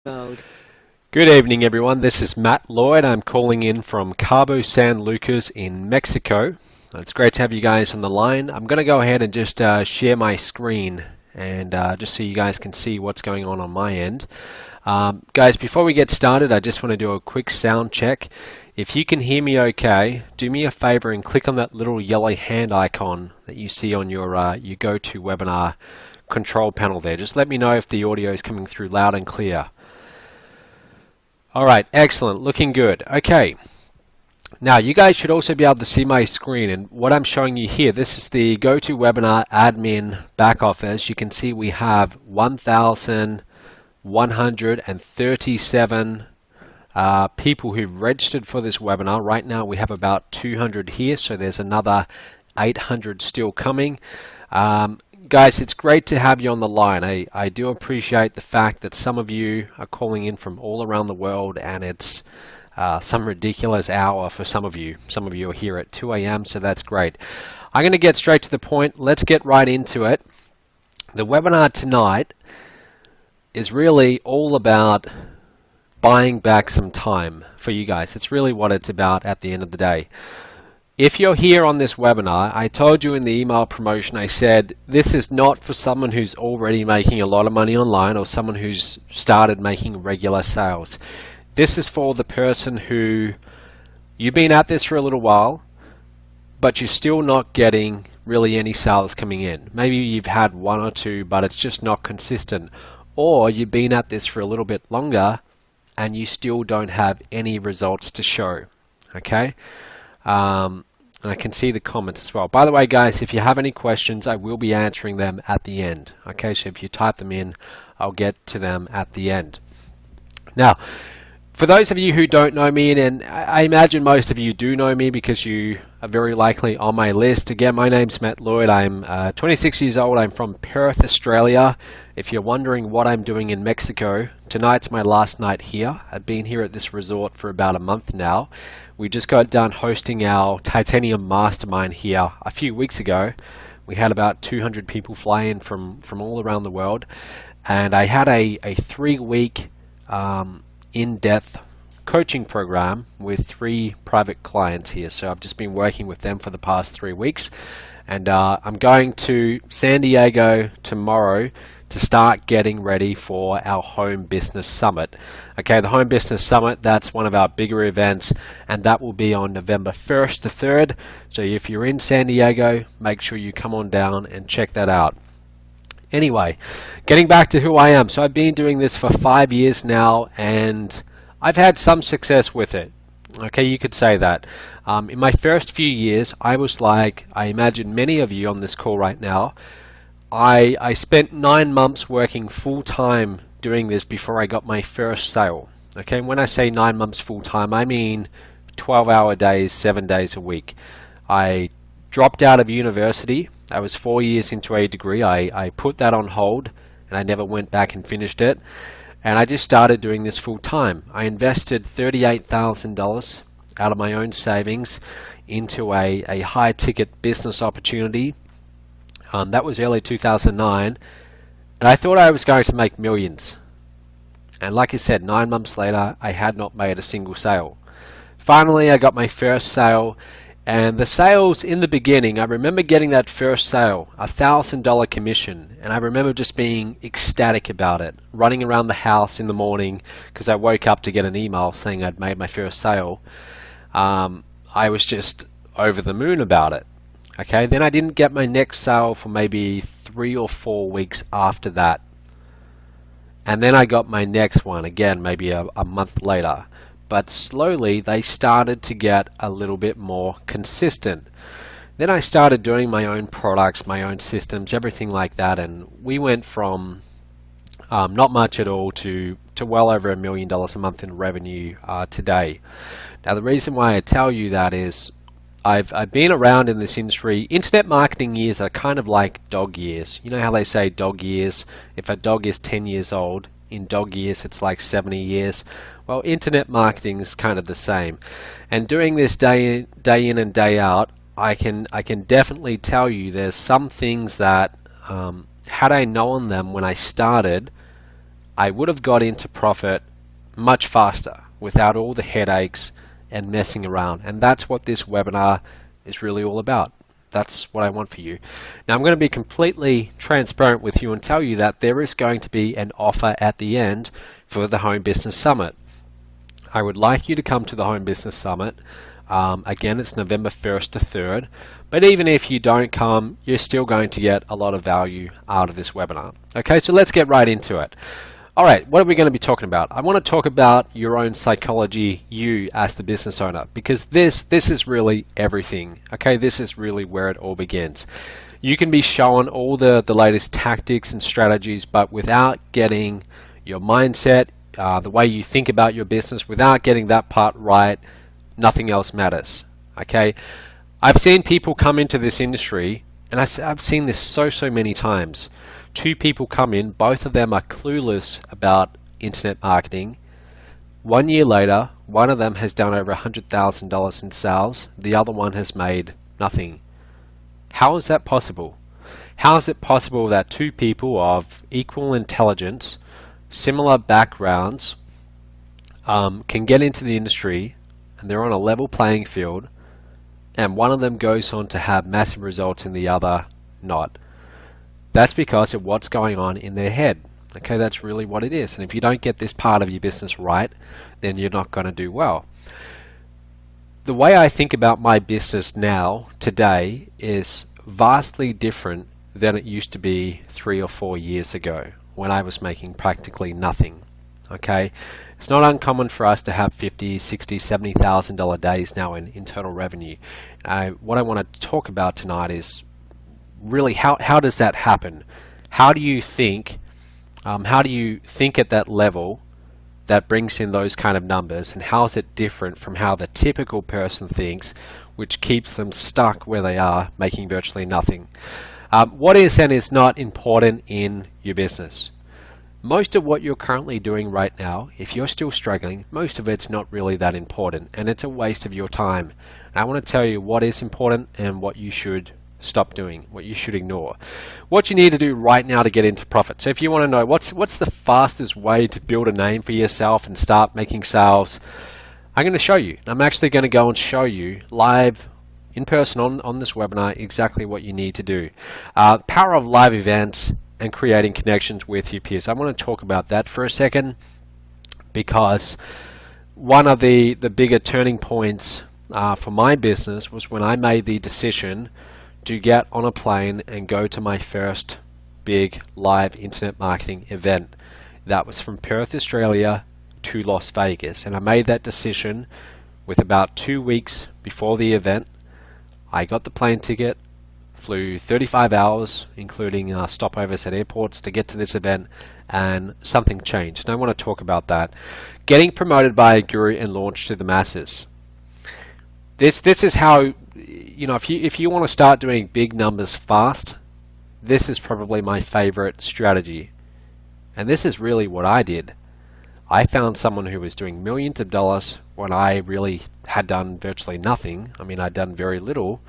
Mode. Good evening, everyone. This is Matt Lloyd. I'm calling in from Cabo San Lucas in Mexico. It's great to have you guys on the line. I'm going to go ahead and just share my screen and just so you guys can see what's going on my end. Guys, before we get started, I just want to do a quick sound check. If you can hear me okay, do me a favor and click on that little yellow hand icon that you see on your GoToWebinar control panel there. Just let me know if the audio is coming through loud and clear. All right, excellent, looking good. Okay, now you guys should also be able to see my screen, and what I'm showing you here, this is the GoToWebinar admin back office. You can see we have 1,137 people who've registered for this webinar. Right now we have about 200 here, so there's another 800 still coming. Guys, it's great to have you on the line. I do appreciate the fact that some of you are calling in from all around the world, and it's some ridiculous hour for some of you. Some of you are here at 2 a.m., so that's great. I'm going to get straight to the point. Let's get right into it. The webinar tonight is really all about buying back some time for you guys. It's really what it's about at the end of the day. If you're here on this webinar, I told you in the email promotion, I said this is not for someone who's already making a lot of money online or someone who's started making regular sales. This is for the person who you've been at this for a little while, but you're still not getting really any sales coming in. Maybe you've had one or two, but it's just not consistent. Or you've been at this for a little bit longer and you still don't have any results to show. Okay? And I can see the comments as well. By the way, guys, if you have any questions, I will be answering them at the end. Okay, so if you type them in, I'll get to them at the end. Now, for those of you who don't know me, and I imagine most of you do know me because you are very likely on my list. Again, my name's Matt Lloyd. I'm 26 years old. I'm from Perth, Australia. If you're wondering what I'm doing in Mexico, tonight's my last night here. I've been here at this resort for about a month now. We just got done hosting our Titanium Mastermind here a few weeks ago. We had about 200 people fly in from all around the world, and I had a 3-week in-depth coaching program with 3 private clients here. So I've just been working with them for the past 3 weeks, and I'm going to San Diego tomorrow to start getting ready for our Home Business Summit. Okay, the Home Business Summit, that's one of our bigger events, and that will be on November 1st to 3rd. So if you're in San Diego, make sure you come on down and check that out. Anyway, getting back to who I am. So I've been doing this for 5 years now, and I've had some success with it. Okay, you could say that. In my first few years, I was like, I imagine many of you on this call right now, I spent 9 months working full-time doing this before I got my first sale. Okay, when I say 9 months full-time, I mean 12-hour days, 7 days a week. I dropped out of university. I was 4 years into a degree. I put that on hold, and I never went back and finished it. And I just started doing this full-time. I invested $38,000 out of my own savings into a high-ticket business opportunity. That was early 2009, and I thought I was going to make millions. And like I said, 9 months later, I had not made a single sale. Finally, I got my first sale, and the sales in the beginning, I remember getting that first sale, $1,000 commission, and I remember just being ecstatic about it, running around the house in the morning because I woke up to get an email saying I'd made my first sale. I was just over the moon about it. Okay, then I didn't get my next sale for maybe 3 or 4 weeks after that. And then I got my next one again, maybe a month later. But slowly they started to get a little bit more consistent. Then I started doing my own products, my own systems, everything like that. And we went from not much at all to well over $1 million a month in revenue today. Now the reason why I tell you that is I've been around in this industry. Internet marketing years are kind of like dog years. You know how they say dog years? If a dog is 10 years old, in dog years it's like 70 years. Well, internet marketing is kind of the same. And doing this day in and day out, I can definitely tell you there's some things that had I known them when I started, I would have got into profit much faster without all the headaches and messing around. And that's what this webinar is really all about. That's what I want for you. Now, I'm going to be completely transparent with you and tell you that there is going to be an offer at the end for the Home Business Summit. I would like you to come to the Home Business Summit. Again, it's November 1st to 3rd. But even if you don't come, you're still going to get a lot of value out of this webinar. Okay, so let's get right into it. All right, what are we going to be talking about? I want to talk about your own psychology, you as the business owner, because this is really everything. Okay, this is really where it all begins. You can be shown all the latest tactics and strategies, but without getting your mindset, the way you think about your business, without getting that part right, nothing else matters. Okay, I've seen people come into this industry, and I've seen this so many times. Two people come in, both of them are clueless about internet marketing. 1 year later, one of them has done over $100,000 in sales, the other one has made nothing. How is that possible? How is it possible that two people of equal intelligence, similar backgrounds, can get into the industry and they're on a level playing field, and one of them goes on to have massive results and the other not? That's because of what's going on in their head. Okay, that's really what it is. And if you don't get this part of your business right, then you're not going to do well. The way I think about my business now, today, is vastly different than it used to be 3 or 4 years ago when I was making practically nothing. Okay, it's not uncommon for us to have $50,000, $60,000, $70,000 days now in internal revenue. What I want to talk about tonight is really how does that happen? How do you think at that level that brings in those kind of numbers, and how is it different from how the typical person thinks, which keeps them stuck where they are making virtually nothing? What is and is not important in your business? Most of what you're currently doing right now, if you're still struggling, most of it's not really that important, and it's a waste of your time. And I want to tell you what is important and what you should stop doing, what you should ignore, what you need to do right now to get into profit. So if you want to know what's the fastest way to build a name for yourself and start making sales, I'm going to show you. I'm actually going to go and show you live in person on this webinar exactly what you need to do. Power of live events and creating connections with your peers. I want to talk about that for a second, because one of the bigger turning points for my business was when I made the decision to get on a plane and go to my first big live internet marketing event. That was from Perth, Australia to Las Vegas, and I made that decision with about 2 weeks before the event. I got the plane ticket, flew 35 hours, including stopovers at airports to get to this event, and something changed. And I want to talk about that. Getting promoted by a guru and launched to the masses. This is how, you know, if you want to start doing big numbers fast, this is probably my favorite strategy. And this is really what I did. I found someone who was doing millions of dollars when I really had done virtually nothing. I mean, I'd done very little.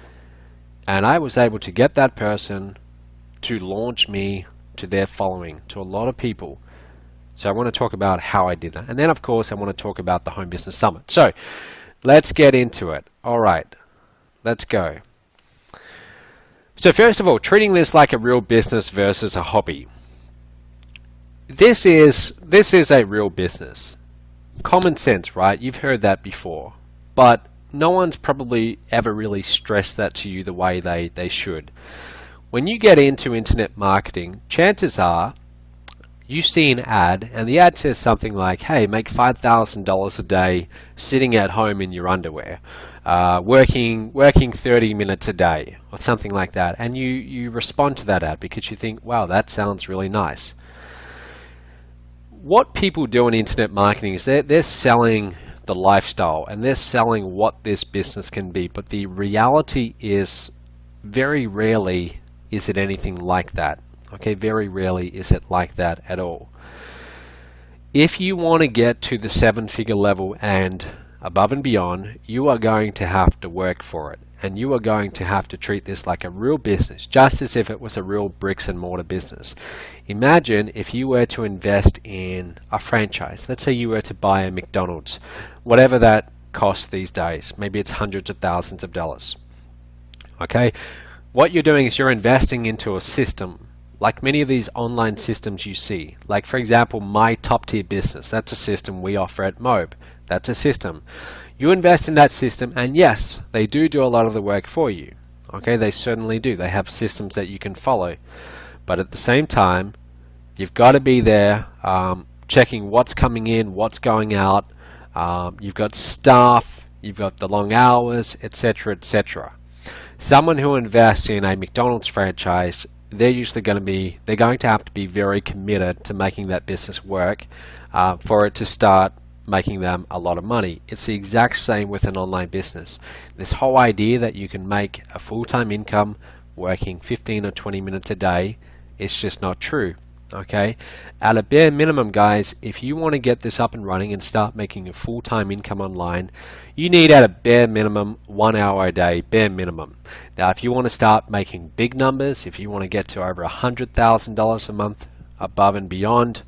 And I was able to get that person to launch me to their following, to a lot of people. So I want to talk about how I did that. And then, of course, I want to talk about the Home Business Summit. So let's get into it. All right, let's go. So first of all, treating this like a real business versus a hobby. This is a real business. Common sense, right? You've heard that before. But no one's probably ever really stressed that to you the way they should. When you get into internet marketing, chances are you see an ad, and the ad says something like, hey, make $5,000 a day sitting at home in your underwear, working 30 minutes a day, or something like that. And you respond to that ad because you think, wow, that sounds really nice. What people do in internet marketing is they're selling the lifestyle, and they're selling what this business can be. But the reality is, very rarely is it anything like that. Okay, very rarely is it like that at all. If you want to get to the 7-figure level and above and beyond, you are going to have to work for it. And you are going to have to treat this like a real business, just as if it was a real bricks and mortar business. Imagine if you were to invest in a franchise. Let's say you were to buy a McDonald's, whatever that costs these days. Maybe it's hundreds of thousands of dollars. Okay, what you're doing is you're investing into a system, like many of these online systems you see. Like, for example, My Top Tier Business. That's a system we offer at MOBE. That's a system. You invest in that system, and yes, they do a lot of the work for you. Okay, they certainly do. They have systems that you can follow. But at the same time, you've got to be there checking what's coming in, what's going out. You've got staff, you've got the long hours, etc., etc. Someone who invests in a McDonald's franchise, they're going to have to be very committed to making that business work for it to start making them a lot of money. It's the exact same with an online business. This whole idea that you can make a full-time income working 15 or 20 minutes a day is just not true. Okay, at a bare minimum, guys, if you want to get this up and running and start making a full-time income online, you need at a bare minimum 1 hour a day, bare minimum. Now, if you want to start making big numbers, if you want to get to over $100,000 a month above and beyond,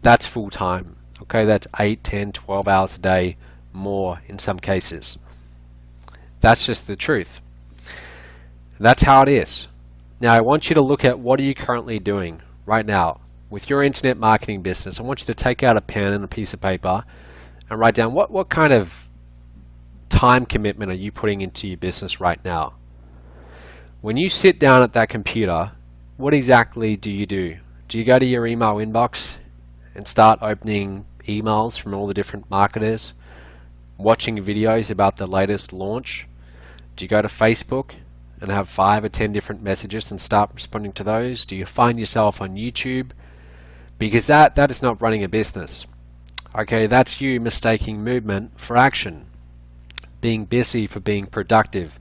that's full-time. Okay, that's 8, 10, 12 hours a day, more in some cases. That's just the truth. That's how it is. Now, I want you to look at what are you currently doing right now with your internet marketing business. I want you to take out a pen and a piece of paper and write down what kind of time commitment are you putting into your business right now. When you sit down at that computer, what exactly do you do? Do you go to your email inbox and start opening emails from all the different marketers, watching videos about the latest launch? Do you go to Facebook and have 5 or 10 different messages and start responding to those? Do you find yourself on YouTube? Because that is not running a business. Okay, that's you mistaking movement for action, being busy for being productive.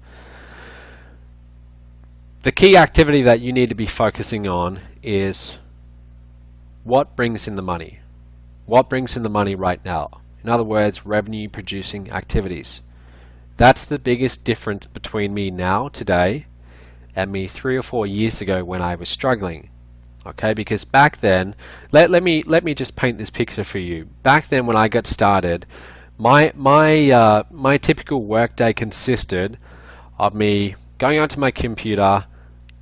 The key activity that you need to be focusing on is what brings in the money. What brings in the money right now? In other words, revenue producing activities. That's the biggest difference between me now, today, and me 3 or 4 years ago when I was struggling. Okay, because back then, let me just paint this picture for you. Back then, when I got started, my typical workday consisted of me going onto my computer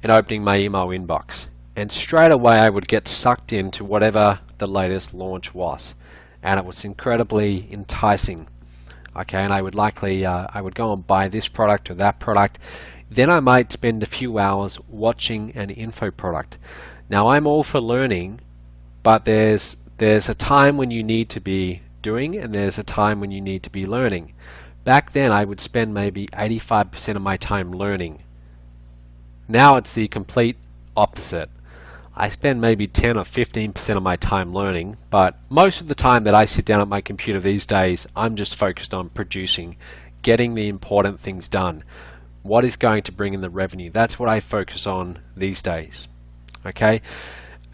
and opening my email inbox, and straight away I would get sucked into whatever the latest launch was, and it was incredibly enticing. Okay, and I would go and buy this product or that product. Then I might spend a few hours watching an info product. Now, I'm all for learning, but there's a time when you need to be doing, and there's a time when you need to be learning. Back then, I would spend maybe 85% of my time learning. Now it's the complete opposite. I spend maybe 10 or 15% of my time learning, but most of the time that I sit down at my computer these days, I'm just focused on producing, getting the important things done. What is going to bring in the revenue? That's what I focus on these days. Okay,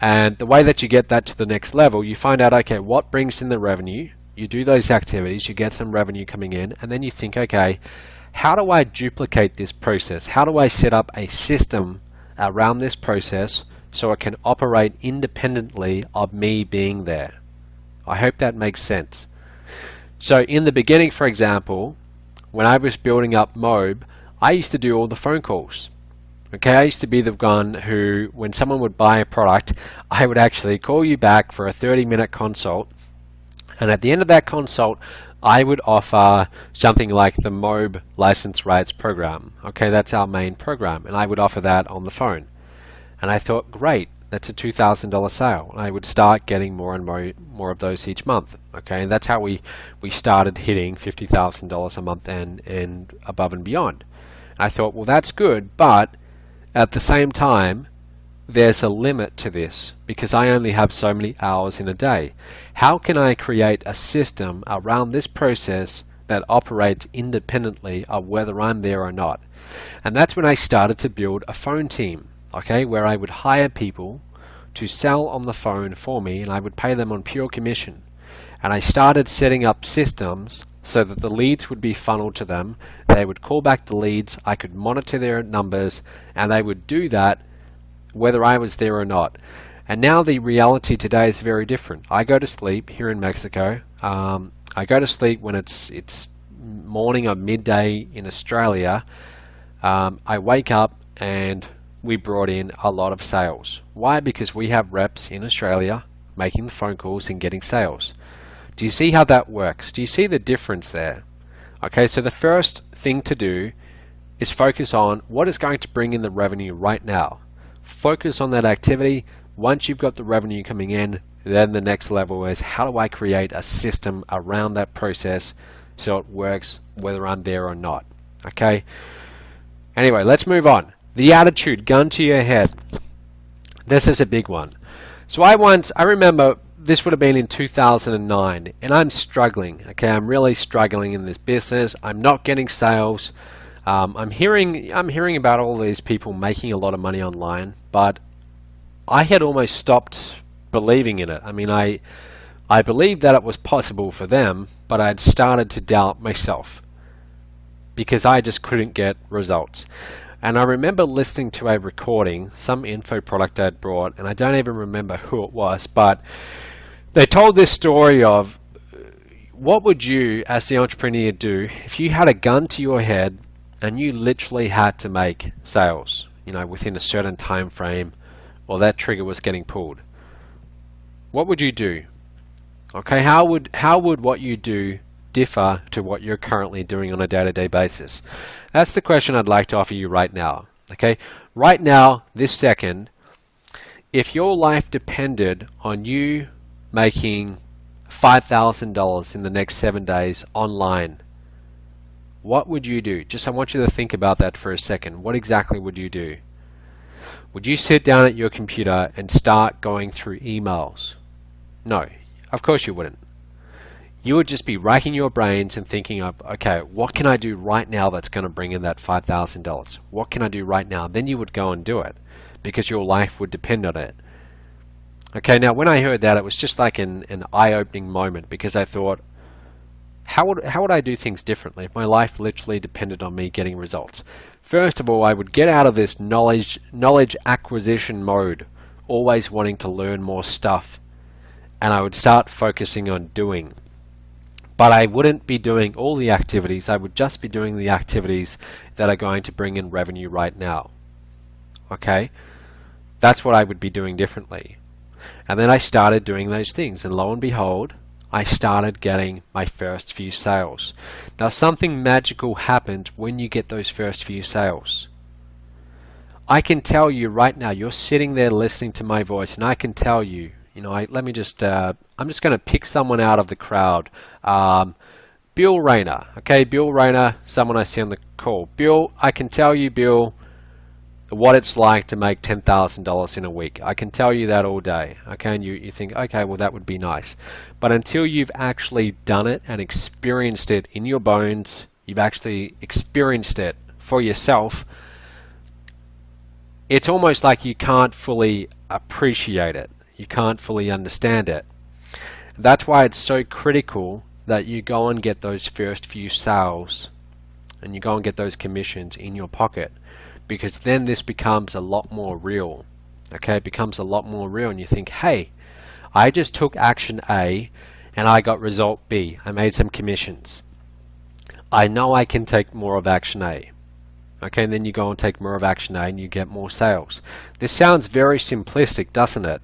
and the way that you get that to the next level, you find out, okay, what brings in the revenue? You do those activities, you get some revenue coming in, and then you think, okay, how do I duplicate this process? How do I set up a system around this process so it can operate independently of me being there? I hope that makes sense. So in the beginning, for example, when I was building up MOBE, I used to do all the phone calls. Okay, I used to be the one who, when someone would buy a product, I would actually call you back for a 30-minute consult, and at the end of that consult, I would offer something like the MOBE license rights program. Okay, that's our main program, and I would offer that on the phone. And I thought, great, that's a $2,000 sale. And I would start getting more and more of those each month. Okay, and that's how we started hitting $50,000 a month and above and beyond. And I thought, well, that's good, but at the same time, there's a limit to this because I only have so many hours in a day. How can I create a system around this process that operates independently of whether I'm there or not? And that's when I started to build a phone team, okay, where I would hire people to sell on the phone for me, and I would pay them on pure commission. And I started setting up systems so that the leads would be funneled to them. They would call back the leads, I could monitor their numbers, and they would do that whether I was there or not. And now the reality today is very different. I go to sleep here in Mexico. I go to sleep when it's morning or midday in Australia. I wake up and we brought in a lot of sales. Why? Because we have reps in Australia making the phone calls and getting sales. Do you see how that works? Do you see the difference there? Okay, so the first thing to do is focus on what is going to bring in the revenue right now. Focus on that activity. Once you've got the revenue coming in, then the next level is how do I create a system around that process so it works whether I'm there or not. Okay. Anyway, let's move on. The attitude, gun to your head. This is a big one. So I remember this would have been in 2009, and I'm struggling. Okay, I'm really struggling in this business. I'm not getting sales. I'm hearing about all these people making a lot of money online, but I had almost stopped believing in it. I mean, I believed that it was possible for them, but I'd started to doubt myself because I just couldn't get results. And I remember listening to a recording, some info product I'd brought, and I don't even remember who it was, but they told this story of what would you as the entrepreneur do if you had a gun to your head and you literally had to make sales, within a certain time frame, or that trigger was getting pulled. What would you do? Okay, how would what you do differ to what you're currently doing on a day-to-day basis? That's the question I'd like to offer you right now. Okay, right now, this second, if your life depended on you making $5,000 in the next 7 days online, what would you do? I want you to think about that for a second. What exactly would you do? Would you sit down at your computer and start going through emails? No, of course you wouldn't. You would just be racking your brains and thinking of, okay, what can I do right now that's going to bring in that $5,000? What can I do right now? Then you would go and do it because your life would depend on it. Okay, now when I heard that, it was just like an eye-opening moment because I thought, how would I do things differently if my life literally depended on me getting results? First of all, I would get out of this knowledge acquisition mode, always wanting to learn more stuff, and I would start focusing on doing. But I wouldn't be doing all the activities. I would just be doing the activities that are going to bring in revenue right now. Okay? That's what I would be doing differently. And then I started doing those things, and lo and behold, I started getting my first few sales. Now, something magical happened when you get those first few sales. I can tell you right now, you're sitting there listening to my voice, and I can tell you, I'm just going to pick someone out of the crowd. Bill Rayner. Okay, Bill Rayner, someone I see on the call. Bill, I can tell you, Bill, what it's like to make $10,000 in a week. I can tell you that all day. Okay, and you think, okay, well, that would be nice. But until you've actually done it and experienced it in your bones, you've actually experienced it for yourself, it's almost like you can't fully appreciate it. You can't fully understand it. That's why it's so critical that you go and get those first few sales and you go and get those commissions in your pocket, because then this becomes a lot more real. Okay, it becomes a lot more real, and you think, hey, I just took action A and I got result B. I made some commissions. I know I can take more of action A. Okay, and then you go and take more of action A and you get more sales. This sounds very simplistic, doesn't it?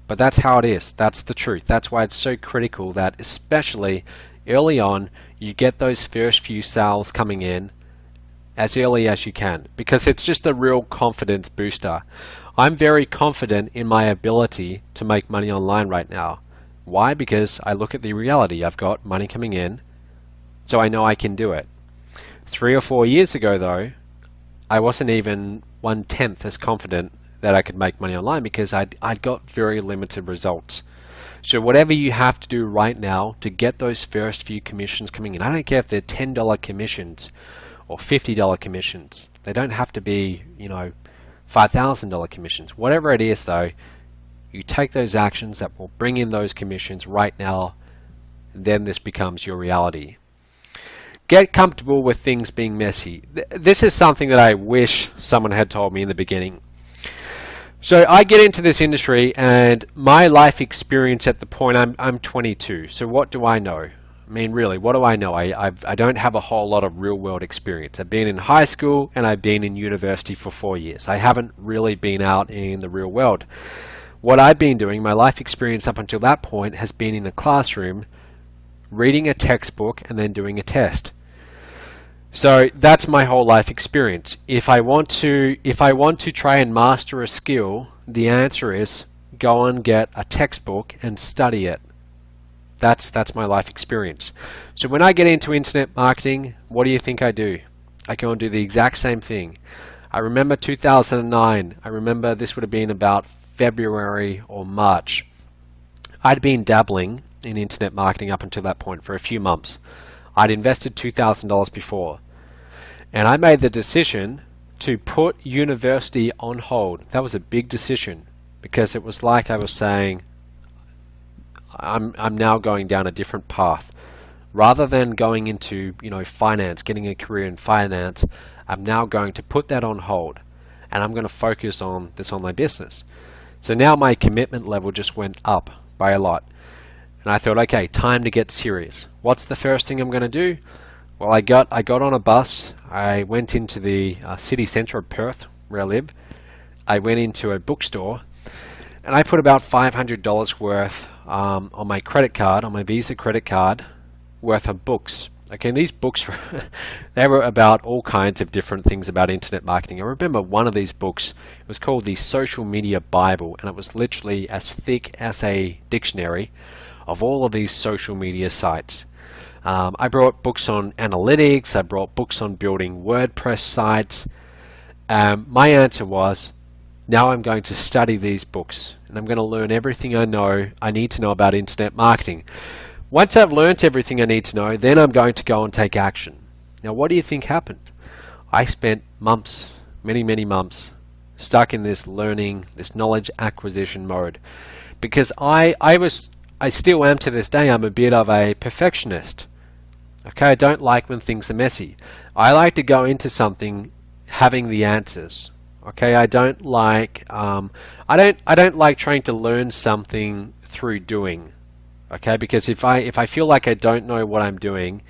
But that's how it is. That's the truth. That's why it's so critical that, especially early on, you get those first few sales coming in as early as you can, because it's just a real confidence booster. I'm very confident in my ability to make money online right now. Why? Because I look at the reality. I've got money coming in, so I know I can do it. 3 or 4 years ago, though, I wasn't even 1/10 as confident that I could make money online because I'd got very limited results. So whatever you have to do right now to get those first few commissions coming in, I don't care if they're $10 commissions or $50 commissions. They don't have to be, $5,000 commissions. Whatever it is, though, you take those actions that will bring in those commissions right now, then this becomes your reality. Get comfortable with things being messy. This is something that I wish someone had told me in the beginning. So I get into this industry, and my life experience at the point, I'm 22. So what do I know? I mean, really, what do I know? I don't have a whole lot of real world experience. I've been in high school and I've been in university for 4 years. I haven't really been out in the real world. What I've been doing, my life experience up until that point, has been in a classroom, reading a textbook and then doing a test. So that's my whole life experience. If I want to try and master a skill, the answer is go and get a textbook and study it. That's my life experience. So when I get into internet marketing, what do you think I do? I go and do the exact same thing. I remember 2009. I remember this would have been about February or March. I'd been dabbling in internet marketing up until that point for a few months. I'd invested $2,000 before. And I made the decision to put university on hold. That was a big decision, because it was like I was saying, I'm now going down a different path. Rather than going into, finance, getting a career in finance, I'm now going to put that on hold, and I'm going to focus on this online business. So now my commitment level just went up by a lot. And I thought, okay, time to get serious. What's the first thing I'm going to do? Well, I got on a bus. I went into the city centre of Perth, where I live. I went into a bookstore, and I put about $500 worth on my credit card, on my Visa credit card, worth of books. Okay, and these books they were about all kinds of different things about internet marketing. I remember one of these books, it was called the Social Media Bible, and it was literally as thick as a dictionary of all of these social media sites. I brought books on analytics. I brought books on building WordPress sites. My answer was, now I'm going to study these books, and I'm going to learn everything I need to know about internet marketing. Once I've learned everything I need to know, then I'm going to go and take action. Now, what do you think happened? I spent months, many months, stuck in this learning, this knowledge acquisition mode, because I still am to this day. I'm a bit of a perfectionist. Okay, I don't like when things are messy. I like to go into something having the answers. Okay, I don't like trying to learn something through doing. Okay, because if I feel like I don't know what I'm doing,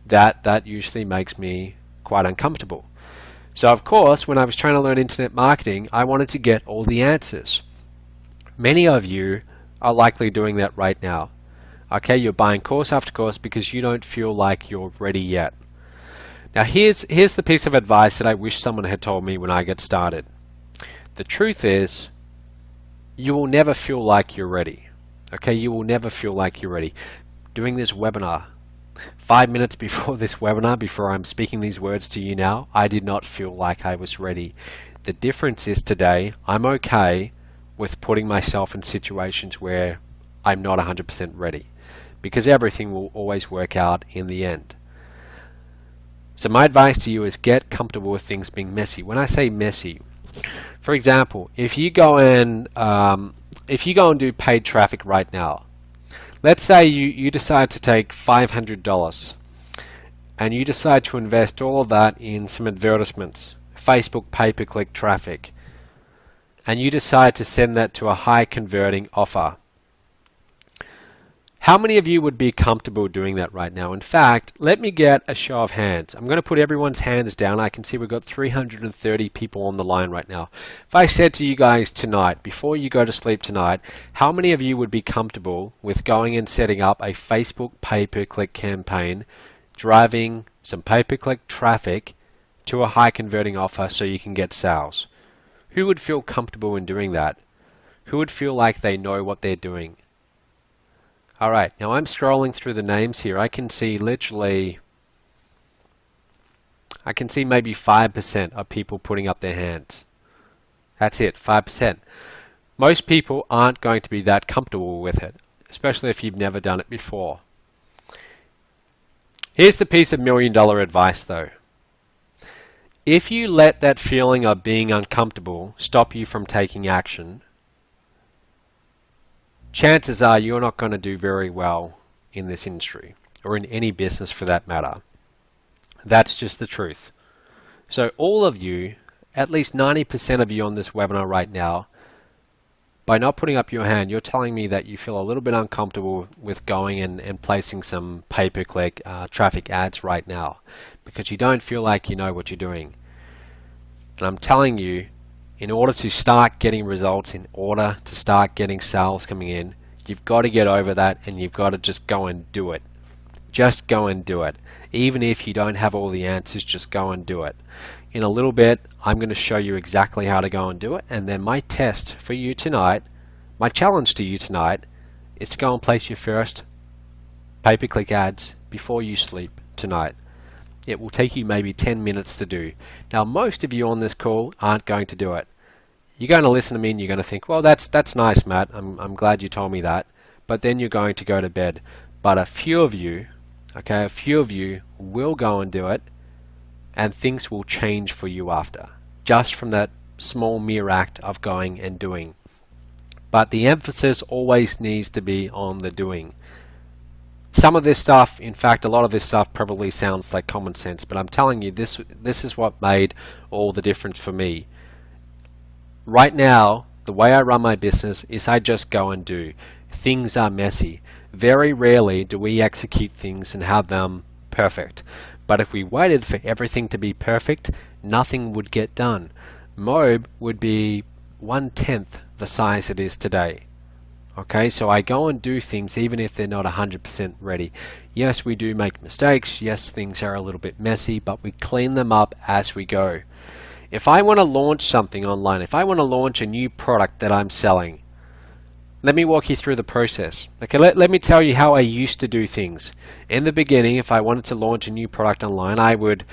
that usually makes me quite uncomfortable. So of course, when I was trying to learn internet marketing, I wanted to get all the answers. Many of you are likely doing that right now. Okay, you're buying course after course because you don't feel like you're ready yet. Now here's the piece of advice that I wish someone had told me when I got started. The truth is, you will never feel like you're ready. Okay, you will never feel like you're ready. Doing this webinar, 5 minutes before this webinar, before I'm speaking these words to you now, I did not feel like I was ready. The difference is today, I'm okay with putting myself in situations where I'm not 100% ready, because everything will always work out in the end. So my advice to you is get comfortable with things being messy. When I say messy, for example, if you go and do paid traffic right now, let's say you decide to take $500 and you decide to invest all of that in some advertisements, Facebook pay-per-click traffic, and you decide to send that to a high converting offer. How many of you would be comfortable doing that right now? In fact, let me get a show of hands. I'm going to put everyone's hands down. I can see we've got 330 people on the line right now. If I said to you guys tonight, before you go to sleep tonight, how many of you would be comfortable with going and setting up a Facebook pay-per-click campaign, driving some pay-per-click traffic to a high converting offer so you can get sales? Who would feel comfortable in doing that? Who would feel like they know what they're doing? All right, now I'm scrolling through the names here. I can see maybe 5% of people putting up their hands. That's it, 5%. Most people aren't going to be that comfortable with it, especially if you've never done it before. Here's the piece of $1 million advice though. If you let that feeling of being uncomfortable stop you from taking action, chances are you're not going to do very well in this industry, or in any business for that matter. That's just the truth. So all of you, at least 90% of you on this webinar right now, by not putting up your hand, you're telling me that you feel a little bit uncomfortable with going and placing some pay-per-click traffic ads right now because you don't feel like you know what you're doing. And I'm telling you, in order to start getting results, in order to start getting sales coming in, you've got to get over that and you've got to just go and do it. Just go and do it. Even if you don't have all the answers, just go and do it. In a little bit, I'm going to show you exactly how to go and do it. And then my test for you tonight, my challenge to you tonight, is to go and place your first pay-per-click ads before you sleep tonight. It will take you maybe 10 minutes to do. Now, most of you on this call aren't going to do it. You're going to listen to me and you're going to think, well, that's nice, Matt. I'm glad you told me that. But then you're going to go to bed. But a few of you, okay, a few of you will go and do it, and things will change for you after, just from that small mere act of going and doing. But the emphasis always needs to be on the doing. Some of this stuff, in fact, a lot of this stuff probably sounds like common sense, but I'm telling you, this is what made all the difference for me. Right now, the way I run my business is I just go and do. Things are messy. Very rarely do we execute things and have them perfect. But if we waited for everything to be perfect, nothing would get done. MOBE would be 1/10 the size it is today. Okay, so I go and do things even if they're not 100% ready. Yes, we do make mistakes. Yes, things are a little bit messy, but we clean them up as we go. If I want to launch something online, if I want to launch a new product that I'm selling, let me walk you through the process. Okay, let me tell you how I used to do things. In the beginning, if I wanted to launch a new product online, I would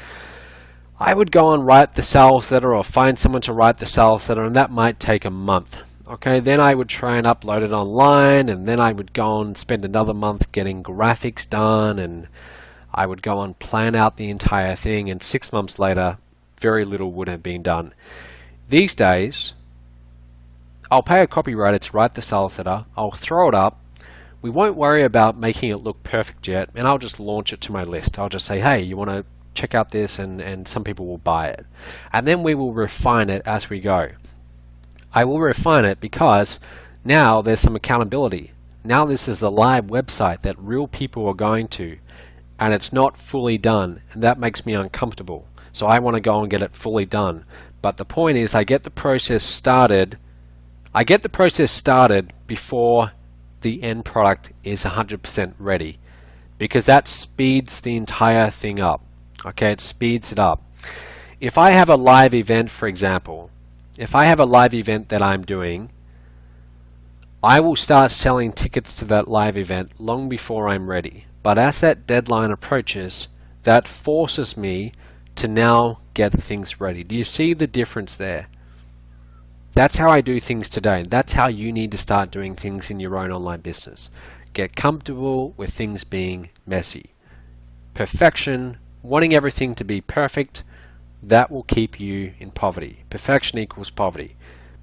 go and write the sales letter or find someone to write the sales letter, and that might take a month. Okay, then I would try and upload it online, and then I would go and spend another month getting graphics done, and I would go and plan out the entire thing, and 6 months later, very little would have been done. These days, I'll pay a copywriter to write the sales letter, I'll throw it up, we won't worry about making it look perfect yet, and I'll just launch it to my list. I'll just say, hey, you want to check out this, and some people will buy it. And then we will refine it as we go. I will refine it because now there's some accountability. Now this is a live website that real people are going to, and it's not fully done, and that makes me uncomfortable. So I want to go and get it fully done. But the point is, I get the process started before the end product is 100% ready, because that speeds the entire thing up. Okay, it speeds it up. If I have a live event, for example, if I have a live event that I'm doing, I will start selling tickets to that live event long before I'm ready. But as that deadline approaches, that forces me to now get things ready. Do you see the difference there? That's how I do things today. That's how you need to start doing things in your own online business. Get comfortable with things being messy. Perfection, wanting everything to be perfect, that will keep you in poverty. Perfection equals poverty,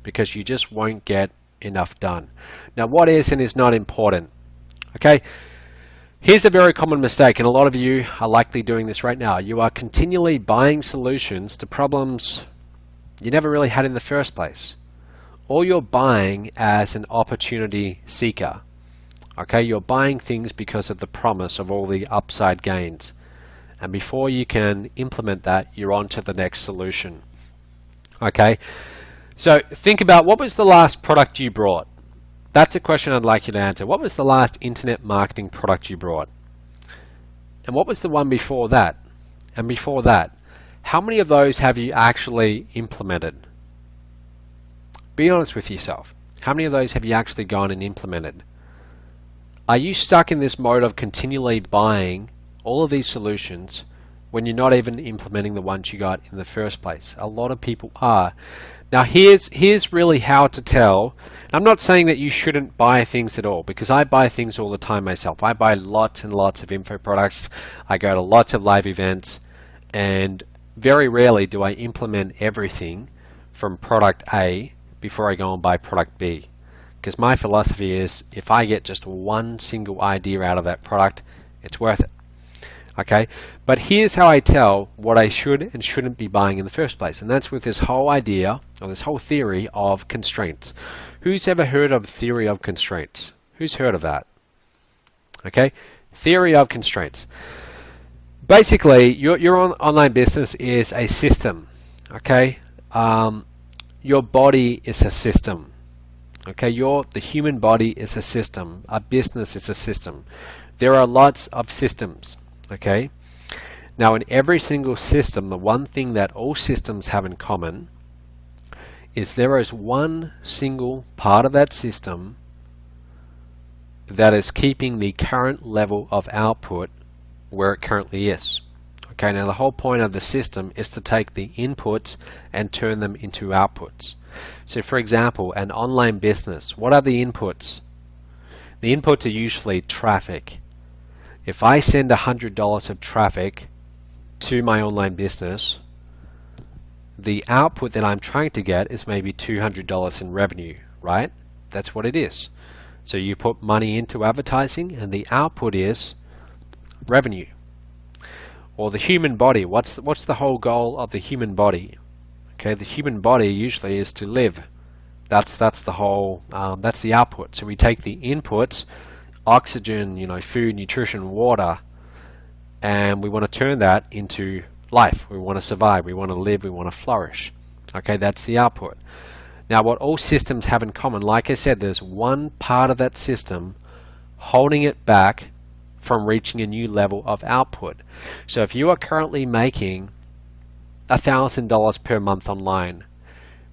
because you just won't get enough done. Now, what is and is not important? Okay, here's a very common mistake, and a lot of you are likely doing this right now. You are continually buying solutions to problems you never really had in the first place. Or you're buying as an opportunity seeker. Okay, you're buying things because of the promise of all the upside gains. And before you can implement that, you're on to the next solution. Okay, so think about, what was the last product you bought? That's a question I'd like you to answer. What was the last internet marketing product you bought? And what was the one before that? And before that? How many of those have you actually implemented? Be honest with yourself. How many of those have you actually gone and implemented? Are you stuck in this mode of continually buying all of these solutions when you're not even implementing the ones you got in the first place? A lot of people are. Now here's really how to tell. I'm not saying that you shouldn't buy things at all, because I buy things all the time myself. I buy lots and lots of info products. I go to lots of live events, and very rarely do I implement everything from product A before I go and buy product B. because my philosophy is if I get just one single idea out of that product, it's worth it. Okay, but here's how I tell what I should and shouldn't be buying in the first place, and that's with this whole idea or this whole theory of constraints. Who's ever heard of theory of constraints? Who's heard of that? Okay, theory of constraints. Basically, your online business is a system. Okay, your body is a system. Okay, the human body is a system. A business is a system. There are lots of systems. Okay, now in every single system, the one thing that all systems have in common is there is one single part of that system that is keeping the current level of output where it currently is. Okay, now the whole point of the system is to take the inputs and turn them into outputs. So for example, an online business, what are the inputs? The inputs are usually traffic. If I send $100 of traffic to my online business, the output that I'm trying to get is maybe $200 in revenue, right? That's what it is. So you put money into advertising and the output is revenue. Or the human body, what's the whole goal of the human body? Okay, the human body usually is to live. That's the whole, that's the output. So we take the inputs, oxygen, food, nutrition, water, and we want to turn that into life. We want to survive, we want to live, we want to flourish. Okay, that's the output. Now what all systems have in common, like I said, there's one part of that system holding it back from reaching a new level of output. So if you are currently making $1,000 per month online,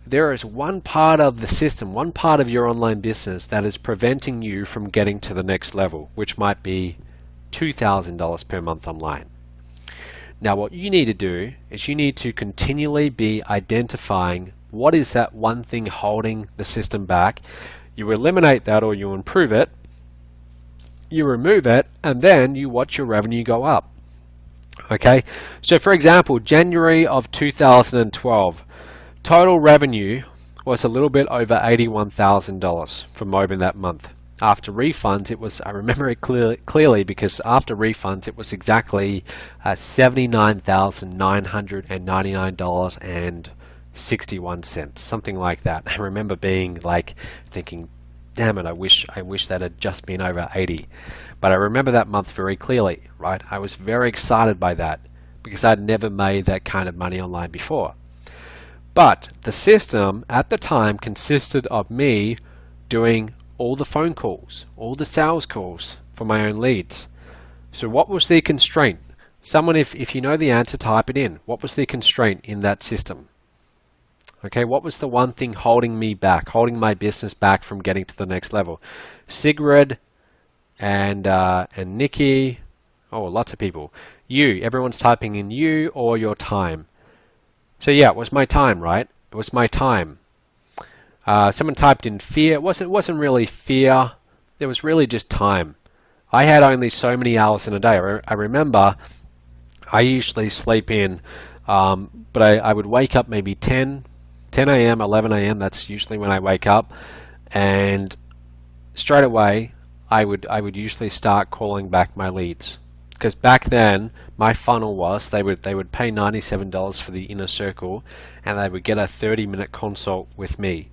there is one part of the system, one part of your online business that is preventing you from getting to the next level, which might be $2,000 per month online. Now what you need to do is you need to continually be identifying what is that one thing holding the system back. You eliminate that or you improve it, you remove it, and then you watch your revenue go up. Okay, so for example, January of 2012, total revenue was a little bit over $81,000 for MOBE in that month. After refunds, it was, I remember it clearly because after refunds, it was exactly $79,999.61, something like that. I remember being like thinking, damn it, I wish that had just been over 80. But I remember that month very clearly, right? I was very excited by that because I'd never made that kind of money online before. But the system at the time consisted of me doing all the phone calls, all the sales calls for my own leads. So what was the constraint? Someone, if you know the answer, type it in. What was the constraint in that system? Okay, what was the one thing holding me back, holding my business back from getting to the next level? Sigrid and Nikki, oh, lots of people. You, everyone's typing in you or your time. So yeah, it was my time, right? It was my time. Someone typed in fear. It wasn't really fear. It was really just time. I had only so many hours in a day. I remember I usually sleep in, but I would wake up maybe 10 a.m., 11 a.m. That's usually when I wake up, and straight away I would usually start calling back my leads. Because back then my funnel was they would pay $97 for the inner circle, and they would get a 30-minute consult with me.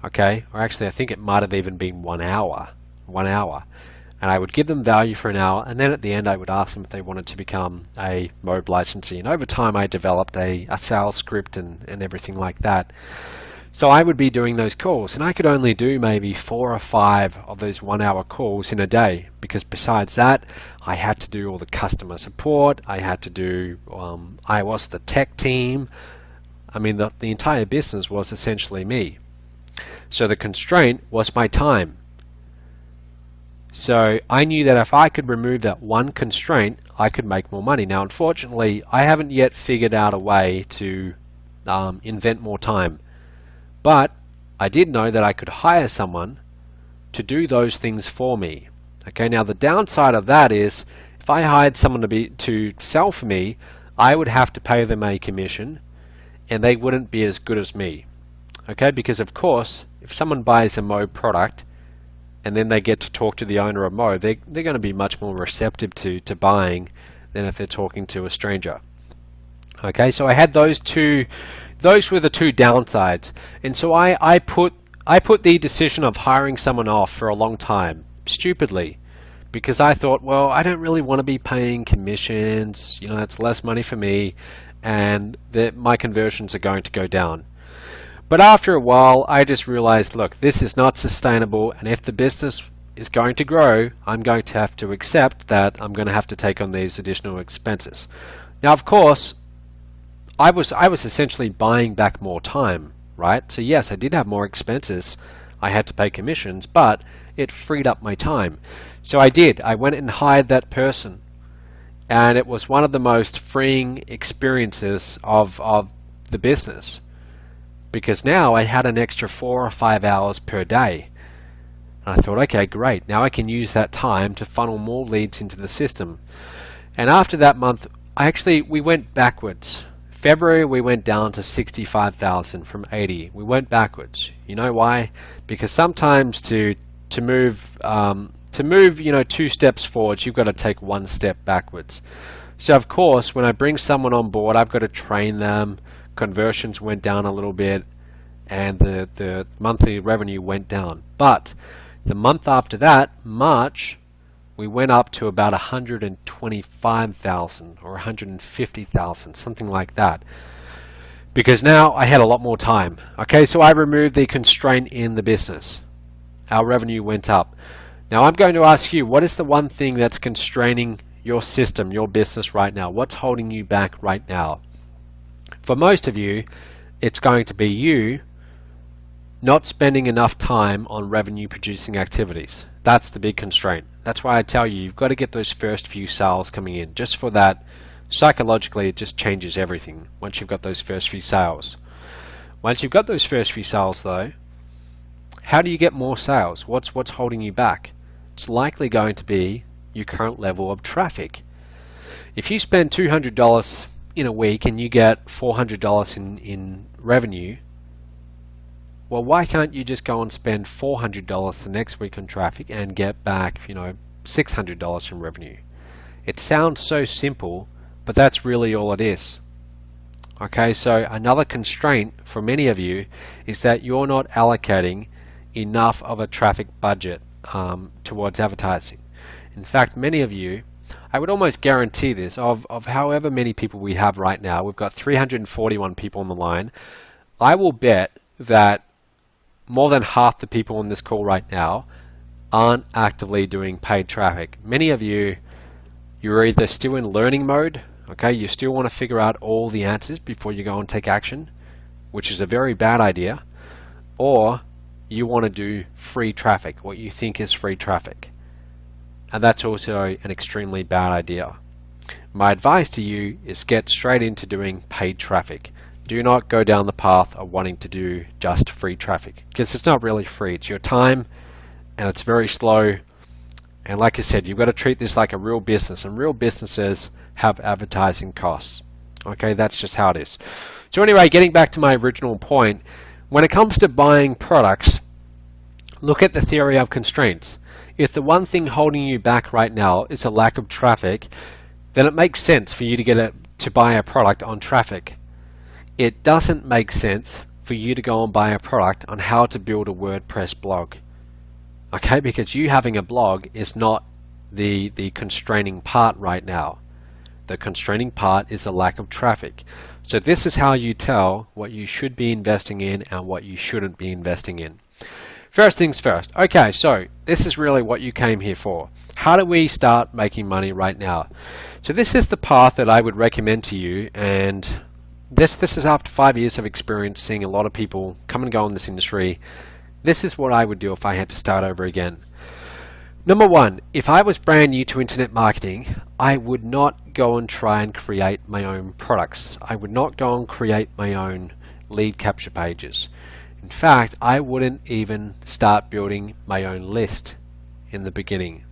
Okay, or actually I think it might have even been 1 hour, and I would give them value for an hour, and then at the end I would ask them if they wanted to become a MOBE licensee. And over time I developed a sales script and everything like that. So I would be doing those calls, and I could only do maybe 4 or 5 of those 1-hour calls in a day, because besides that I had to do all the customer support, I had to do, I was the tech team. I mean, the entire business was essentially me. So the constraint was my time. So I knew that if I could remove that one constraint, I could make more money. Now, unfortunately, I haven't yet figured out a way to invent more time. But I did know that I could hire someone to do those things for me. Okay, now the downside of that is if I hired someone to sell for me, I would have to pay them a commission, and they wouldn't be as good as me. Okay, because of course, if someone buys a MOBE product, and then they get to talk to the owner of MOBE, they're going to be much more receptive to buying than if they're talking to a stranger. Okay, so I had those were the two downsides, and so I put the decision of hiring someone off for a long time, stupidly, because I thought, well, I don't really want to be paying commissions, you know, it's less money for me, and my conversions are going to go down. But after a while, I just realized, look, this is not sustainable, and if the business is going to grow, I'm going to have to accept that I'm going to have to take on these additional expenses. Now, of course, I was essentially buying back more time, right? So yes, I did have more expenses. I had to pay commissions, but it freed up my time. So I did. I went and hired that person, and it was one of the most freeing experiences of the business, because now I had an extra 4 or 5 hours per day. And I thought, okay, great. Now I can use that time to funnel more leads into the system. And after that month, we went backwards. February, we went down to 65,000 from 80. We went backwards. You know why? Because sometimes to move, you know, 2 steps forwards, you've got to take 1 step backwards. So of course, when I bring someone on board, I've got to train them. Conversions went down a little bit, and the monthly revenue went down. But the month after that, March, we went up to about 125,000 or 150,000, something like that, because now I had a lot more time. Okay, so I removed the constraint in the business. Our revenue went up. Now I'm going to ask you, what is the one thing that's constraining your system, your business right now? What's holding you back right now? For most of you, it's going to be you not spending enough time on revenue producing activities. That's the big constraint. That's why I tell you, you've got to get those first few sales coming in. Just for that, psychologically, it just changes everything once you've got those first few sales. Once you've got those first few sales though, how do you get more sales? What's holding you back? It's likely going to be your current level of traffic. If you spend $200 in a week and you get $400 in revenue, well, why can't you just go and spend $400 the next week on traffic and get back, you know, $600 from revenue? It sounds so simple, but that's really all it is. Okay, so another constraint for many of you is that you're not allocating enough of a traffic budget towards advertising. In fact, many of you, I would almost guarantee this, of however many people we have right now, we've got 341 people on the line. I will bet that more than half the people on this call right now aren't actively doing paid traffic. Many of you, you're either still in learning mode, okay, you still want to figure out all the answers before you go and take action, which is a very bad idea, or you want to do free traffic, what you think is free traffic. And that's also an extremely bad idea. My advice to you is get straight into doing paid traffic. Do not go down the path of wanting to do just free traffic, because it's not really free. It's your time, and it's very slow. And like I said, you've got to treat this like a real business, and real businesses have advertising costs. Okay, that's just how it is. So anyway, getting back to my original point, when it comes to buying products, look at the theory of constraints. If the one thing holding you back right now is a lack of traffic, then it makes sense for you to buy a product on traffic. It doesn't make sense for you to go and buy a product on how to build a WordPress blog. Okay, because you having a blog is not the constraining part right now. The constraining part is a lack of traffic. So this is how you tell what you should be investing in and what you shouldn't be investing in. First things first. Okay, so this is really what you came here for. How do we start making money right now? So this is the path that I would recommend to you, and this is after 5 years of experience seeing a lot of people come and go in this industry. This is what I would do if I had to start over again. Number one, if I was brand new to internet marketing, I would not go and try and create my own products. I would not go and create my own lead capture pages. In fact, I wouldn't even start building my own list in the beginning.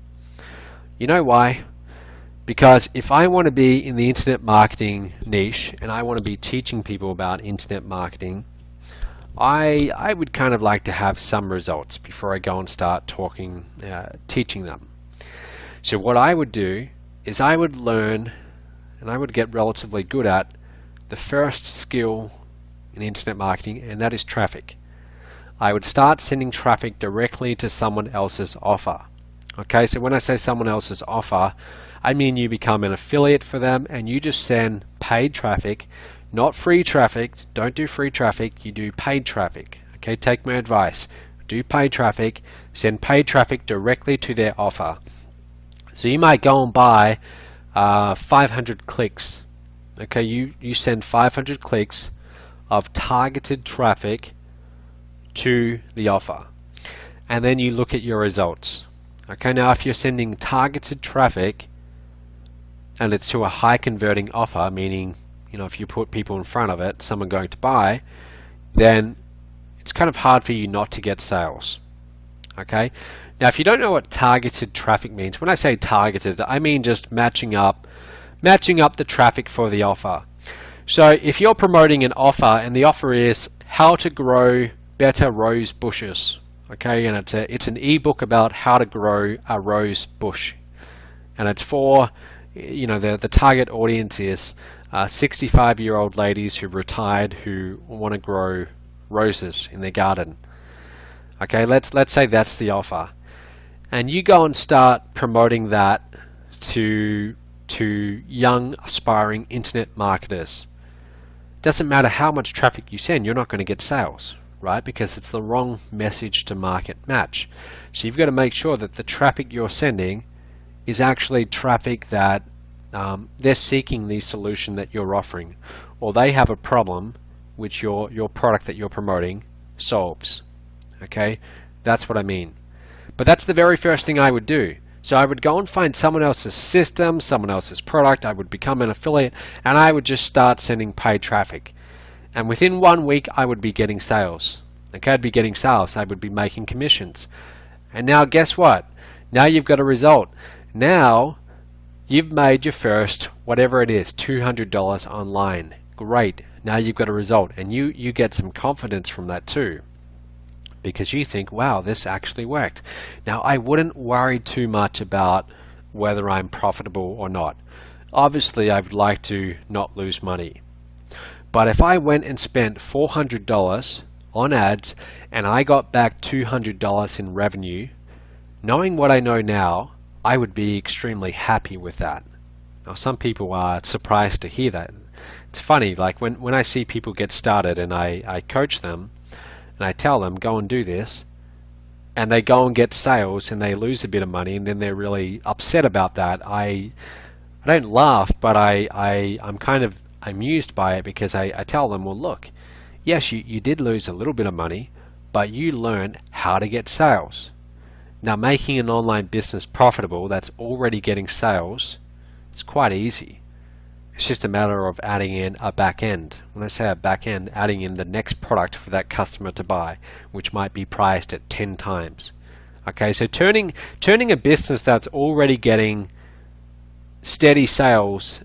You know why? Because if I want to be in the internet marketing niche and I want to be teaching people about internet marketing, I would kind of like to have some results before I go and start talking, teaching them. So what I would do is I would learn and I would get relatively good at the first skill in internet marketing, and that is traffic. I would start sending traffic directly to someone else's offer. Okay, so when I say someone else's offer, I mean you become an affiliate for them and you just send paid traffic, not free traffic. Don't do free traffic, you do paid traffic. Okay, take my advice. Do paid traffic, send paid traffic directly to their offer. So you might go and buy 500 clicks. Okay, you send 500 clicks of targeted traffic to the offer, and then you look at your results. Okay, now if you're sending targeted traffic and it's to a high converting offer, meaning if you put people in front of it, someone going to buy, then it's kind of hard for you not to get sales. Okay, now if you don't know what targeted traffic means, when I say targeted, I mean just matching up the traffic for the offer. So if you're promoting an offer and the offer is how to grow better rose bushes, okay, and it's an ebook about how to grow a rose bush, and it's for the target audience is 65-year-old ladies who retired who want to grow roses in their garden. Okay, let's say that's the offer, and you go and start promoting that to young aspiring internet marketers. Doesn't matter how much traffic you send, you're not going to get sales, right? Because it's the wrong message to market match. So you've got to make sure that the traffic you're sending is actually traffic that they're seeking the solution that you're offering, or they have a problem which your product that you're promoting solves. Okay, that's what I mean. But that's the very first thing I would do. So I would go and find someone else's system, someone else's product, I would become an affiliate, and I would just start sending paid traffic. And within 1 week, I would be getting sales. Okay, I'd be getting sales, I would be making commissions. And now guess what? Now you've got a result. Now you've made your first, whatever it is, $200 online. Great, now you've got a result. And you get some confidence from that too, because you think, wow, this actually worked. Now, I wouldn't worry too much about whether I'm profitable or not. Obviously, I would like to not lose money. But if I went and spent $400 on ads and I got back $200 in revenue, knowing what I know now, I would be extremely happy with that. Now, some people are surprised to hear that. It's funny, like when I see people get started and I coach them, and I tell them, go and do this, and they go and get sales and they lose a bit of money, and then they're really upset about that. I don't laugh, but I'm kind of amused by it, because I tell them, well, look, yes, you did lose a little bit of money, but you learned how to get sales. Now, making an online business profitable that's already getting sales, it's quite easy. It's just a matter of adding in a back end. When I say a back end, adding in the next product for that customer to buy, which might be priced at 10 times. Okay, so turning a business that's already getting steady sales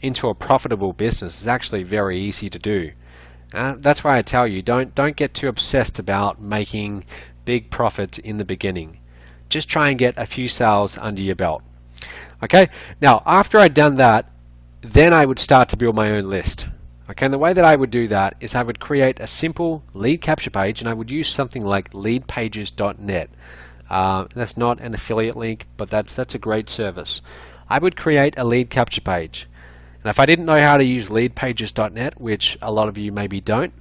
into a profitable business is actually very easy to do. That's why I tell you, don't get too obsessed about making big profits in the beginning. Just try and get a few sales under your belt. Okay, now after I'd done that, then I would start to build my own list. Okay, and the way that I would do that is I would create a simple lead capture page, and I would use something like leadpages.net. That's not an affiliate link, but that's a great service. I would create a lead capture page, and if I didn't know how to use leadpages.net, which a lot of you maybe don't,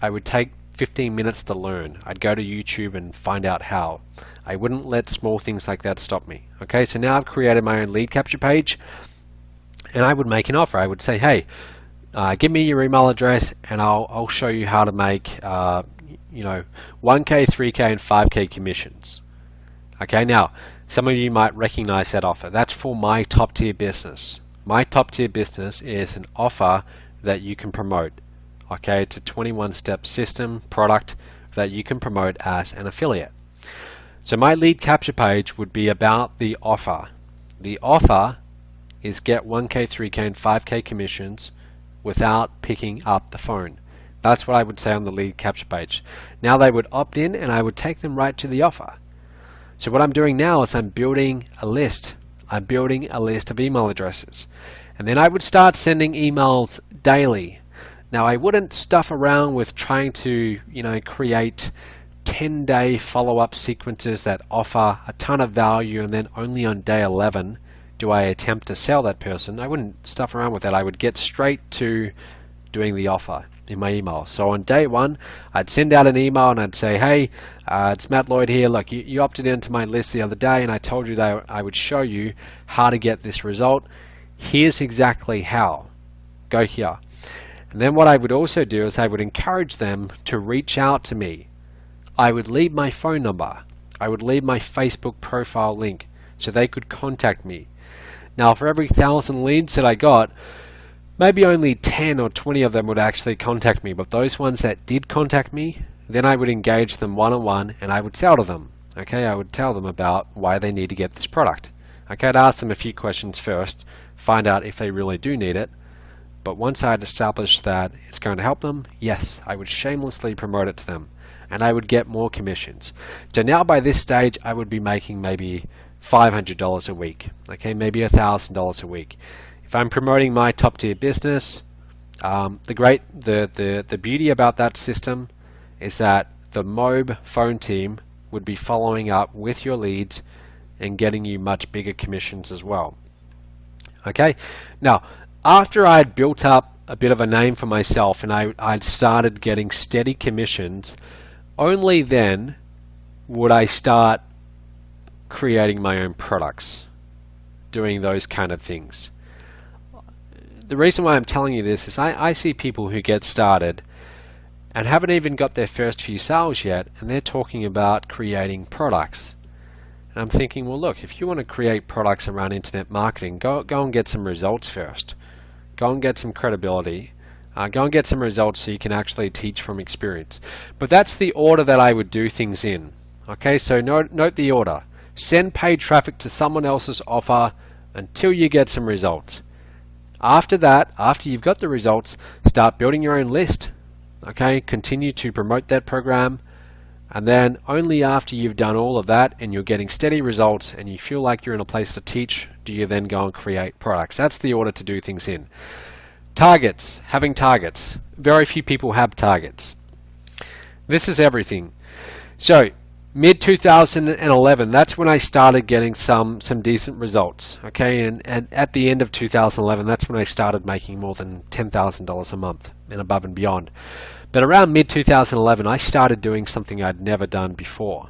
I would take 15 minutes to learn. I'd go to YouTube and find out how. I wouldn't let small things like that stop me. Okay, so now I've created my own lead capture page, and I would make an offer. I would say, hey, give me your email address and I'll show you how to make 1K, 3K, and 5K commissions. Okay, now some of you might recognize that offer. That's for my top tier business. My top tier business is an offer that you can promote. Okay, it's a 21-step system product that you can promote as an affiliate. So my lead capture page would be about the offer. The offer is get 1K, 3K, and 5K commissions without picking up the phone. That's what I would say on the lead capture page. Now they would opt in and I would take them right to the offer. So what I'm doing now is I'm building a list. I'm building a list of email addresses. And then I would start sending emails daily. Now I wouldn't stuff around with trying to, create 10-day follow-up sequences that offer a ton of value, and then only on day 11 do I attempt to sell that person. I wouldn't stuff around with that. I would get straight to doing the offer in my email. So on day 1, I'd send out an email and I'd say, hey, it's Matt Lloyd here. Look, you opted into my list the other day and I told you that I would show you how to get this result. Here's exactly how. Go here. And then what I would also do is I would encourage them to reach out to me. I would leave my phone number. I would leave my Facebook profile link so they could contact me. Now for every 1,000 leads that I got, maybe only 10 or 20 of them would actually contact me, but those ones that did contact me, then I would engage them one-on-one and I would sell to them. Okay, I would tell them about why they need to get this product. Okay, I'd ask them a few questions first, find out if they really do need it, but once I had established that it's going to help them, yes, I would shamelessly promote it to them and I would get more commissions. So now by this stage I would be making maybe $500 a week, okay, maybe $1,000 a week. If I'm promoting my top tier business, the beauty about that system is that the MOBE phone team would be following up with your leads and getting you much bigger commissions as well. Okay, now after I'd built up a bit of a name for myself and I'd started getting steady commissions, only then would I start creating my own products, doing those kind of things. The reason why I'm telling you this is I see people who get started and haven't even got their first few sales yet, and they're talking about creating products. And I'm thinking, well, look, if you want to create products around internet marketing, go and get some results first. Go and get some credibility. Go and get some results so you can actually teach from experience. But that's the order that I would do things in. Okay, so note the order. Send paid traffic to someone else's offer until you get some results. After that, after you've got the results, start building your own list. Okay, continue to promote that program, and then only after you've done all of that and you're getting steady results and you feel like you're in a place to teach, do you then go and create products. That's the order to do things in. Targets, having targets. Very few people have targets. This is everything. So mid-2011, that's when I started getting some decent results. Okay, and at the end of 2011, that's when I started making more than $10,000 a month and above and beyond. But around mid-2011, I started doing something I'd never done before.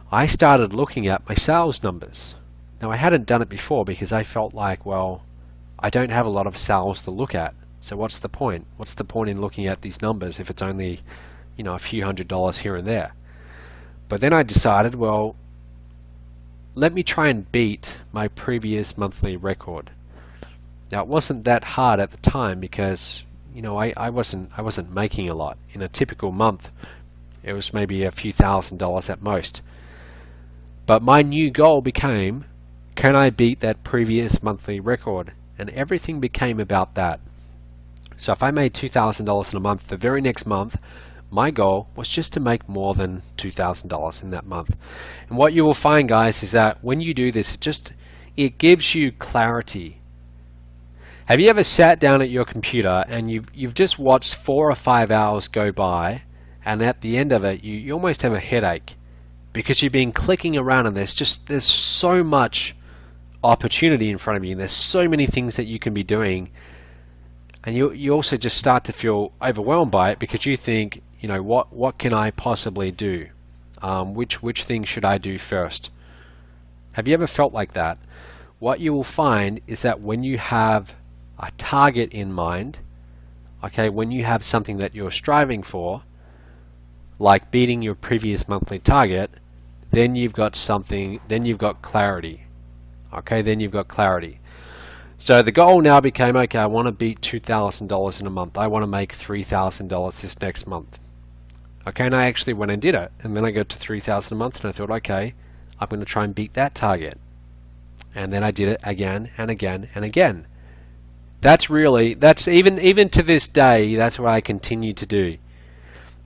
I started looking at my sales numbers. Now, I hadn't done it before because I felt like, well, I don't have a lot of sales to look at. So what's the point? What's the point in looking at these numbers if it's only, a few $100s here and there? But then I decided, well, let me try and beat my previous monthly record. Now, it wasn't that hard at the time because, I wasn't making a lot. In a typical month, it was maybe a few $1,000s at most. But my new goal became, can I beat that previous monthly record? And everything became about that. So if I made $2,000 in a month, the very next month, my goal was just to make more than $2,000 in that month. And what you will find, guys, is that when you do this, it gives you clarity. Have you ever sat down at your computer and you've just watched 4 or 5 hours go by, and at the end of it you almost have a headache because you've been clicking around and there's so much opportunity in front of you and there's so many things that you can be doing, and you also just start to feel overwhelmed by it because you think, what can I possibly do? Which thing should I do first? Have you ever felt like that? What you will find is that when you have a target in mind, okay, when you have something that you're striving for, like beating your previous monthly target, then you've got clarity. Okay, then you've got clarity. So the goal now became, okay, I want to beat $2,000 in a month. I want to make $3,000 this next month. Okay, and I actually went and did it. And then I got to $3,000 a month and I thought, okay, I'm going to try and beat that target. And then I did it again and again and again. That's even to this day, that's what I continue to do.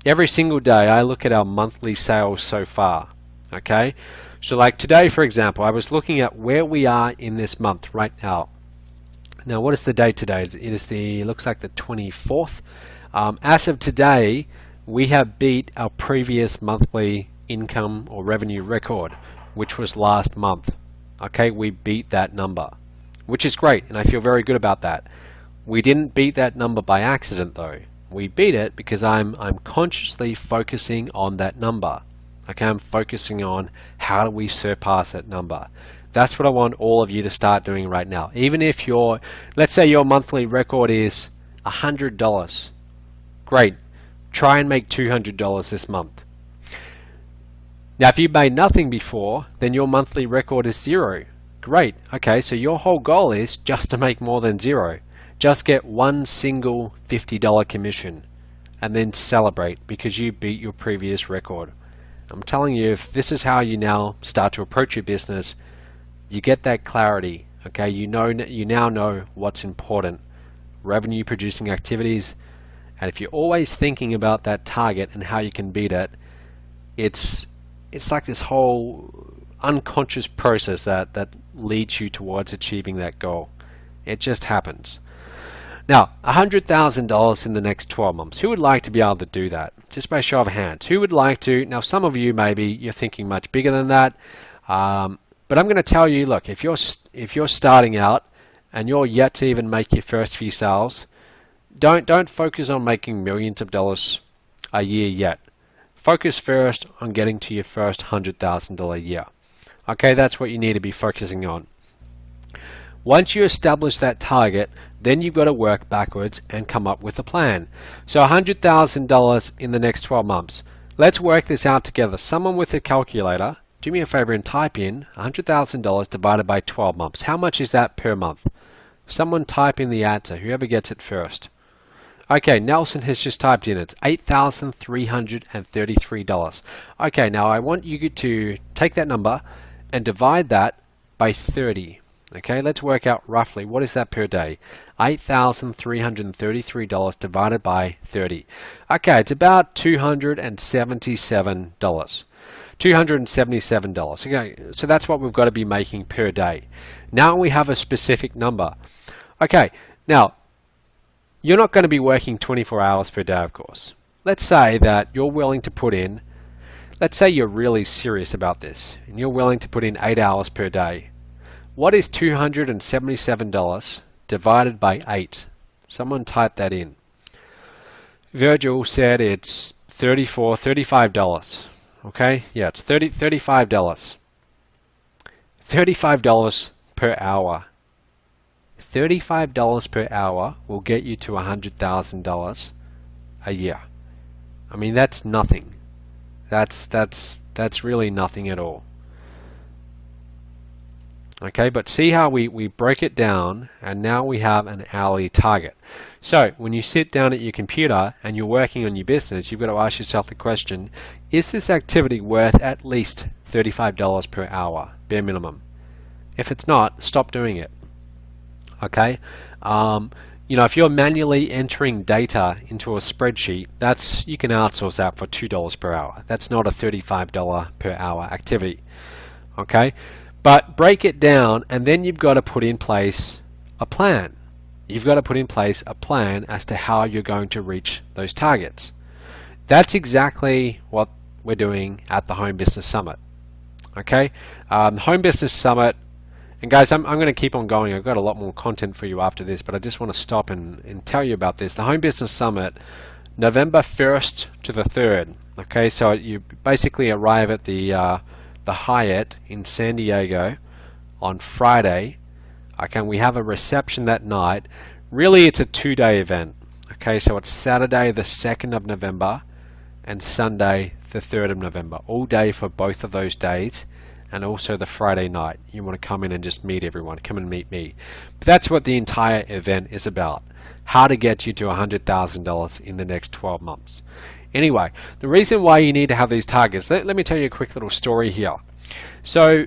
every single day I look at our monthly sales so far. Okay, so like today, for example, I was looking at where we are in this month right now. Now, what is the date today? It is looks like the 24th. As of today, we have beat our previous monthly income or revenue record, which was last month. Okay, we beat that number, which is great, and I feel very good about that. We didn't beat that number by accident, though. We beat it because I'm consciously focusing on that number. Okay, I'm focusing on how do we surpass that number. That's what I want all of you to start doing right now. Even if let's say your monthly record is $100. Great. Try and make $200 this month. Now, if you made nothing before, then your monthly record is 0. Great. Okay, so your whole goal is just to make more than 0. Just get one single $50 commission and then celebrate because you beat your previous record. I'm telling you, if this is how you now start to approach your business, you get that clarity. Okay, you now know what's important. Revenue producing activities. And if you're always thinking about that target and how you can beat it, it's like this whole unconscious process that leads you towards achieving that goal. It just happens. Now, $100,000 in the next 12 months. Who would like to be able to do that? Just by show of hands. Who would like to? Now, some of you maybe you're thinking much bigger than that. But I'm going to tell you, look, if you're starting out and you're yet to even make your first few sales, don't focus on making millions of dollars a year yet. Focus first on getting to your first $100,000 year. Okay, that's what you need to be focusing on. Once you establish that target, then you've got to work backwards and come up with a plan. So $100,000 in the next 12 months. Let's work this out together. Someone with a calculator, do me a favor and type in $100,000 divided by 12 months. How much is that per month? Someone type in the answer, whoever gets it first. Okay, Nelson has just typed in, it's $8,333. Okay, now I want you to take that number and divide that by 30. Okay, let's work out roughly, what is that per day? $8,333 divided by 30. Okay, it's about $277. $277. Okay, so that's what we've got to be making per day. Now we have a specific number. Okay, now you're not going to be working 24 hours per day, of course. Let's say that you're willing to put in, let's say you're really serious about this, and you're willing to put in 8 hours per day. What is $277 divided by 8? Someone type that in. Virgil said it's $35. Okay, yeah, it's $35. $35 per hour. $35 per hour will get you to $100,000 a year. I mean, that's nothing. That's really nothing at all. Okay, but see how we break it down, and now we have an hourly target. So when you sit down at your computer and you're working on your business, you've got to ask yourself the question, is this activity worth at least $35 per hour, bare minimum? If it's not, stop doing it. Okay, you know, if you're manually entering data into a spreadsheet, you can outsource that for $2 per hour. That's not a $35 per hour activity. Okay, but break it down, and then you've got to put in place a plan. You've got to put in place a plan as to how you're going to reach those targets. That's exactly what we're doing at the Home Business Summit. Okay, the Home Business Summit. And guys, I'm going to keep on going. I've got a lot more content for you after this, but I just want to stop and tell you about this. The Home Business Summit, November 1st to the 3rd. Okay, so you basically arrive at the Hyatt in San Diego on Friday. Okay, and we have a reception that night. Really, it's a 2-day event. Okay, so it's Saturday the 2nd of November and Sunday the 3rd of November. All day for both of those days. And also the Friday night. You want to come in and just meet everyone. Come and meet me. But that's what the entire event is about. How to get you to $100,000 in the next 12 months. Anyway, the reason why you need to have these targets, let me tell you a quick little story here. So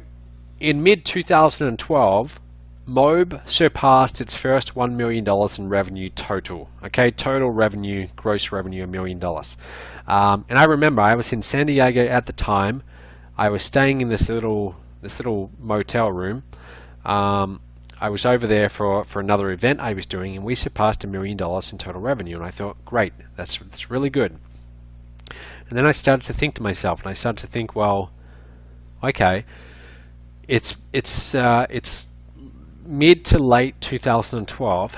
in mid-2012, MOBE surpassed its first $1 million in revenue total. Okay, total revenue, gross revenue, $1 million. And I remember I was in San Diego at the time. I was staying in this little motel room. I was over there for another event I was doing, and we surpassed $1 million in total revenue. And I thought, great, that's really good. And then I started to think to myself, and I started to think, well, okay, it's mid to late 2012.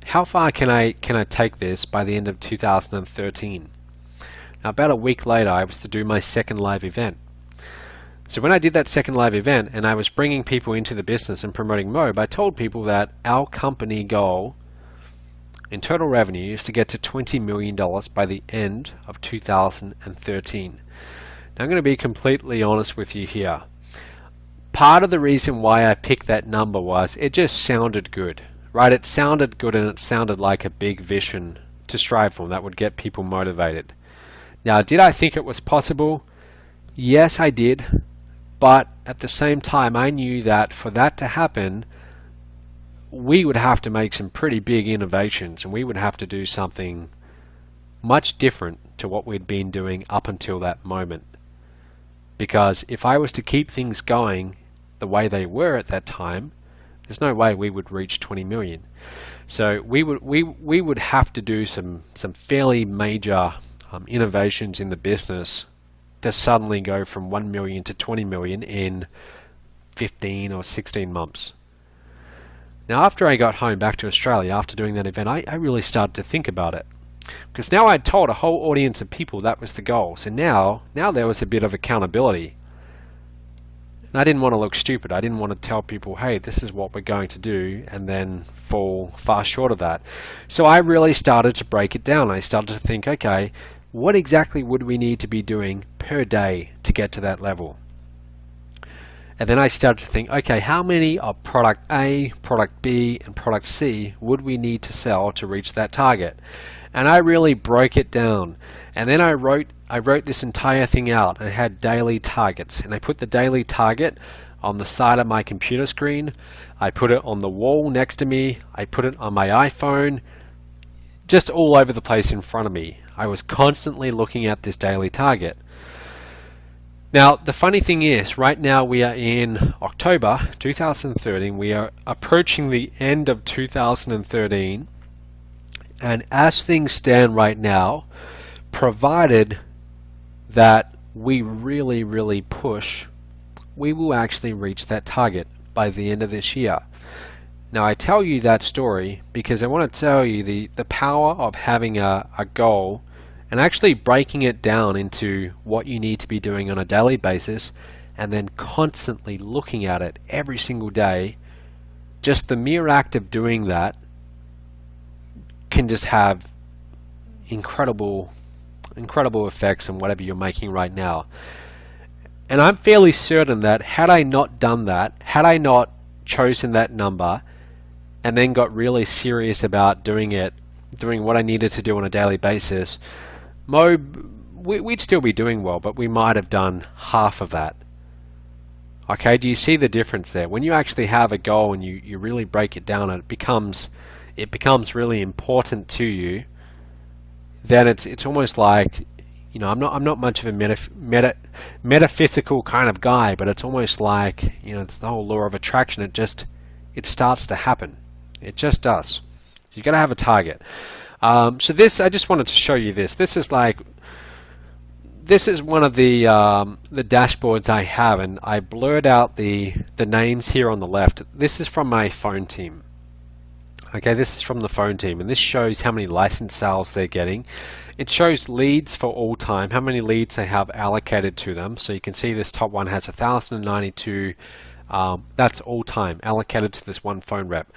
How far can I take this by the end of 2013? Now, about a week later, I was to do my second live event. So when I did that second live event and I was bringing people into the business and promoting MOBE, I told people that our company goal in total revenue is to get to $20 million by the end of 2013. Now, I'm going to be completely honest with you here. Part of the reason why I picked that number was it just sounded good, right? It sounded good, and it sounded like a big vision to strive for that would get people motivated. Now, did I think it was possible? Yes, I did. But at the same time, I knew that for that to happen, we would have to make some pretty big innovations, and we would have to do something much different to what we'd been doing up until that moment. Because if I was to keep things going the way they were at that time, there's no way we would reach 20 million. So we would have to do some fairly major innovations in the business to suddenly go from 1 million to 20 million in 15 or 16 months. Now, after I got home back to Australia, after doing that event, I really started to think about it. Because now I'd told a whole audience of people that was the goal. So now there was a bit of accountability. And I didn't want to look stupid. I didn't want to tell people, hey, this is what we're going to do, and then fall far short of that. So I really started to break it down. I started to think, okay, what exactly would we need to be doing per day to get to that level? And then I started to think, okay, how many of product A, product B, and product C would we need to sell to reach that target? And I really broke it down. And then I wrote this entire thing out. I had daily targets, and I put the daily target on the side of my computer screen. I put it on the wall next to me. I put it on my iPhone, just all over the place in front of me. I was constantly looking at this daily target. Now, the funny thing is, right now we are in October 2013. We are approaching the end of 2013. And as things stand right now, provided that we really, really push, we will actually reach that target by the end of this year. Now, I tell you that story because I want to tell you the power of having a goal and actually breaking it down into what you need to be doing on a daily basis, and then constantly looking at it every single day. Just the mere act of doing that can just have incredible effects on whatever you're making right now. And I'm fairly certain that had I not done that, had I not chosen that number and then got really serious about doing what I needed to do on a daily basis, we'd still be doing well, but we might have done half of that. Okay, do you see the difference there? When you actually have a goal and you really break it down, and it becomes really important to you, then it's almost like, you know, I'm not much of a metaphysical kind of guy, but it's almost like, you know, it's the whole law of attraction. It starts to happen. It just does. You got to have a target. So this, I just wanted to show you this. This is one of the dashboards I have, and I blurred out the names here on the left. This is from my phone team. Okay, this is from the phone team, and this shows how many license sales they're getting. It shows leads for all time, how many leads they have allocated to them. So you can see this top one has 1,092. That's all time allocated to this one phone rep.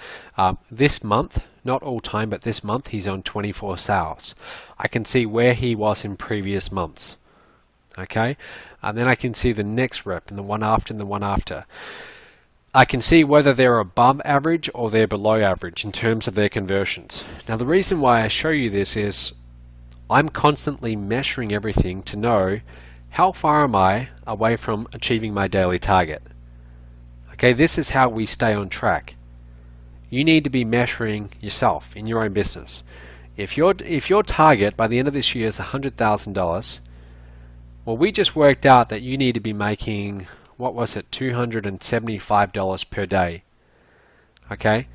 This month, not all time, but this month he's on 24 sales. I can see where he was in previous months. Okay, and then I can see the next rep and the one after and the one after. I can see whether they're above average or they're below average in terms of their conversions. Now, the reason why I show you this is I'm constantly measuring everything to know how far am I away from achieving my daily target. Okay, this is how we stay on track. You need to be measuring yourself in your own business. If your target by the end of this year is $100,000, well, we just worked out that you need to be making, what was it, $275 per day. Okay,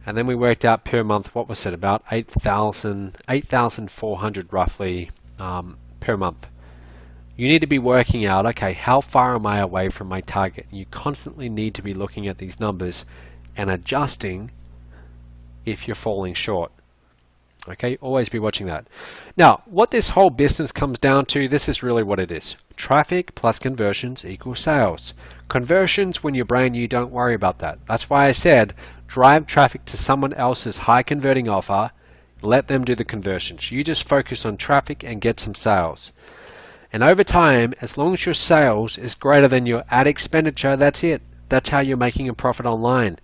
and then we worked out per month, what was it, about 8,400 roughly per month. You need to be working out, okay, how far am I away from my target? You constantly need to be looking at these numbers and adjusting if you're falling short. Okay, always be watching that. Now, what this whole business comes down to, this is really what it is. Traffic plus conversions equals sales. Conversions, when you're brand new, don't worry about that. That's why I said drive traffic to someone else's high converting offer, let them do the conversions. You just focus on traffic and get some sales. And over time, as long as your sales is greater than your ad expenditure, that's it. That's how you're making a profit online.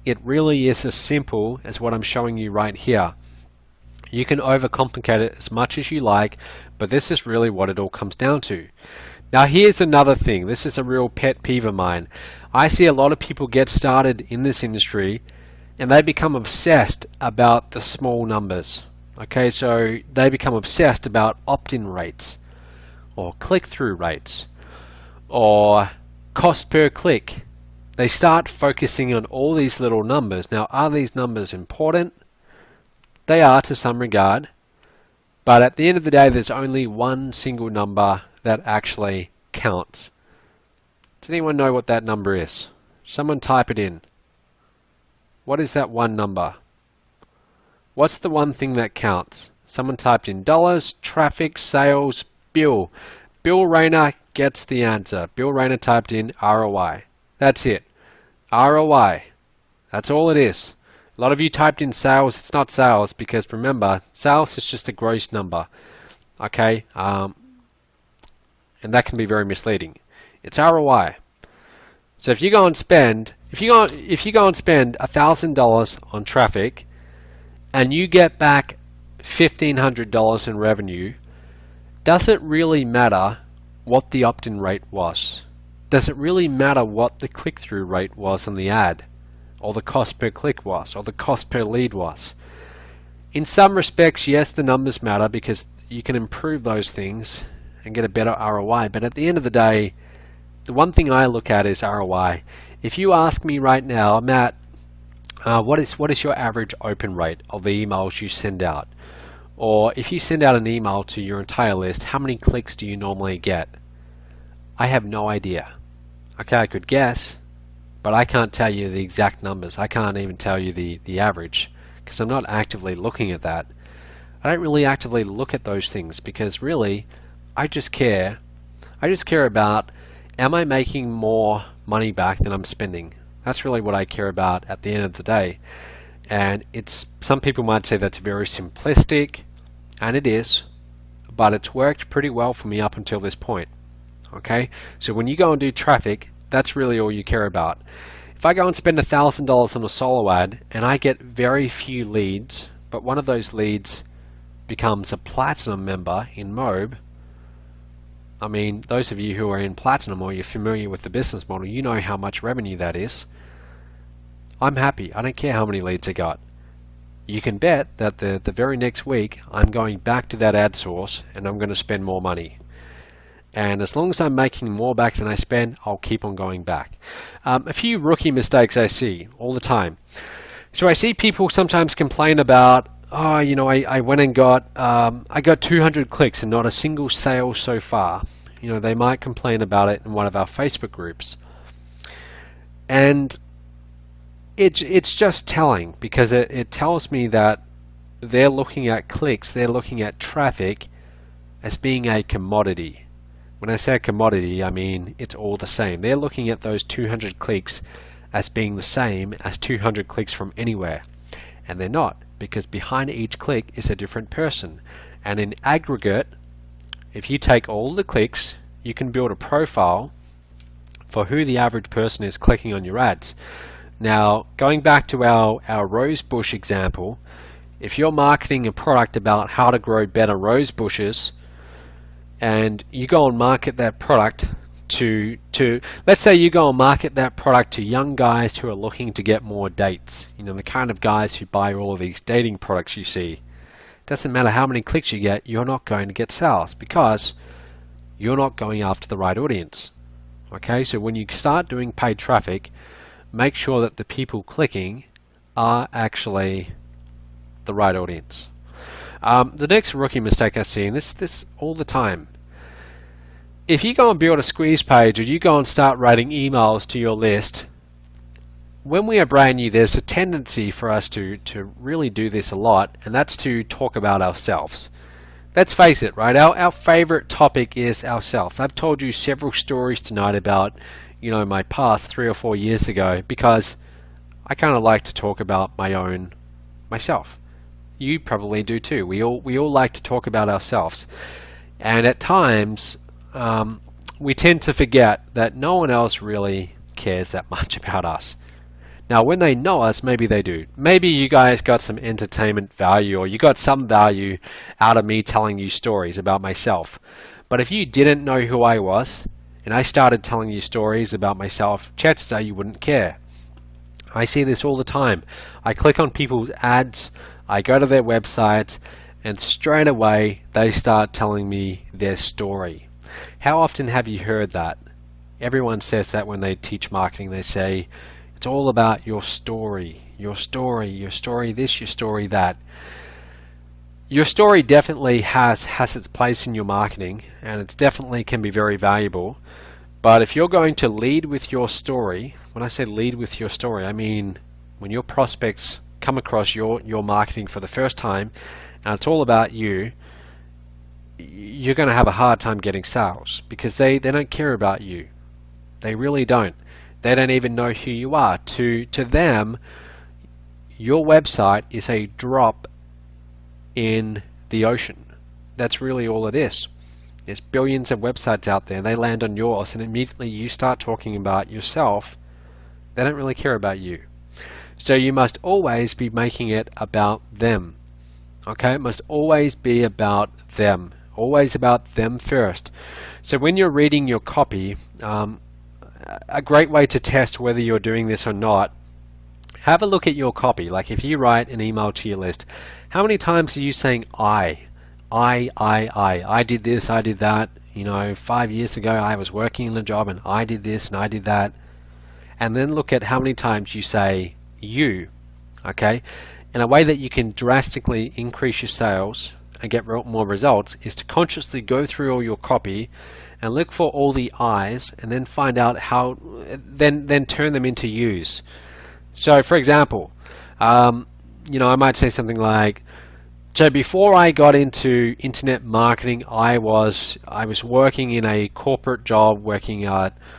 It really is as simple as what I'm showing you right here. You can overcomplicate it as much as you like, but this is really what it all comes down to. Now here's another thing. This is a real pet peeve of mine. I see a lot of people get started in this industry and they become obsessed about the small numbers. Okay, so they become obsessed about opt-in rates or click-through rates or cost per click. They start focusing on all these little numbers. Now, are these numbers important? They are to some regard, but at the end of the day, there's only one single number that actually counts. Does anyone know what that number is? Someone type it in. What is that one number? What's the one thing that counts? Someone typed in dollars, traffic, sales, bill. Bill Rayner gets the answer. Bill Rayner typed in ROI. That's it. ROI. That's all it is. A lot of you typed in sales. It's not sales because remember, sales is just a gross number. Okay, and that can be very misleading. It's ROI. So if you go and spend, if you go and spend $1,000 on traffic, and you get back $1,500 in revenue, does it really matter what the opt-in rate was? Does it really matter what the click-through rate was on the ad? Or the cost per click was, or the cost per lead was? In some respects, yes, the numbers matter because you can improve those things and get a better ROI. But at the end of the day, the one thing I look at is ROI. If you ask me right now, Matt, what is your average open rate of the emails you send out? Or if you send out an email to your entire list, how many clicks do you normally get? I have no idea. Okay, I could guess, but I can't tell you the exact numbers. I can't even tell you the average because I'm not actively looking at that. I don't really actively look at those things because really I just care about, am I making more money back than I'm spending? That's really what I care about at the end of the day. And it's, some people might say that's very simplistic, and it is, but it's worked pretty well for me up until this point. Okay, so when you go and do traffic, that's really all you care about. If I go and spend $1,000 on a solo ad and I get very few leads, but one of those leads becomes a platinum member in MOBE, I mean, those of you who are in platinum or you're familiar with the business model, you know how much revenue that is. I'm happy. I don't care how many leads I got. You can bet that the very next week I'm going back to that ad source and I'm going to spend more money. And as long as I'm making more back than I spend, I'll keep on going back. A few rookie mistakes I see all the time. So I see people sometimes complain about, oh, you know, I went and got, I got 200 clicks and not a single sale so far. You know, they might complain about it in one of our Facebook groups. And it's just telling because it tells me that they're looking at clicks, they're looking at traffic as being a commodity. When I say a commodity, I mean it's all the same. They're looking at those 200 clicks as being the same as 200 clicks from anywhere. And they're not, because behind each click is a different person. And in aggregate, if you take all the clicks, you can build a profile for who the average person is clicking on your ads. Now, going back to our rose bush example, if you're marketing a product about how to grow better rose bushes, and you go and market that product to let's say you go and market that product to young guys who are looking to get more dates, you know, the kind of guys who buy all of these dating products you see. Doesn't matter how many clicks you get, you're not going to get sales because you're not going after the right audience. Okay, so when you start doing paid traffic, make sure that the people clicking are actually the right audience. The next rookie mistake I see, and this all the time, if you go and build a squeeze page or you go and start writing emails to your list, when we are brand new, there's a tendency for us to really do this a lot, and that's to talk about ourselves. Let's face it, right? Our favorite topic is ourselves. I've told you several stories tonight about, you know, my past 3 or 4 years ago, because I kind of like to talk about myself. You probably do too. We all like to talk about ourselves, and at times we tend to forget that no one else really cares that much about us. Now, when they know us, maybe they do. Maybe you guys got some entertainment value, or you got some value out of me telling you stories about myself. But if you didn't know who I was, and I started telling you stories about myself, chances are you wouldn't care. I see this all the time. I click on people's ads, I go to their websites, and straight away they start telling me their story. How often have you heard that? Everyone says that when they teach marketing. They say, it's all about your story, your story, your story this, your story that. Your story definitely has its place in your marketing, and it definitely can be very valuable. But if you're going to lead with your story, when I say lead with your story, I mean when your prospects come across your marketing for the first time, and it's all about you, you're going to have a hard time getting sales, because they don't care about you. They really don't. They don't even know who you are. To them, your website is a drop in the ocean. That's really all it is. There's billions of websites out there. They land on yours, and immediately you start talking about yourself. They don't really care about you. So you must always be making it about them. Okay, it must always be about them. Always about them first. So when you're reading your copy, a great way to test whether you're doing this or not, have a look at your copy. Like if you write an email to your list, how many times are you saying I did this, I did that, you know, 5 years ago I was working in a job and I did this and I did that. And then look at how many times you say you. Okay, and a way that you can drastically increase your sales and get more results is to consciously go through all your copy and look for all the I's, and then find out how, then turn them into U's. So for example, you know, I might say something like, so before I got into internet marketing, I was working in a corporate job, working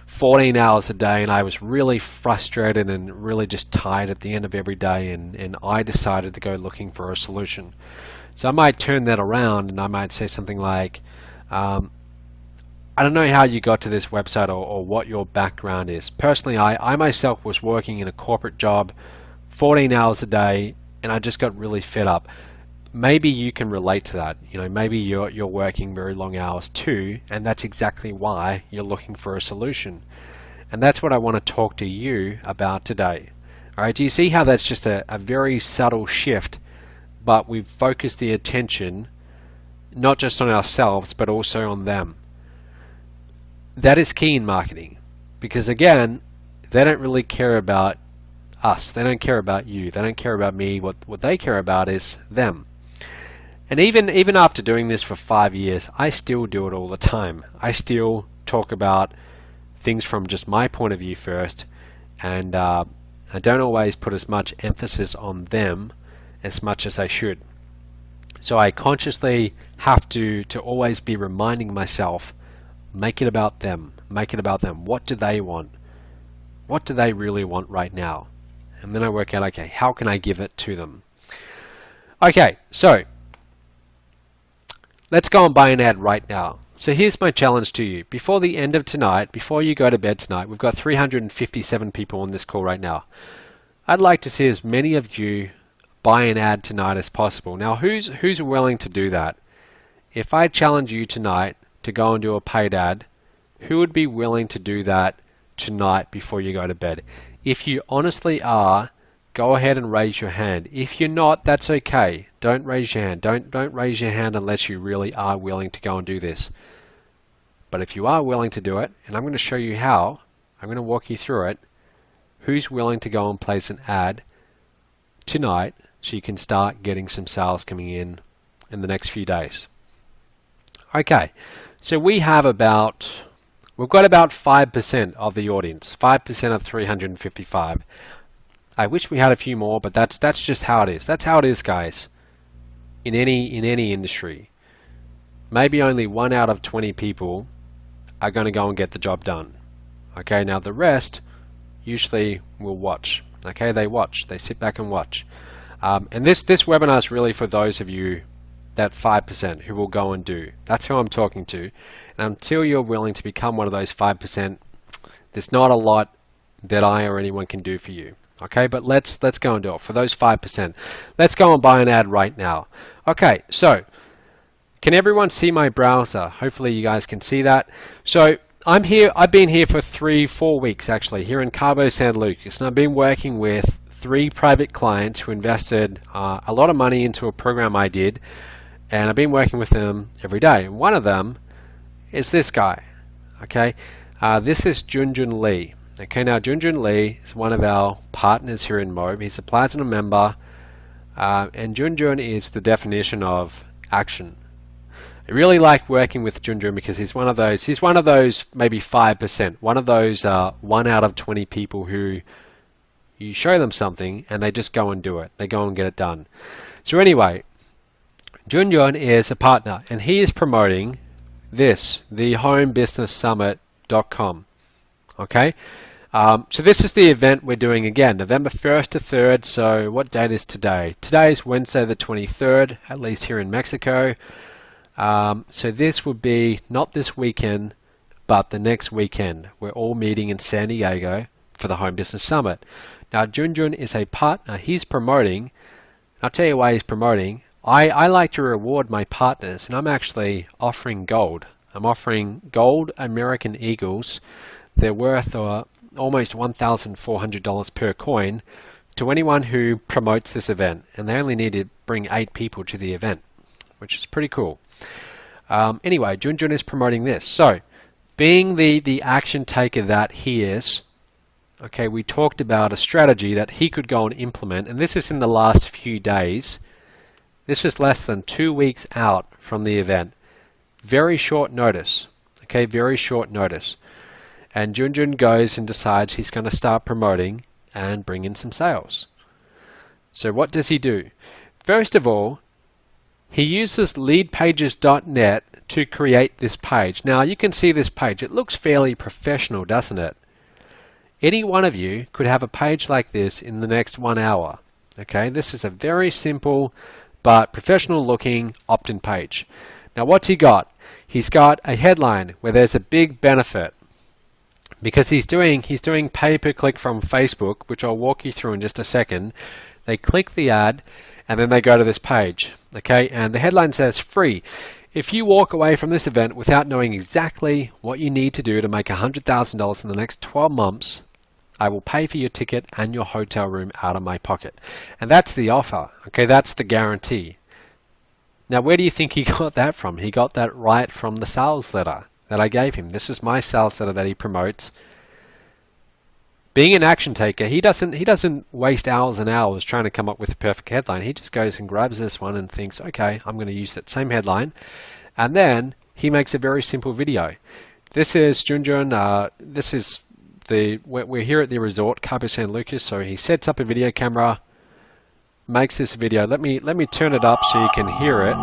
14 hours a day, and I was really frustrated and really just tired at the end of every day, and I decided to go looking for a solution. So I might turn that around, and I might say something like, I don't know how you got to this website or what your background is. Personally, I myself was working in a corporate job 14 hours a day, and I just got really fed up. Maybe you can relate to that. You know, maybe you're working very long hours too, and that's exactly why you're looking for a solution. And that's what I want to talk to you about today. All right, do you see how that's just a very subtle shift, but we've focused the attention not just on ourselves, but also on them. That is key in marketing, because again, they don't really care about us. They don't care about you. They don't care about me. What they care about is them. And even after doing this for 5 years, I still do it all the time. I still talk about things from just my point of view first, and I don't always put as much emphasis on them as much as I should. So I consciously have to always be reminding myself, make it about them. Make it about them. What do they want? What do they really want right now? And then I work out, okay, how can I give it to them? Okay, so let's go and buy an ad right now. So here's my challenge to you. Before the end of tonight, before you go to bed tonight, we've got 357 people on this call right now. I'd like to see as many of you buy an ad tonight as possible. Now, who's willing to do that? If I challenge you tonight to go and do a paid ad, Who would be willing to do that tonight before you go to bed? If you honestly are, go ahead and raise your hand. If you're not, that's okay. Don't raise your hand. Don't raise your hand unless you really are willing to go and do this. But if you are willing to do it, and I'm going to show you how, I'm going to walk you through it, who's willing to go and place an ad tonight so you can start getting some sales coming in the next few days? Okay, so we've got about 5% of the audience, 5% of 355. I wish we had a few more, but that's just how it is. That's how it is, guys. In any industry, maybe only 1 out of 20 people are going to go and get the job done. Okay, now the rest usually will watch. Okay, they watch. They sit back and watch. And this webinar is really for those of you, that 5% who will go and do. That's who I'm talking to. And until you're willing to become one of those 5%, there's not a lot that I or anyone can do for you. Okay, but let's go and do it. For those 5%, let's go and buy an ad right now. Okay, so can everyone see my browser? Hopefully you guys can see that. So I'm here. I've been here for 3-4 weeks actually, here in Cabo San Lucas, and I've been working with 3 private clients who invested a lot of money into a program I did, and I've been working with them every day. And one of them is this guy. Okay, this is Junjun Lee. Okay, now Junjun Lee is one of our partners here in MOBE. He's a platinum member, and Junjun is the definition of action. I really like working with Junjun because he's one of those maybe 5%, one of those 1 out of 20 people who you show them something and they just go and do it. They go and get it done. So anyway, Junjun is a partner and he is promoting this, the homebusinesssummit.com. Okay, so this is the event we're doing again, November 1st to 3rd. So what date is today? Today is Wednesday the 23rd, at least here in Mexico. So this would be not this weekend, but the next weekend. We're all meeting in San Diego for the Home Business Summit. Now Junjun is a partner. He's promoting. I'll tell you why he's promoting. I like to reward my partners, and I'm actually offering gold. I'm offering gold American Eagles. They're worth almost $1,400 per coin to anyone who promotes this event, and they only need to bring 8 people to the event, which is pretty cool. Anyway, Junjun is promoting this. So, being the action taker that he is, okay, we talked about a strategy that he could go and implement, and this is in the last few days. This is less than 2 weeks out from the event. Very short notice. Okay, very short notice. And Junjun goes and decides he's going to start promoting and bring in some sales. So what does he do? First of all, he uses leadpages.net to create this page. Now you can see this page. It looks fairly professional, doesn't it? Any one of you could have a page like this in the next 1 hour. Okay, this is a very simple but professional looking opt-in page. Now what's he got? He's got a headline where there's a big benefit. Because he's doing pay-per-click from Facebook, which I'll walk you through in just a second. They click the ad and then they go to this page. Okay, and the headline says free. If you walk away from this event without knowing exactly what you need to do to make $100,000 in the next 12 months, I will pay for your ticket and your hotel room out of my pocket. And that's the offer. Okay, that's the guarantee. Now, where do you think he got that from? He got that right from the sales letter that I gave him. This is my sales letter that he promotes. Being an action taker, he doesn't waste hours and hours trying to come up with the perfect headline. He just goes and grabs this one and thinks, okay, I'm going to use that same headline, and then he makes a very simple video. This is Junjun. We're here at the resort, Cabo San Lucas. So he sets up a video camera, makes this video. Let me turn it up so you can hear it.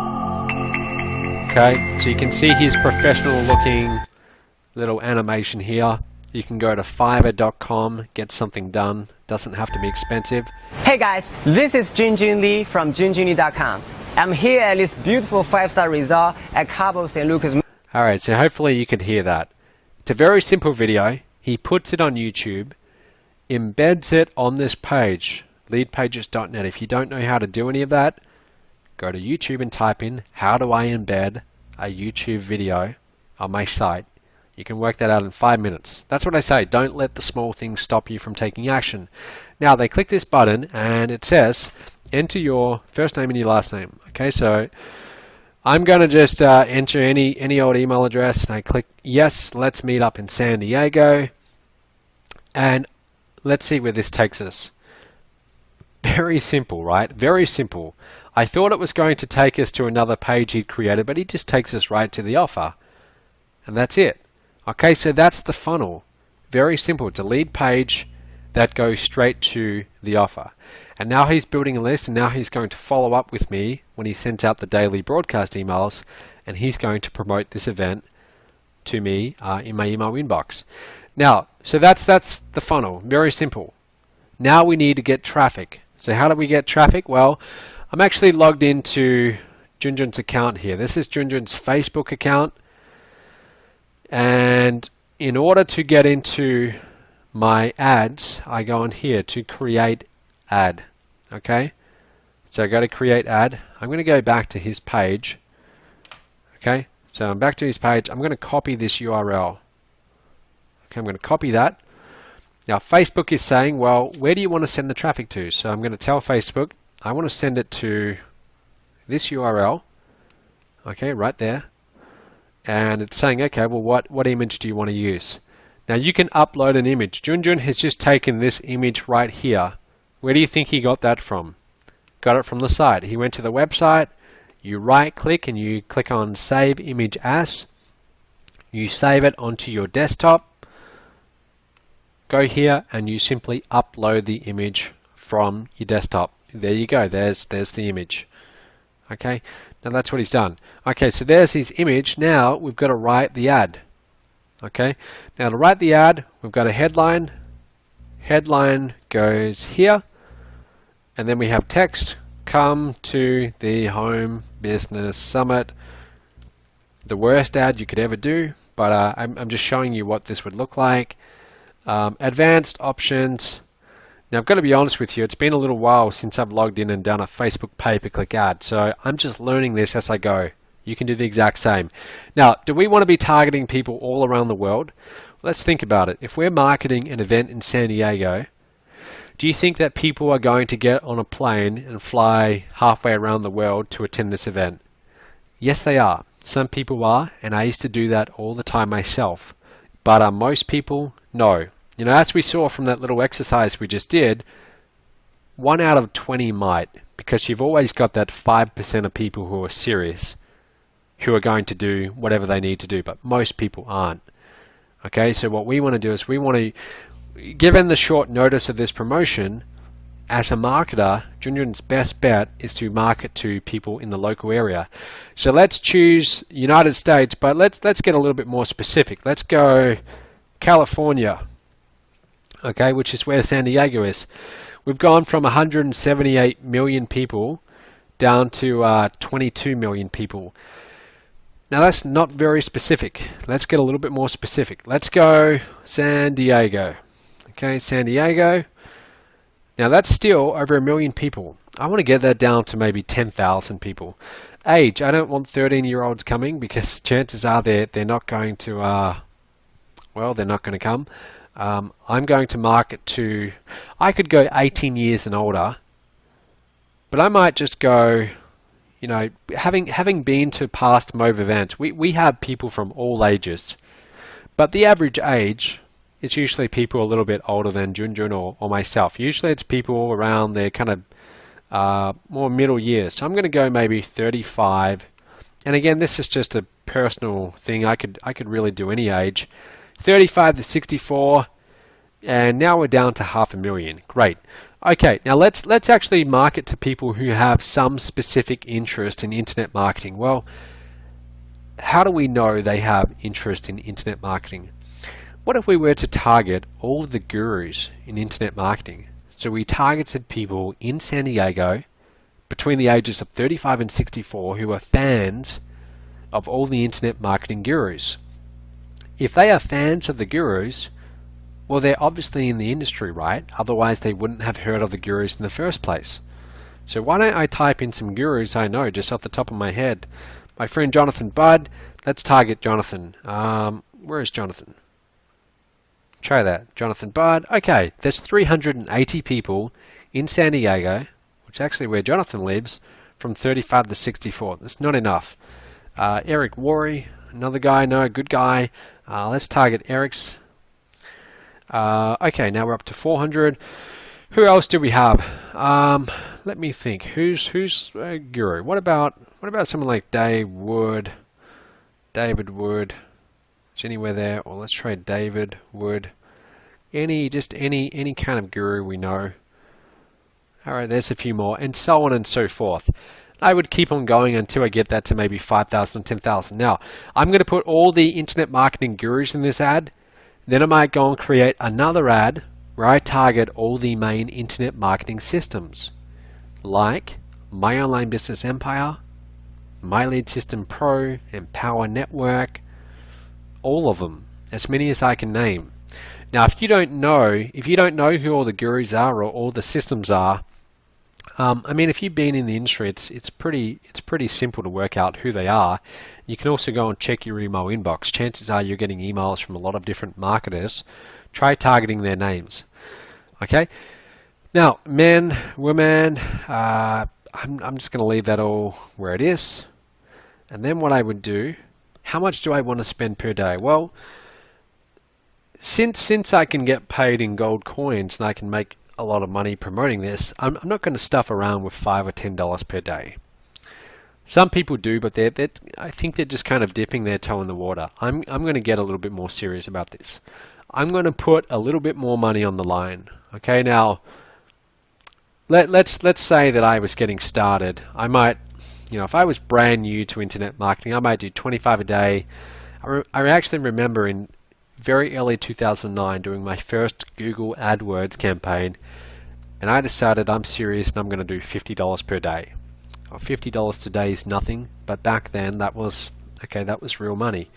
Okay, so you can see his professional looking little animation here. You can go to fiverr.com, get something done. Doesn't have to be expensive. Hey guys, this is Junjun Lee from junjunlee.com. I'm here at this beautiful 5-star resort at Cabo San Lucas. Alright, so hopefully you could hear that. It's a very simple video. He puts it on YouTube, embeds it on this page, leadpages.net. If you don't know how to do any of that, go to YouTube and type in, how do I embed a YouTube video on my site? You can work that out in 5 minutes. That's what I say. Don't let the small things stop you from taking action. Now they click this button and it says enter your first name and your last name. Okay, so I'm going to just enter any old email address, and I click yes, let's meet up in San Diego, and let's see where this takes us. Very simple, right? Very simple. I thought it was going to take us to another page he'd created, but he just takes us right to the offer, and that's it. Okay, so that's the funnel. Very simple. It's a lead page that goes straight to the offer. And now he's building a list, and now he's going to follow up with me when he sends out the daily broadcast emails, and he's going to promote this event to me in my email inbox. Now, so that's the funnel. Very simple. Now we need to get traffic. So how do we get traffic? Well, I'm actually logged into Junjun's account here. This is Junjun's Facebook account. And in order to get into my ads, I go on here to create ad. Okay, so I go to create ad. I'm going to go back to his page. Okay, so I'm back to his page. I'm going to copy this URL. Okay, I'm going to copy that. Now Facebook is saying, well, where do you want to send the traffic to? So I'm going to tell Facebook I want to send it to this URL. Okay, right there. And it's saying, okay, well, what image do you want to use? Now you can upload an image. Junjun has just taken this image right here. Where do you think he got that from? Got it from the site. He went to the website, you right click and you click on Save Image As. You save it onto your desktop. Go here and you simply upload the image from your desktop. There you go, there's the image. Okay, now that's what he's done. Okay, so there's his image. Now we've got to write the ad. Okay, now to write the ad, we've got a headline. Headline goes here, and then we have text. Come to the Home Business Summit. The worst ad you could ever do, but I'm just showing you what this would look like. Advanced options. Now I've got to be honest with you, it's been a little while since I've logged in and done a Facebook pay-per-click ad, so I'm just learning this as I go. You can do the exact same. Now, do we want to be targeting people all around the world? Let's think about it. If we're marketing an event in San Diego, do you think that people are going to get on a plane and fly halfway around the world to attend this event? Yes, they are. Some people are, and I used to do that all the time myself. But are most people? No. You know, as we saw from that little exercise we just did, 1 out of 20 might, because you've always got that 5% of people who are serious, who are going to do whatever they need to do, but most people aren't. Okay, so what we want to do is we want to, given the short notice of this promotion, as a marketer, Junjun's best bet is to market to people in the local area. So let's choose United States, but let's get a little bit more specific. Let's go California, okay, which is where San Diego is. We've gone from 178 million people down to 22 million people. Now that's not very specific. Let's get a little bit more specific. Let's go San Diego. Okay, San Diego. Now that's still over 1 million people. I want to get that down to maybe 10,000 people. Age, I don't want 13-year-olds coming because chances are they're not going to, well, they're not going to come. I'm going to market to, I could go 18 years and older, but I might just go, you know, having been to past MOBE events, we have people from all ages, but the average age is usually people a little bit older than Junjun or myself. Usually it's people around their kind of more middle years. So I'm going to go maybe 35, and again, this is just a personal thing. I could really do any age. 35 to 64, and now we're down to 500,000. Great. Okay, now let's actually market to people who have some specific interest in internet marketing. Well, how do we know they have interest in internet marketing? What if we were to target all of the gurus in internet marketing? So we targeted people in San Diego between the ages of 35 and 64 who are fans of all the internet marketing gurus. If they are fans of the gurus, well, they're obviously in the industry, right? Otherwise, they wouldn't have heard of the gurus in the first place. So why don't I type in some gurus I know just off the top of my head? My friend Jonathan Budd, let's target Jonathan. Where is Jonathan? Try that, Jonathan Bard. Okay, there's 380 people in San Diego, which is actually where Jonathan lives, from 35 to 64. That's not enough. Eric Worry, another guy, no, good guy. Let's target Eric's. Okay, now we're up to 400. Who else do we have? Let me think. Who's guru? What about someone like Dave Wood? David Wood. Is anywhere there? Or let's try David Wood. Any kind of guru we know. All right, there's a few more, and so on and so forth. I would keep on going until I get that to maybe 5,000, 10,000. Now, I'm going to put all the internet marketing gurus in this ad. Then I might go and create another ad where I target all the main internet marketing systems, like My Online Business Empire, My Lead System Pro, Empower Network, all of them, as many as I can name. Now, if you don't know who all the gurus are or all the systems are, I mean, if you've been in the industry, it's pretty simple to work out who they are. You can also go and check your email inbox. Chances are you're getting emails from a lot of different marketers. Try targeting their names. Okay. Now, men, women. I'm just going to leave that all where it is. And then what I would do. How much do I want to spend per day? Well, since I can get paid in gold coins and I can make a lot of money promoting this, I'm not going to stuff around with $5 or $10 per day. Some people do, but I think they're just kind of dipping their toe in the water. I'm going to get a little bit more serious about this. I'm going to put a little bit more money on the line. Okay, now let's say that I was getting started. I might, if I was brand new to internet marketing, I might do 25 a day. I actually remember in very early 2009 doing my first Google AdWords campaign, and I decided I'm serious and I'm going to do $50 per day. Well, $50 today is nothing, but back then that was real money.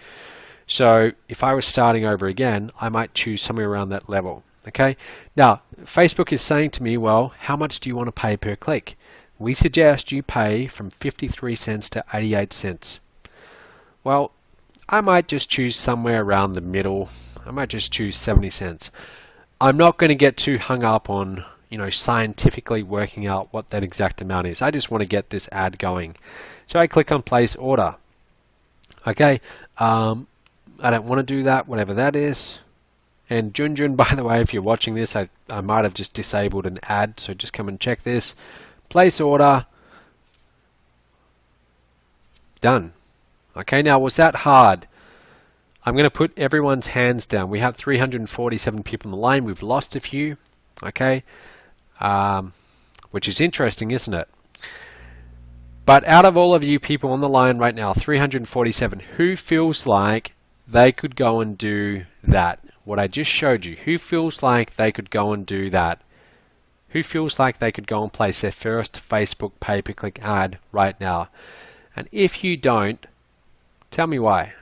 So if I was starting over again, I might choose somewhere around that level. Okay. Now Facebook is saying to me, well, how much do you want to pay per click? We suggest you pay from 53 cents to 88 cents. Well, I might just choose somewhere around the middle. I might just choose 70 cents. I'm not going to get too hung up on, scientifically working out what that exact amount is. I just want to get this ad going. So I click on place order. Okay. I don't want to do that, whatever that is. And Junjun, by the way, if you're watching this, I might have just disabled an ad, so just come and check this. Place order. Done. Okay, now was that hard? I'm going to put everyone's hands down. We have 347 people on the line. We've lost a few. Okay, which is interesting, isn't it? But out of all of you people on the line right now, 347, who feels like they could go and do that? What I just showed you. Who feels like they could go and do that? Who feels like they could go and place their first Facebook pay-per-click ad right now? And if you don't, tell me why.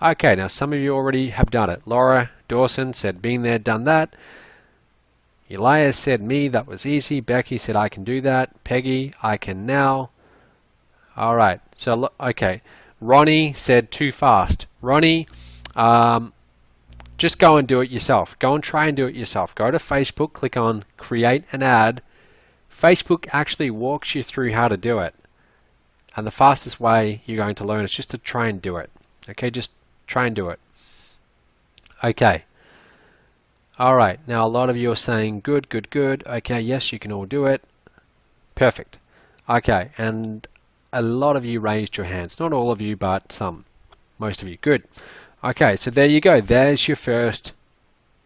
Okay, now some of you already have done it. Laura Dawson said, been there, done that. Elias said, me, that was easy. Becky said, I can do that. Peggy, I can now. All right, so, okay. Ronnie said, too fast. Ronnie, just go and do it yourself. Go and try and do it yourself. Go to Facebook, click on create an ad. Facebook actually walks you through how to do it. And the fastest way you're going to learn is just to try and do it. Okay, just try and do it. Okay. All right. Now, a lot of you are saying, good, good, good. Okay, yes, you can all do it. Perfect. Okay, and a lot of you raised your hands. Not all of you, but some. Most of you. Good. Okay, so there you go. There's your first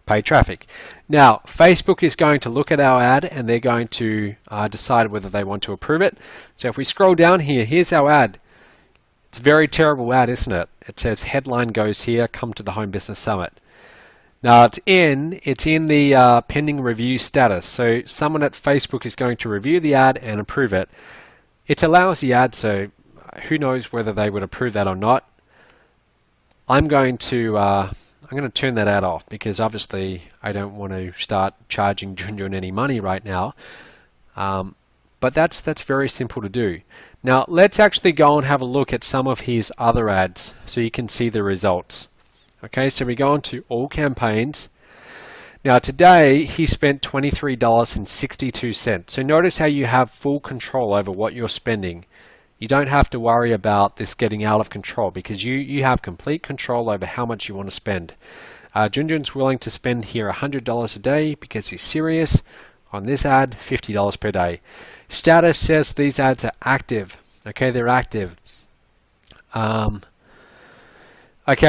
paid traffic. Now, Facebook is going to look at our ad and they're going to decide whether they want to approve it. So if we scroll down here, here's our ad. It's a very terrible ad, isn't it? It says headline goes here, come to the Home Business Summit. Now it's in the pending review status. So someone at Facebook is going to review the ad and approve it. It's a lousy ad, so who knows whether they would approve that or not. I'm going to turn that ad off because obviously I don't want to start charging Junjun any money right now. But that's very simple to do. Now let's actually go and have a look at some of his other ads so you can see the results. Okay, so we go into all campaigns. Now today he spent $23.62. So notice how you have full control over what you're spending. You don't have to worry about this getting out of control because you have complete control over how much you want to spend. Junjun's willing to spend here $100 a day because he's serious. On this ad, $50 per day. Status says these ads are active. Okay, they're active. Okay,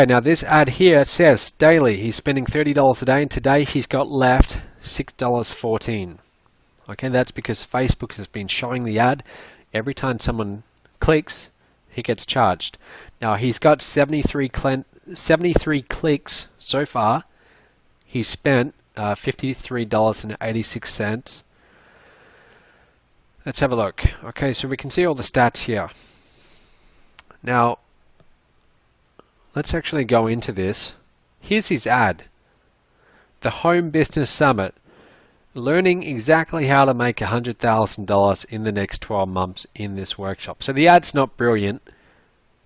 now this ad here says daily he's spending $30 a day, and today he's got left $6.14. Okay, that's because Facebook has been showing the ad. Every time someone clicks, he gets charged. Now he's got 73 clicks so far. He's spent $53.86. Let's have a look. Okay, so we can see all the stats here. Now, let's actually go into this. Here's his ad. The Home Business Summit. Learning exactly how to make $100,000 in the next 12 months in this workshop. So the ad's not brilliant.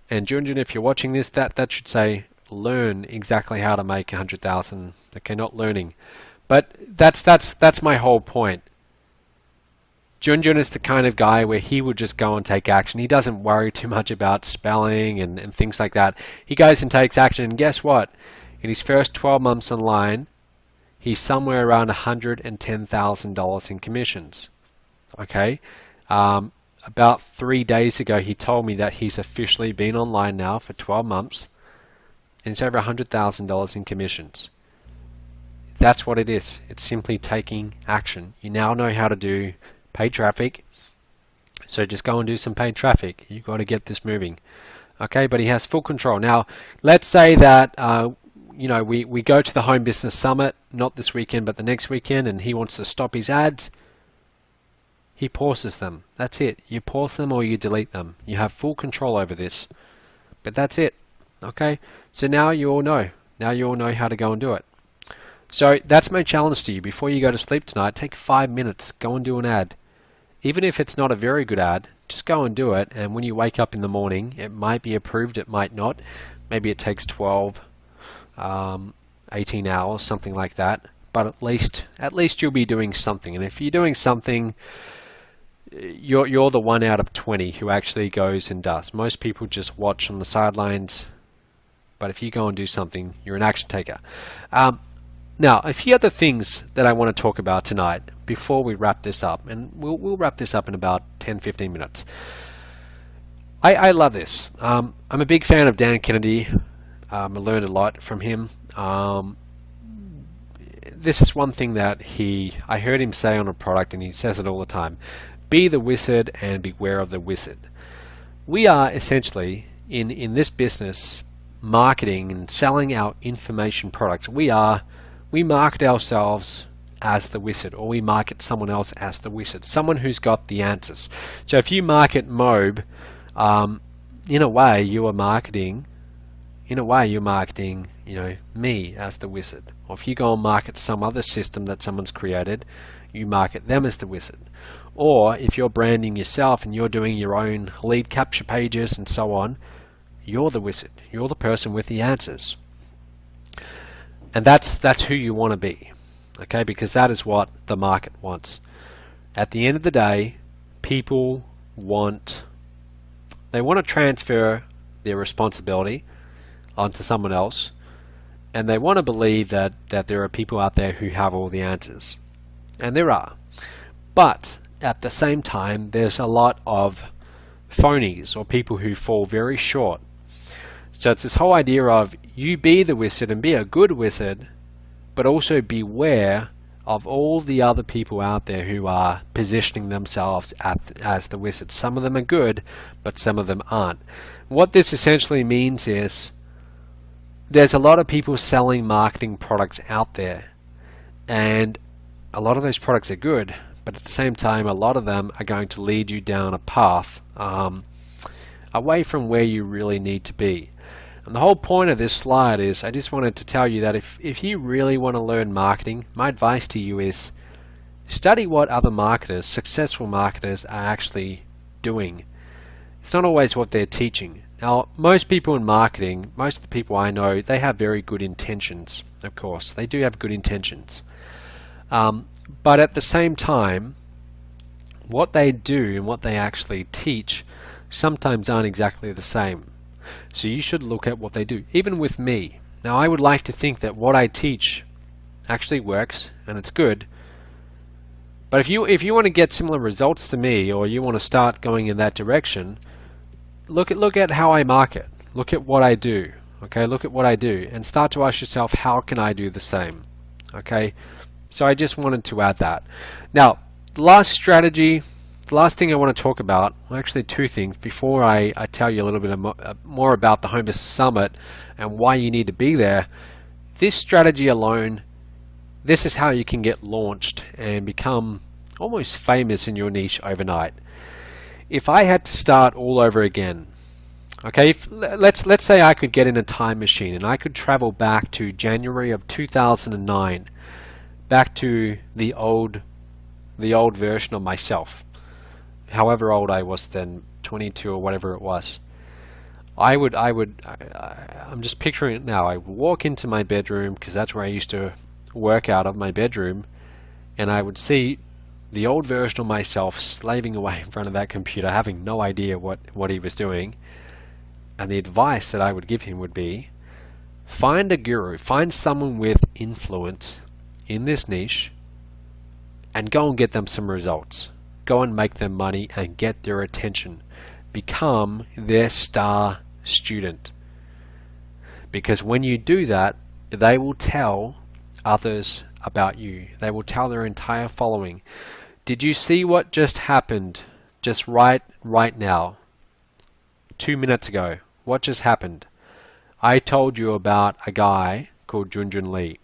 And Junjun, if you're watching this, that should say learn exactly how to make 100,000. Okay, not learning. But that's my whole point. Junjun is the kind of guy where he would just go and take action. He doesn't worry too much about spelling and things like that. He goes and takes action, and guess what? In his first 12 months online, he's somewhere around $110,000 in commissions. Okay? About 3 days ago, he told me that he's officially been online now for 12 months, and it's over $100,000 in commissions. That's what it is. It's simply taking action. You now know how to do paid traffic, so just go and do some paid traffic. You've got to get this moving. Okay, but he has full control. Now, let's say that we go to the Home Business Summit, not this weekend, but the next weekend, and he wants to stop his ads. He pauses them. That's it. You pause them or you delete them. You have full control over this. But that's it. Okay, so now you all know. Now you all know how to go and do it. So that's my challenge to you. Before you go to sleep tonight, take 5 minutes, go and do an ad. Even if it's not a very good ad, just go and do it, and when you wake up in the morning, it might be approved, it might not. Maybe it takes 12, 18 hours, something like that. But at least you'll be doing something. And if you're doing something, you're the 1 out of 20 who actually goes and does. Most people just watch on the sidelines, but if you go and do something, you're an action taker. Now, a few other things that I want to talk about tonight before we wrap this up, and we'll wrap this up in about 10-15 minutes. I love this. I'm a big fan of Dan Kennedy. I learned a lot from him. This is one thing that I heard him say on a product, and he says it all the time. Be the wizard and beware of the wizard. We are essentially, in this business, marketing and selling our information products. We market ourselves as the wizard, or we market someone else as the wizard, someone who's got the answers. So if you market MOBE, in a way you're marketing, me as the wizard. Or if you go and market some other system that someone's created, you market them as the wizard. Or if you're branding yourself and you're doing your own lead capture pages and so on, you're the wizard. You're the person with the answers. And that's who you want to be, okay? Because that is what the market wants. At the end of the day, people want to transfer their responsibility onto someone else, and they want to believe that there are people out there who have all the answers. And there are. But at the same time, there's a lot of phonies or people who fall very short. So it's this whole idea of you be the wizard and be a good wizard, but also beware of all the other people out there who are positioning themselves as the wizard. Some of them are good, but some of them aren't. What this essentially means is there's a lot of people selling marketing products out there, and a lot of those products are good, but at the same time, a lot of them are going to lead you down a path away from where you really need to be. And the whole point of this slide is I just wanted to tell you that if you really want to learn marketing, my advice to you is Study what other marketers, successful marketers, are actually doing. It's not always what they're teaching. Now, most people in marketing, most of the people I know, they have very good intentions, of course. They do have good intentions. But at the same time, what they do and what they actually teach sometimes aren't exactly the same. So you should look at what they do. Even with me. Now, I would like to think that what I teach actually works and it's good. But if you want to get similar results to me, or you want to start going in that direction, look at how I market. Look at what I do. Okay, look at what I do and start to ask yourself, how can I do the same? Okay, so I just wanted to add that. Now, the last strategy, the last thing I want to talk about, well, actually two things before I tell you a little bit more about the Home Business Summit and why you need to be there. This strategy alone, this is how you can get launched and become almost famous in your niche overnight. If I had to start all over again, okay, let's say I could get in a time machine and I could travel back to January of 2009, back to the old version of myself, however old I was then, 22 or whatever it was. I'm just picturing it now. I would walk into my bedroom, because that's where I used to work out of, my bedroom, and I would see the old version of myself slaving away in front of that computer, having no idea what he was doing. And the advice that I would give him would be, find a guru, find someone with influence in this niche, and go and get them some results. Go and make them money and get their attention. Become their star student. Because when you do that, they will tell others about you. They will tell their entire following. Did you see what just happened just right now? 2 minutes ago. What just happened? I told you about a guy called Junjun Lee.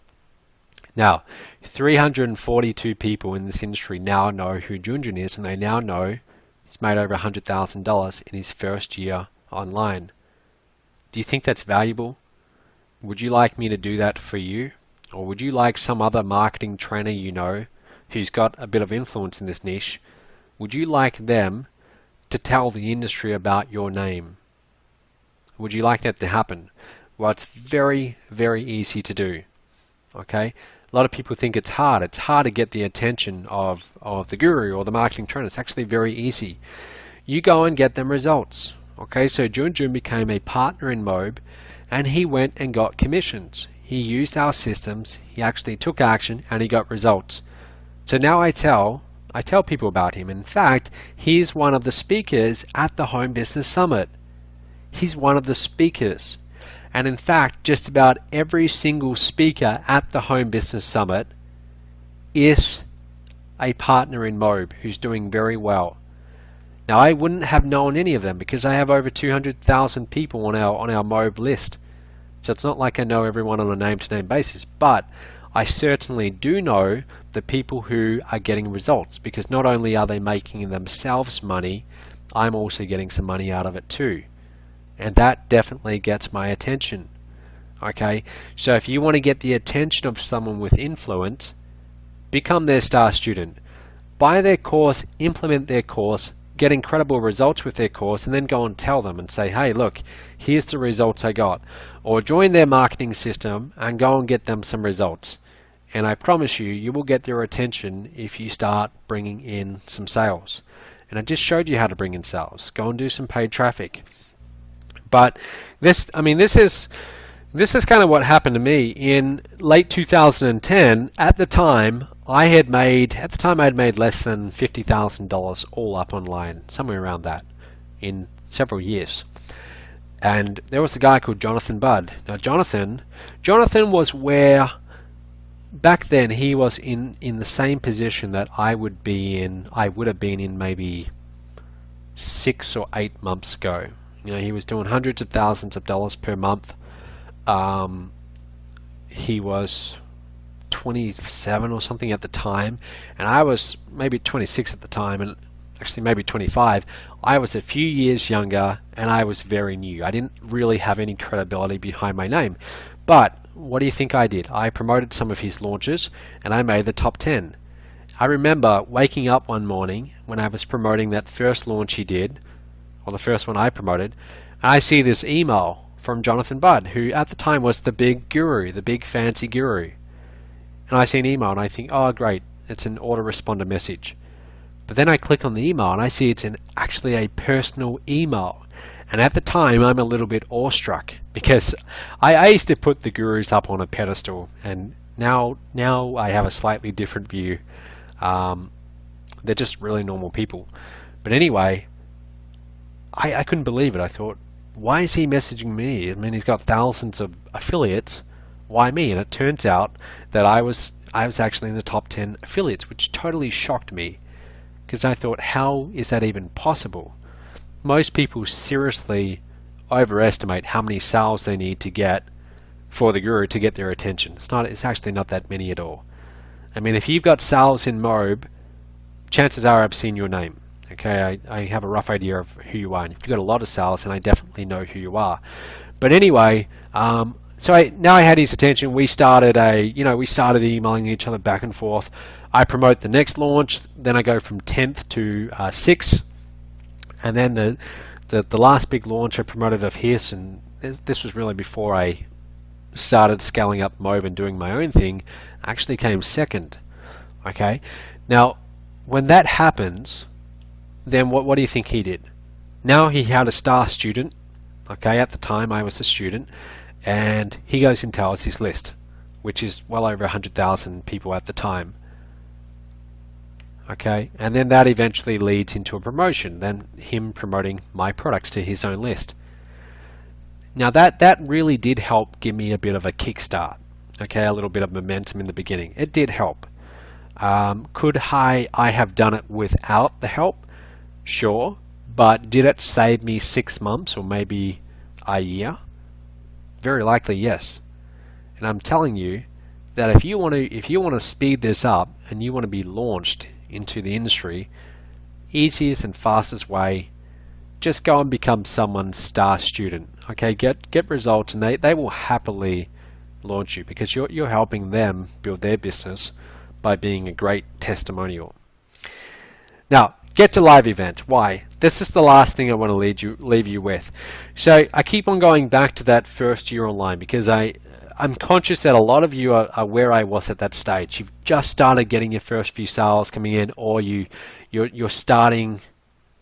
Now, 342 people in this industry now know who Junjun is, and they now know he's made over $100,000 in his first year online. Do you think that's valuable? Would you like me to do that for you? Or would you like some other marketing trainer you know who's got a bit of influence in this niche? Would you like them to tell the industry about your name? Would you like that to happen? Well, it's very, very easy to do. Okay? A lot of people think it's hard. It's hard to get the attention of the guru or the marketing trainer. It's actually very easy. You go and get them results. Okay, so Junjun became a partner in MOBE, and he went and got commissions. He used our systems, he actually took action, and he got results. So now I tell people about him. In fact, he's one of the speakers at the Home Business Summit. He's one of the speakers. And in fact, just about every single speaker at the Home Business Summit is a partner in MOBE who's doing very well. Now, I wouldn't have known any of them because I have over 200,000 people on our MOBE list. So it's not like I know everyone on a name-to-name basis, but I certainly do know the people who are getting results, because not only are they making themselves money, I'm also getting some money out of it too. And that definitely gets my attention. Okay, so if you want to get the attention of someone with influence, become their star student. Buy their course, implement their course, get incredible results with their course, and then go and tell them and say, hey, look, here's the results I got. Or join their marketing system and go and get them some results. And I promise you, you will get their attention if you start bringing in some sales. And I just showed you how to bring in sales. Go and do some paid traffic. But this is kind of what happened to me in late 2010. At the time, I had made less than $50,000 all up online, somewhere around that, in several years. And there was a guy called Jonathan Budd. Now, Jonathan was where back then he was in the same position that I would have been in maybe 6 or 8 months ago. You know, he was doing hundreds of thousands of dollars per month. He was 27 or something at the time, and I was maybe 26 at the time, and actually maybe 25. I was a few years younger, and I was very new. I didn't really have any credibility behind my name. But what do you think I did? I promoted some of his launches, and I made the top 10. I remember waking up one morning when I was promoting that first launch he did, or the first one I promoted, and I see this email from Jonathan Budd, who at the time was the big guru, the big fancy guru. And I see an email and I think, oh great, it's an autoresponder message. But then I click on the email and I see it's actually a personal email. And at the time I'm a little bit awestruck because I used to put the gurus up on a pedestal, and now I have a slightly different view. They're just really normal people. But anyway, I couldn't believe it. I thought, why is he messaging me? I mean, he's got thousands of affiliates. Why me? And it turns out that I was actually in the top 10 affiliates, which totally shocked me because I thought, how is that even possible? Most people seriously overestimate how many sales they need to get for the guru to get their attention. It's actually not that many at all. I mean, if you've got sales in MOBE, chances are I've seen your name. Okay, I have a rough idea of who you are, and if you've got a lot of sales, then I definitely know who you are. But anyway, now I had his attention. We started emailing each other back and forth. I promote the next launch, then I go from 10th to 6th, and then the last big launch I promoted of Hicks, and this was really before I started scaling up MOBE and doing my own thing, actually came second. Okay, now when that happens, then what do you think he did? Now he had a star student. Okay, at the time I was a student, and he goes and tells his list, which is well over 100,000 people at the time. Okay, and then that eventually leads into a promotion, then him promoting my products to his own list. Now that really did help give me a bit of a kickstart. Okay, a little bit of momentum in the beginning. It did help. Could I have done it without the help? Sure, but did it save me 6 months or maybe a year? Very likely yes. And I'm telling you that if you want to speed this up and you want to be launched into the industry, easiest and fastest way, just go and become someone's star student. Okay, get results, and they will happily launch you because you're helping them build their business by being a great testimonial. Now, get to live event. Why? This is the last thing I want to leave you with. So I keep on going back to that first year online because I'm conscious that a lot of you are where I was at that stage. You've just started getting your first few sales coming in, or you're starting,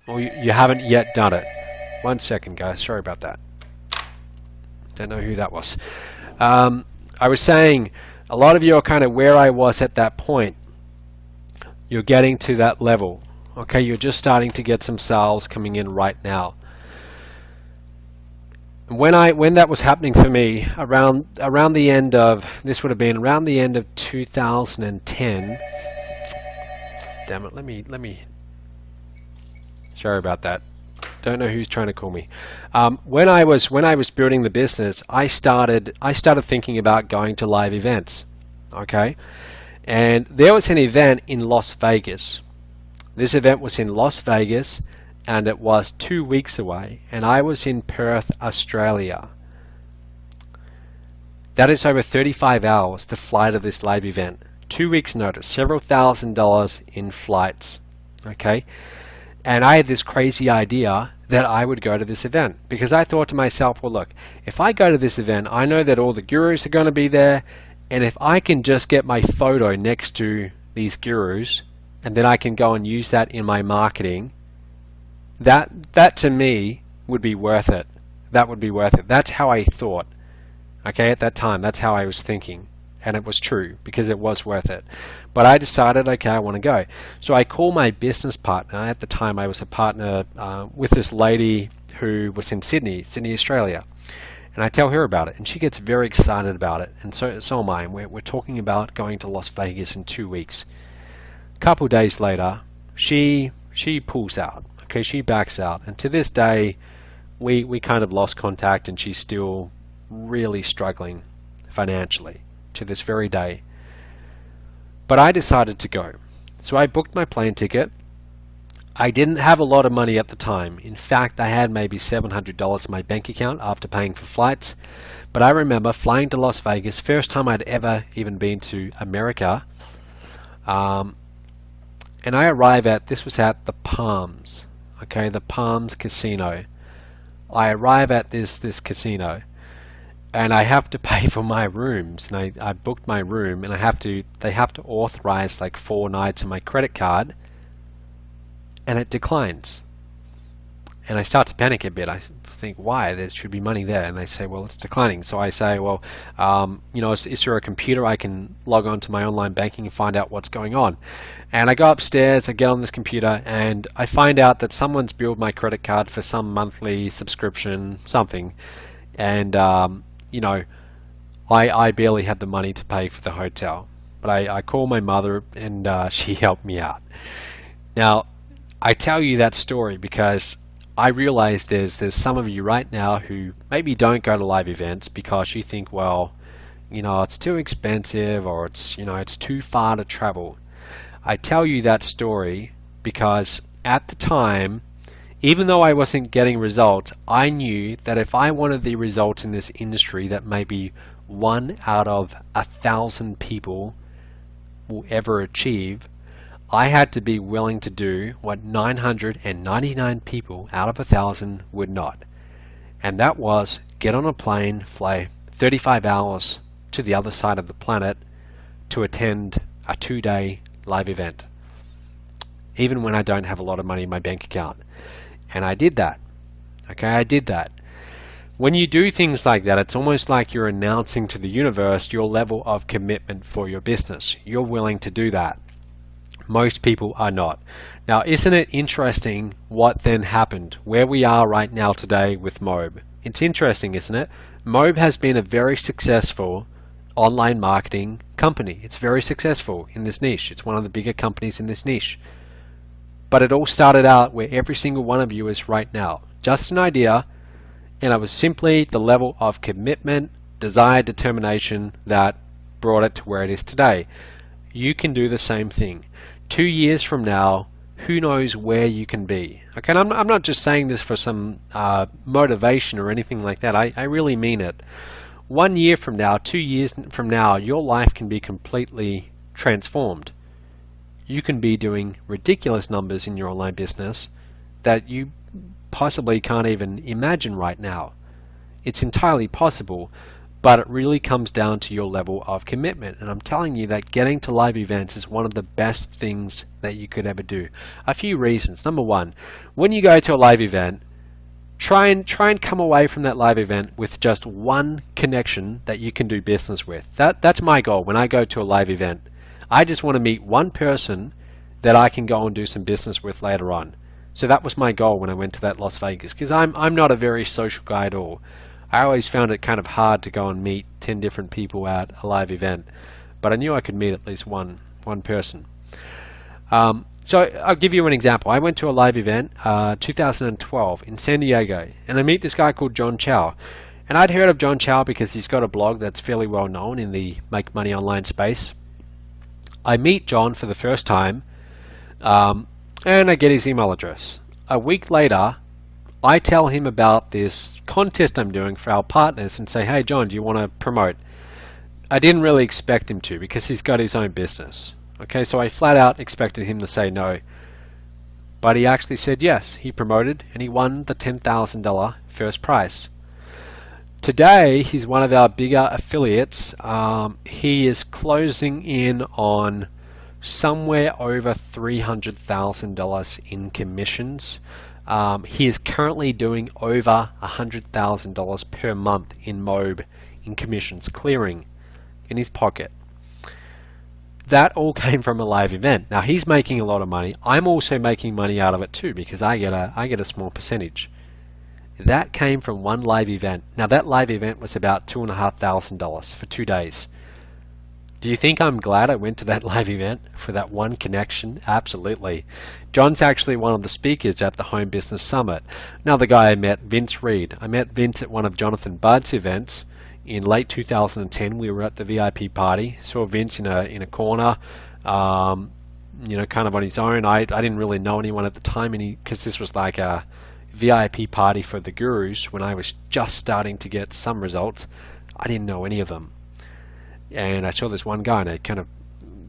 or you haven't yet done it. 1 second, guys. Sorry about that. Don't know who that was. I was saying a lot of you are kind of where I was at that point. You're getting to that level. Okay, you're just starting to get some sales coming in right now. When that was happening for me around the end of, this would have been around the end of 2010. Damn it, let me sorry about that. Don't know who's trying to call me. When I was building the business, I started thinking about going to live events. Okay, and there was an event in Las Vegas. This event was in Las Vegas, and it was 2 weeks away, and I was in Perth, Australia. That is over 35 hours to fly to this live event. 2 weeks notice, several $1,000s in flights. Okay, and I had this crazy idea that I would go to this event because I thought to myself, well look, if I go to this event, I know that all the gurus are going to be there, and if I can just get my photo next to these gurus, and then I can go and use that in my marketing, that to me would be worth it. That would be worth it. That's how I thought. Okay, at that time, that's how I was thinking. And it was true because it was worth it. But I decided, okay, I want to go. So I called my business partner. At the time, I was a partner with this lady who was in Sydney, Australia. And I tell her about it, and she gets very excited about it. And so am I. And we're talking about going to Las Vegas in 2 weeks. A couple of days later, she pulls out. Okay, she backs out. And to this day, we kind of lost contact, and she's still really struggling financially to this very day. But I decided to go. So I booked my plane ticket. I didn't have a lot of money at the time. In fact, I had maybe $700 in my bank account after paying for flights. But I remember flying to Las Vegas, first time I'd ever even been to America. and I arrive at, this was at the Palms, okay, the Palms Casino. I arrive at this casino, and I have to pay for my rooms, and I booked my room, and they have to authorize like 4 nights on my credit card, and it declines. And I start to panic a bit. I think, why? There should be money there. And they say, well, it's declining. So I say, well, you know, is there a computer I can log on to my online banking and find out what's going on? And I go upstairs, I get on this computer, and I find out that someone's billed my credit card for some monthly subscription, something. And, you know, I barely had the money to pay for the hotel. But I call my mother, and she helped me out. Now, I tell you that story because I realize there's some of you right now who maybe don't go to live events because you think, well, you know, it's too expensive, or it's, you know, it's too far to travel. I tell you that story because at the time, even though I wasn't getting results, I knew that if I wanted the results in this industry that maybe 1 out of 1,000 people will ever achieve, I had to be willing to do what 999 people out of 1,000 would not. And that was get on a plane, fly 35 hours to the other side of the planet to attend a 2-day live event, even when I don't have a lot of money in my bank account. And I did that. Okay, I did that. When you do things like that, it's almost like you're announcing to the universe your level of commitment for your business. You're willing to do that. Most people are not. Now, isn't it interesting what then happened, where we are right now today with MOBE? It's interesting, isn't it? MOBE has been a very successful online marketing company. It's very successful in this niche. It's one of the bigger companies in this niche. But it all started out where every single one of you is right now. Just an idea, and it was simply the level of commitment, desire, determination that brought it to where it is today. You can do the same thing. 2 years from now, who knows where you can be? Okay, and I'm not just saying this for some motivation or anything like that. I really mean it. 1 year from now, 2 years from now, your life can be completely transformed. You can be doing ridiculous numbers in your online business that you possibly can't even imagine right now. It's entirely possible, but it really comes down to your level of commitment. And I'm telling you that getting to live events is one of the best things that you could ever do. A few reasons. Number one, when you go to a live event, try and come away from that live event with just one connection that you can do business with. That's my goal when I go to a live event. I just want to meet one person that I can go and do some business with later on. So that was my goal when I went to that Las Vegas, because I'm not a very social guy at all. I always found it kind of hard to go and meet 10 different people at a live event, but I knew I could meet at least one person. So I'll give you an example. I went to a live event 2012 in San Diego, and I meet this guy called John Chow. And I'd heard of John Chow because he's got a blog that's fairly well known in the make money online space. I meet John for the first time, and I get his email address. A week later, I tell him about this contest I'm doing for our partners and say, hey John, do you want to promote? I didn't really expect him to because he's got his own business. Okay, so I flat out expected him to say no. But he actually said yes. He promoted and he won the $10,000 first prize. Today, he's one of our bigger affiliates. He is closing in on somewhere over $300,000 in commissions. He is currently doing over $100,000 per month in MOBE in commissions clearing in his pocket. That all came from a live event. Now he's making a lot of money. I'm also making money out of it too because I get a small percentage. That came from one live event. Now that live event was about $2,500 for 2 days. Do you think I'm glad I went to that live event for that one connection? Absolutely. John's actually one of the speakers at the Home Business Summit. Another guy I met, Vince Reed. I met Vince at one of Jonathan Budd's events in late 2010. We were at the VIP party. Saw Vince in a corner, you know, kind of on his own. I didn't really know anyone at the time, because this was like a VIP party for the gurus when I was just starting to get some results. I didn't know any of them. And I saw this one guy and I kind of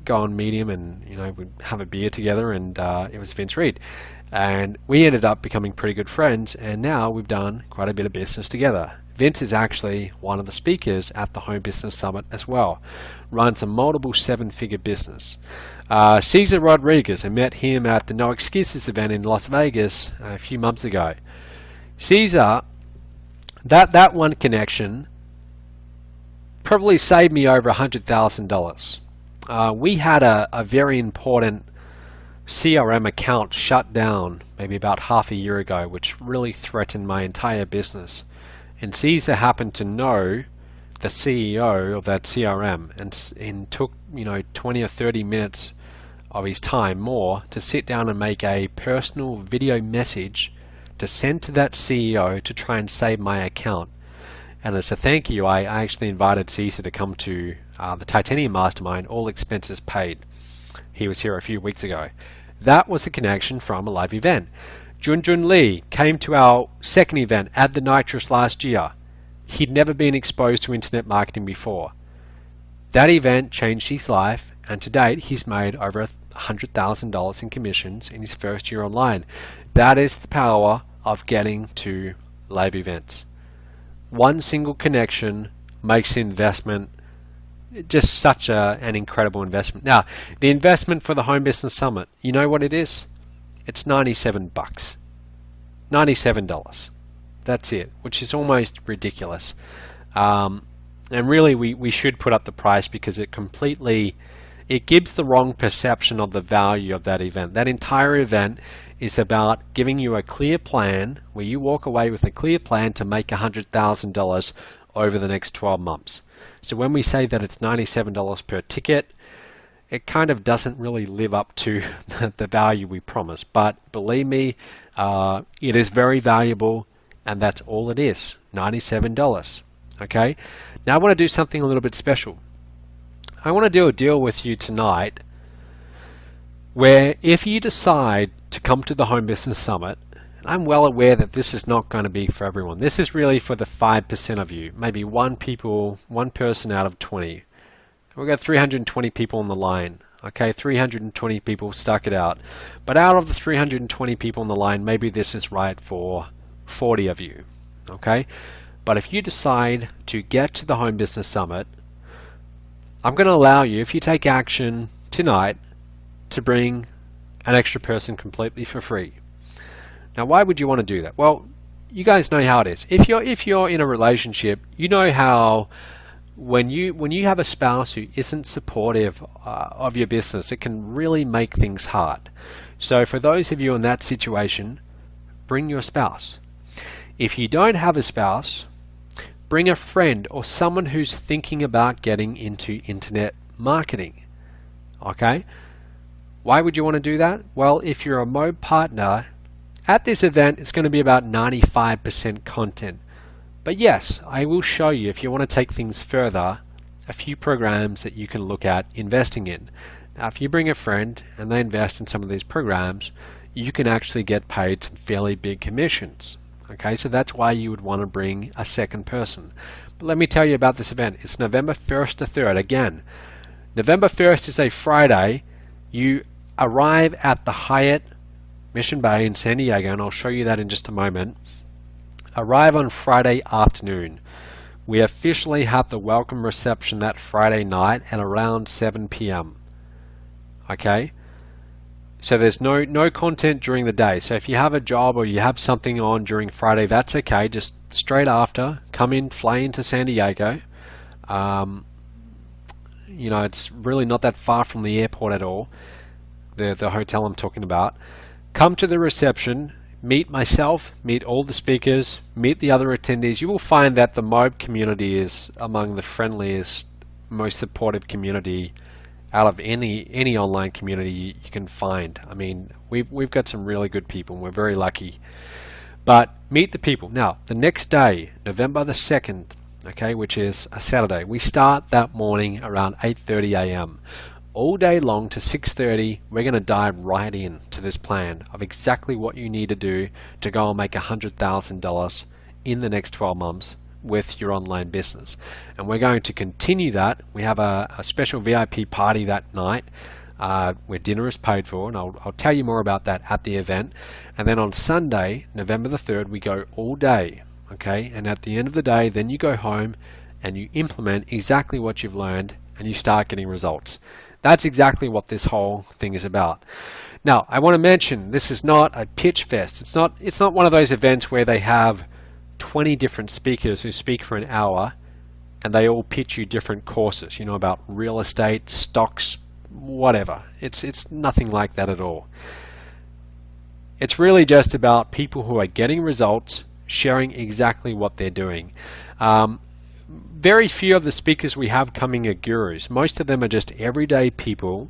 go and meet him, and we'd have a beer together, and it was Vince Reed. And we ended up becoming pretty good friends, and now we've done quite a bit of business together. Vince is actually one of the speakers at the Home Business Summit as well. Runs a multiple 7-figure business. Cesar Rodriguez, I met him at the No Excuses event in Las Vegas a few months ago. Cesar, that one connection probably saved me over $100,000. We had a very important CRM account shut down maybe about half a year ago, which really threatened my entire business. And Cesar happened to know the CEO of that CRM, and took 20 or 30 minutes of his time more to sit down and make a personal video message to send to that CEO to try and save my account. And as a thank you, I actually invited Cesar to come to the Titanium Mastermind, all expenses paid. He was here a few weeks ago. That was a connection from a live event. Junjun Lee came to our second event at the Nitrous last year. He'd never been exposed to internet marketing before. That event changed his life, and to date he's made over $100,000 in commissions in his first year online. That is the power of getting to live events. One single connection makes the investment just such an incredible investment. Now, the investment for the Home Business Summit, you know what it is? It's $97. $97. That's it, which is almost ridiculous. And really, we should put up the price, because it gives the wrong perception of the value of that event. That entire event is about giving you a clear plan, where you walk away with a clear plan to make $100,000 over the next 12 months. So when we say that it's $97 per ticket, it kind of doesn't really live up to the value we promise. But believe me, it is very valuable, and that's all it is, $97. Okay? Now I want to do something a little bit special. I want to do a deal with you tonight where if you decide to come to the Home Business Summit, I'm well aware that this is not going to be for everyone. This is really for the 5% of you, maybe one person out of 20. We've got 320 people on the line. Okay, 320 people stuck it out. But out of the 320 people on the line, maybe this is right for 40 of you. Okay, but if you decide to get to the Home Business Summit, I'm going to allow you, if you take action tonight, to bring an extra person completely for free. Now, why would you want to do that? Well, you guys know how it is. If you're in a relationship, you know how when you have a spouse who isn't supportive of your business, it can really make things hard. So for those of you in that situation, bring your spouse. If you don't have a spouse, bring a friend or someone who's thinking about getting into internet marketing. Okay? Why would you want to do that? Well, if you're a MOBE partner, at this event, it's going to be about 95% content. But yes, I will show you, if you want to take things further, a few programs that you can look at investing in. Now, if you bring a friend and they invest in some of these programs, you can actually get paid some fairly big commissions. Okay, so that's why you would want to bring a second person. But let me tell you about this event. It's November 1st to 3rd. Again, November 1st is a Friday. You arrive at the Hyatt Mission Bay in San Diego, and I'll show you that in just a moment. Arrive on Friday afternoon. We officially have the welcome reception that Friday night at around 7 p.m. Okay? So there's no content during the day. So if you have a job or you have something on during Friday, that's okay. Just straight after, come in, fly into San Diego. It's really not that far from the airport at all, the hotel I'm talking about. Come to the reception, meet myself, meet all the speakers, meet the other attendees. You will find that the MOBE community is among the friendliest, most supportive community out of any online community you can find. I mean, we've got some really good people, and we're very lucky. But meet the people. Now, the next day, November the 2nd, okay, which is a Saturday, we start that morning around 8:30 a.m. All day long to 6:30, we're going to dive right in to this plan of exactly what you need to do to go and make $100,000 in the next 12 months with your online business. And we're going to continue that. We have a special VIP party that night where dinner is paid for, and I'll tell you more about that at the event. And then on Sunday, November the 3rd, we go all day, okay? And at the end of the day, then you go home and you implement exactly what you've learned and you start getting results. That's exactly what this whole thing is about. Now, I want to mention, this is not a pitch fest. It's not one of those events where they have 20 different speakers who speak for an hour and they all pitch you different courses, you know, about real estate, stocks, whatever. It's nothing like that at all. It's really just about people who are getting results, sharing exactly what they're doing. Very few of the speakers we have coming are gurus. Most of them are just everyday people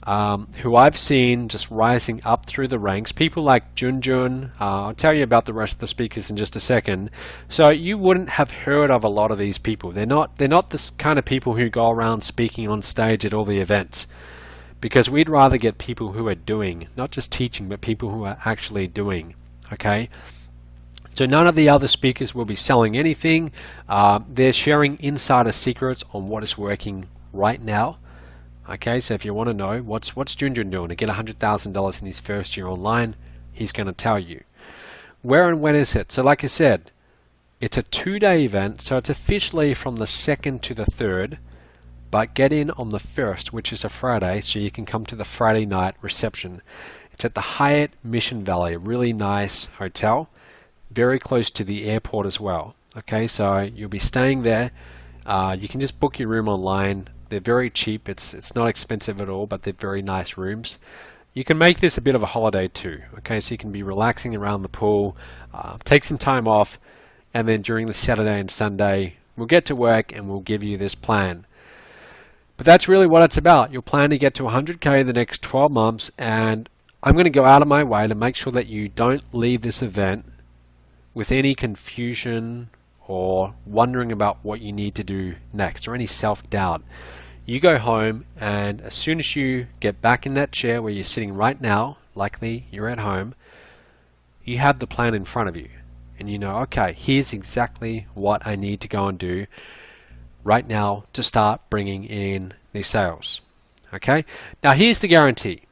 who I've seen just rising up through the ranks. People like Junjun. I'll tell you about the rest of the speakers in just a second. So you wouldn't have heard of a lot of these people. They're not the kind of people who go around speaking on stage at all the events, because we'd rather get people who are doing, not just teaching, but people who are actually doing. Okay. So none of the other speakers will be selling anything. They're sharing insider secrets on what is working right now. Okay, so if you want to know what's Junjun doing to get $100,000 in his first year online, he's going to tell you. Where and when is it? So like I said, it's a 2-day event, so it's officially from the 2nd to the 3rd, but get in on the 1st, which is a Friday, so you can come to the Friday night reception. It's at the Hyatt Mission Valley, really nice hotel, very close to the airport as well. Okay, so you'll be staying there. You can just book your room online. They're very cheap. It's not expensive at all, but they're very nice rooms. You can make this a bit of a holiday too. Okay, so you can be relaxing around the pool, take some time off, and then during the Saturday and Sunday, we'll get to work and we'll give you this plan. But that's really what it's about. You'll plan to get to 100K in the next 12 months, and I'm going to go out of my way to make sure that you don't leave this event with any confusion or wondering about what you need to do next or any self-doubt. You go home, and as soon as you get back in that chair where you're sitting right now, likely you're at home, you have the plan in front of you and you know, okay, here's exactly what I need to go and do right now to start bringing in these sales. Okay, now here's the guarantee.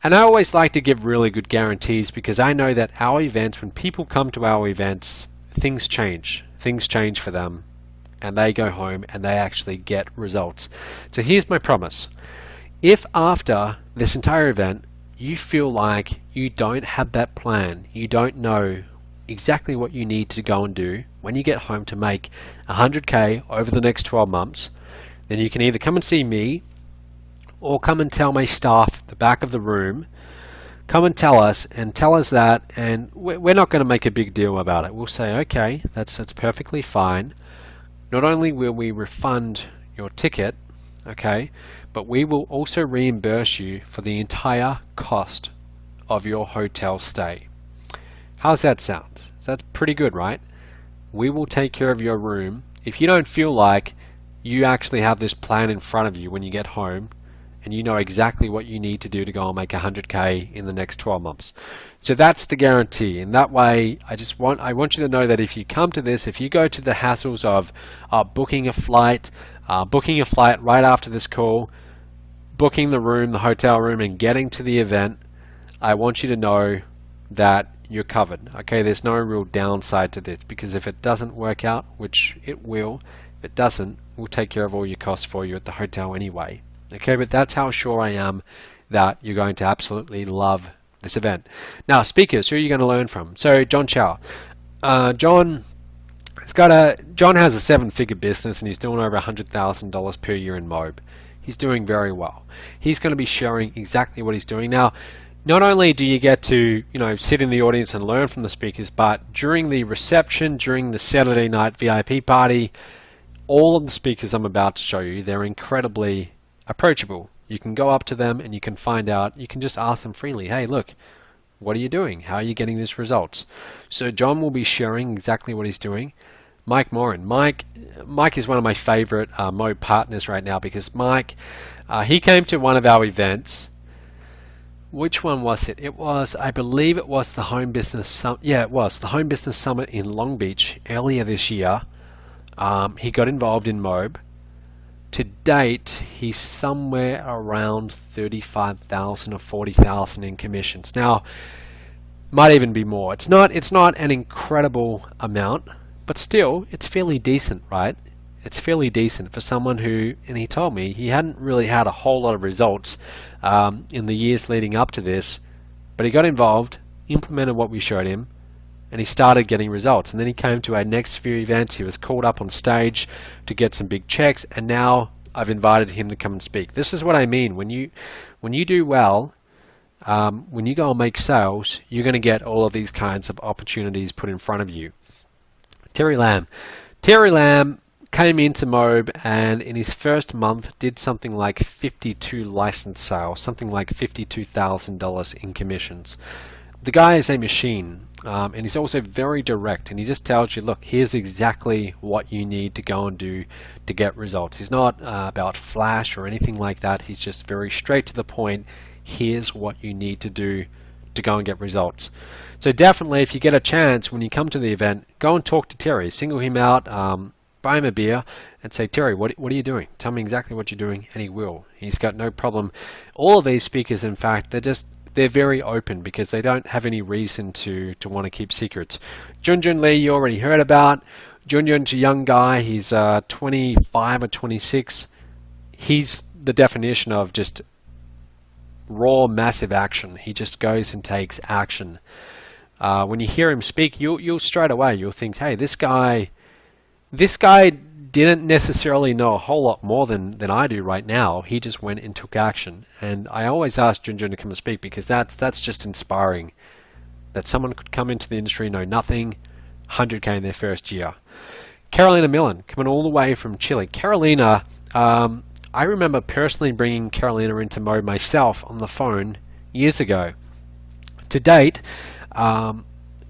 And I always like to give really good guarantees, because I know that our events, when people come to our events, things change. Things change for them, and they go home and they actually get results. So here's my promise. If after this entire event you feel like you don't have that plan, you don't know exactly what you need to go and do when you get home to make 100K over the next 12 months, then you can either come and see me or come and tell my staff at the back of the room. Come and tell us that, and we're not going to make a big deal about it. We'll say, okay, that's perfectly fine. Not only will we refund your ticket, okay, but we will also reimburse you for the entire cost of your hotel stay. How's that sound? So that's pretty good, right? We will take care of your room. If you don't feel like you actually have this plan in front of you when you get home, and you know exactly what you need to do to go and make 100K in the next 12 months. So that's the guarantee. And that way, I want you to know that if you come to this, if you go to the hassles of booking a flight right after this call, booking the room, the hotel room, and getting to the event, I want you to know that you're covered. Okay, there's no real downside to this, because if it doesn't work out, which it will, if it doesn't, we'll take care of all your costs for you at the hotel anyway. Okay, but that's how sure I am that you're going to absolutely love this event. Now, speakers, who are you going to learn from? So, John Chow. John has a 7-figure business, and he's doing over $100,000 per year in MOBE. He's doing very well. He's going to be sharing exactly what he's doing. Now, not only do you get to, sit in the audience and learn from the speakers, but during the reception, during the Saturday night VIP party, all of the speakers I'm about to show you, they're incredibly approachable. You can go up to them and you can find out, you can just ask them freely, hey, look, what are you doing? How are you getting these results? So John will be sharing exactly what he's doing. Mike Morin. Mike is one of my favorite MOBE partners right now, because Mike, he came to one of our events which one was it? It was, I believe it was the Home Business Summit. Yeah, it was the Home Business Summit in Long Beach earlier this year. He got involved in MOBE. To date, he's somewhere around 35,000 or 40,000 in commissions. Now, might even be more. It's not an incredible amount, but still, it's fairly decent, right? It's fairly decent for someone who, and he told me he hadn't really had a whole lot of results in the years leading up to this, but he got involved, implemented what we showed him, and he started getting results. And then he came to our next few events. He was called up on stage to get some big checks, and now I've invited him to come and speak. This is what I mean. When you do well, when you go and make sales, you're going to get all of these kinds of opportunities put in front of you. Terry Lamb came into MOBE, and in his first month did something like 52 license sales, something like $52,000 in commissions. The guy is a machine, and he's also very direct, and he just tells you, look, here's exactly what you need to go and do to get results. He's not about flash or anything like that. He's just very straight to the point. Here's what you need to do to go and get results. So definitely, if you get a chance when you come to the event, go and talk to Terry, single him out, buy him a beer and say, Terry, what are you doing? Tell me exactly what you're doing, and he will. He's got no problem. All of these speakers, in fact, they're very open because they don't have any reason to want to keep secrets. Junjun Lee, you already heard about. Junjun's a young guy. He's 25 or 26. He's the definition of just raw, massive action. He just goes and takes action. When you hear him speak, you'll straight away, you'll think, hey, this guy didn't necessarily know a whole lot more than I do right now. He just went and took action. And I always ask Junjun to come and speak because that's just inspiring. That someone could come into the industry, know nothing, 100K in their first year. Carolina Millen, coming all the way from Chile. Carolina, I remember personally bringing Carolina into MOBE myself on the phone years ago. To date,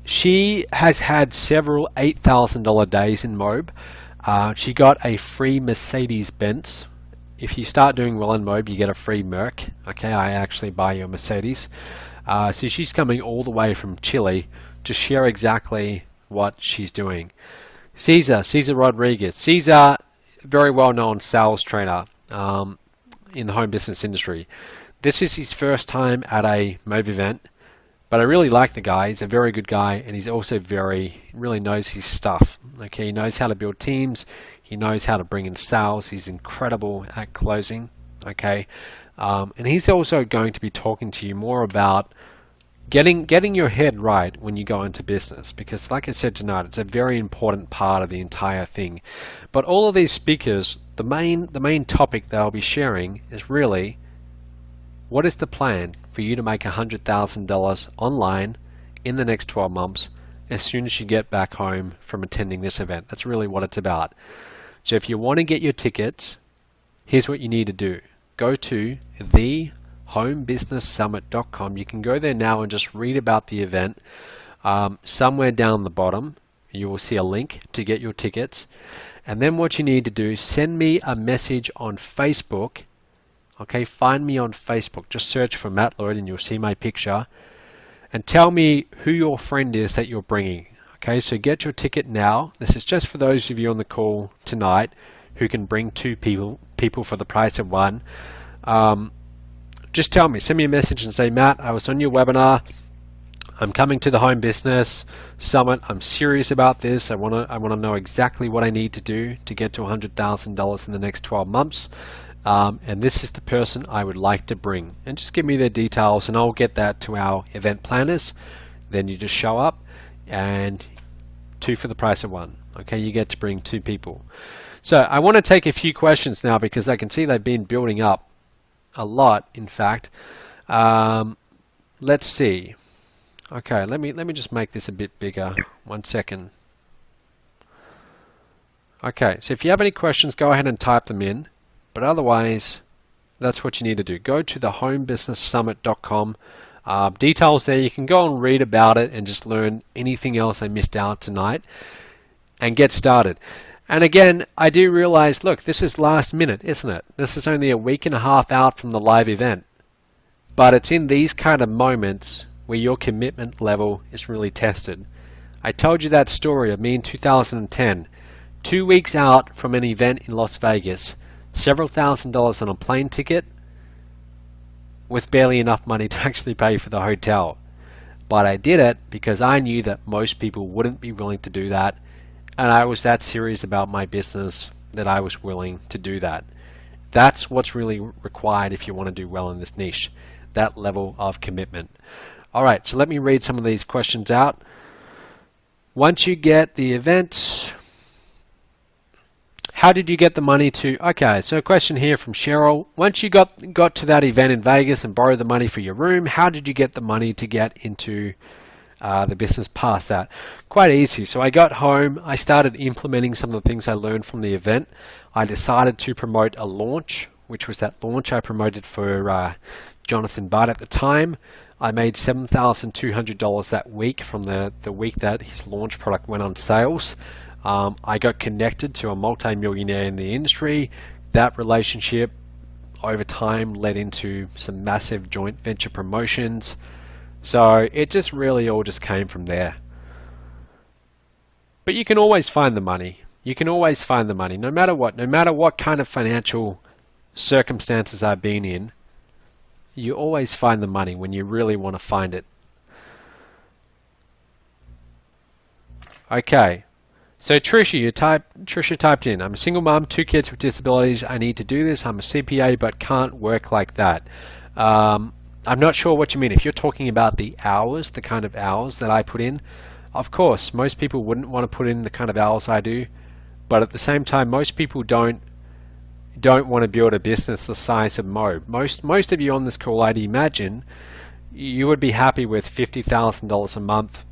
she has had several $8,000 days in MOBE. She got a free Mercedes Benz. If you start doing well in MOBE, you get a free Merc. Okay, I actually buy you a Mercedes. So she's coming all the way from Chile to share exactly what she's doing. Cesar Rodriguez. Cesar, very well-known sales trainer in the home business industry. This is his first time at a MOBE event. But I really like the guy. He's a very good guy, and he's also really knows his stuff. Okay, he knows how to build teams. He knows how to bring in sales. He's incredible at closing. Okay, and he's also going to be talking to you more about getting your head right when you go into business, because, like I said tonight, it's a very important part of the entire thing. But all of these speakers, the main topic they'll be sharing is really, what is the plan for you to make $100,000 online in the next 12 months as soon as you get back home from attending this event? That's really what it's about. So if you want to get your tickets, here's what you need to do. Go to thehomebusinesssummit.com. You can go there now and just read about the event. Somewhere down the bottom, you will see a link to get your tickets. And then what you need to do, send me a message on Facebook. Okay, find me on Facebook. Just search for Matt Lloyd and you'll see my picture. And tell me who your friend is that you're bringing. Okay, so get your ticket now. This is just for those of you on the call tonight who can bring two people for the price of one. Just tell me, send me a message and say, Matt, I was on your webinar. I'm coming to the Home Business Summit. I'm serious about this. I want to know exactly what I need to do to get to $100,000 in the next 12 months. And this is the person I would like to bring. And just give me their details and I'll get that to our event planners. Then you just show up and two for the price of one. Okay, you get to bring two people. So I want to take a few questions now because I can see they've been building up a lot, in fact. Let's see. Okay, let me just make this a bit bigger. 1 second. Okay, so if you have any questions, go ahead and type them in. But otherwise, that's what you need to do. Go to thehomebusinesssummit.com. Details there. You can go and read about it and just learn anything else I missed out tonight and get started. And again, I do realize, look, this is last minute, isn't it? This is only a week and a half out from the live event. But it's in these kind of moments where your commitment level is really tested. I told you that story of me in 2010, 2 weeks out from an event in Las Vegas, several $1,000s on a plane ticket with barely enough money to actually pay for the hotel. But I did it because I knew that most people wouldn't be willing to do that, and I was that serious about my business that I was willing to do that. That's what's really required if you want to do well in this niche, that level of commitment. Alright, so let me read some of these questions out. Once you get the event, how did you get the money to... Okay, so a question here from Cheryl. Once you got to that event in Vegas and borrowed the money for your room, how did you get the money to get into the business past that? Quite easy. So I got home, I started implementing some of the things I learned from the event. I decided to promote a launch, which was that launch I promoted for Jonathan Budd at the time. I made $7,200 that week from the week that his launch product went on sales. I got connected to a multi-millionaire in the industry. That relationship over time led into some massive joint venture promotions. So it just really all just came from there. But you can always find the money. You can always find the money, no matter what kind of financial circumstances I've been in. You always find the money when you really want to find it. Okay. So Trisha typed in, I'm a single mom, 2 kids with disabilities. I need to do this. I'm a CPA, but can't work like that. I'm not sure what you mean. If you're talking about the hours, the kind of hours that I put in, of course, most people wouldn't want to put in the kind of hours I do. But at the same time, most people don't want to build a business the size of MOBE. Most of you on this call, I'd imagine, you would be happy with $50,000 a month.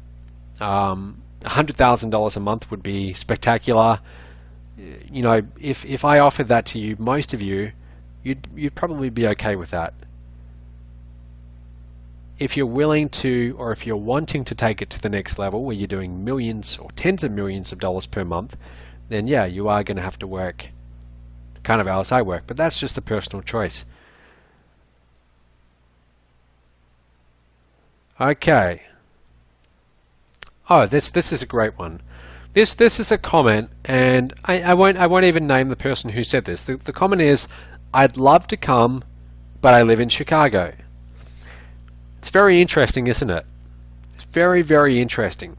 $100,000 a month would be spectacular. You know, if I offered that to you, most of you, you'd probably be okay with that. If you're willing to, or if you're wanting to take it to the next level where you're doing millions or tens of millions of dollars per month, then yeah, you are going to have to work the kind of hours I work, but that's just a personal choice. Okay. Oh, this is a great one. This is a comment, and I won't even name the person who said this. The comment is, I'd love to come, but I live in Chicago. It's very interesting, isn't it? It's very, very interesting.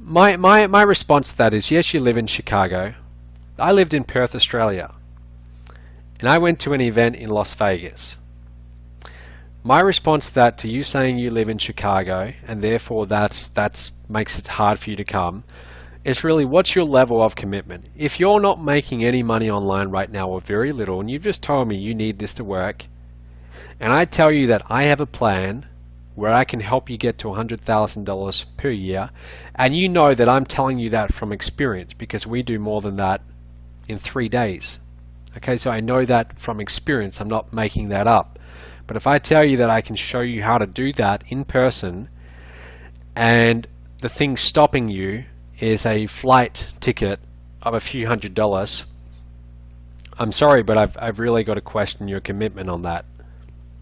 My response to that is, yes, you live in Chicago. I lived in Perth, Australia, and I went to an event in Las Vegas. My response to that, to you saying you live in Chicago and therefore that's makes it hard for you to come, is really, what's your level of commitment? If you're not making any money online right now, or very little, and you've just told me you need this to work, and I tell you that I have a plan where I can help you get to $100,000 per year, and you know that I'm telling you that from experience because we do more than that in 3 days. Okay, so I know that from experience. I'm not making that up. But if I tell you that I can show you how to do that in person, and the thing stopping you is a flight ticket of a few $100s, I'm sorry, but I've really got to question your commitment on that.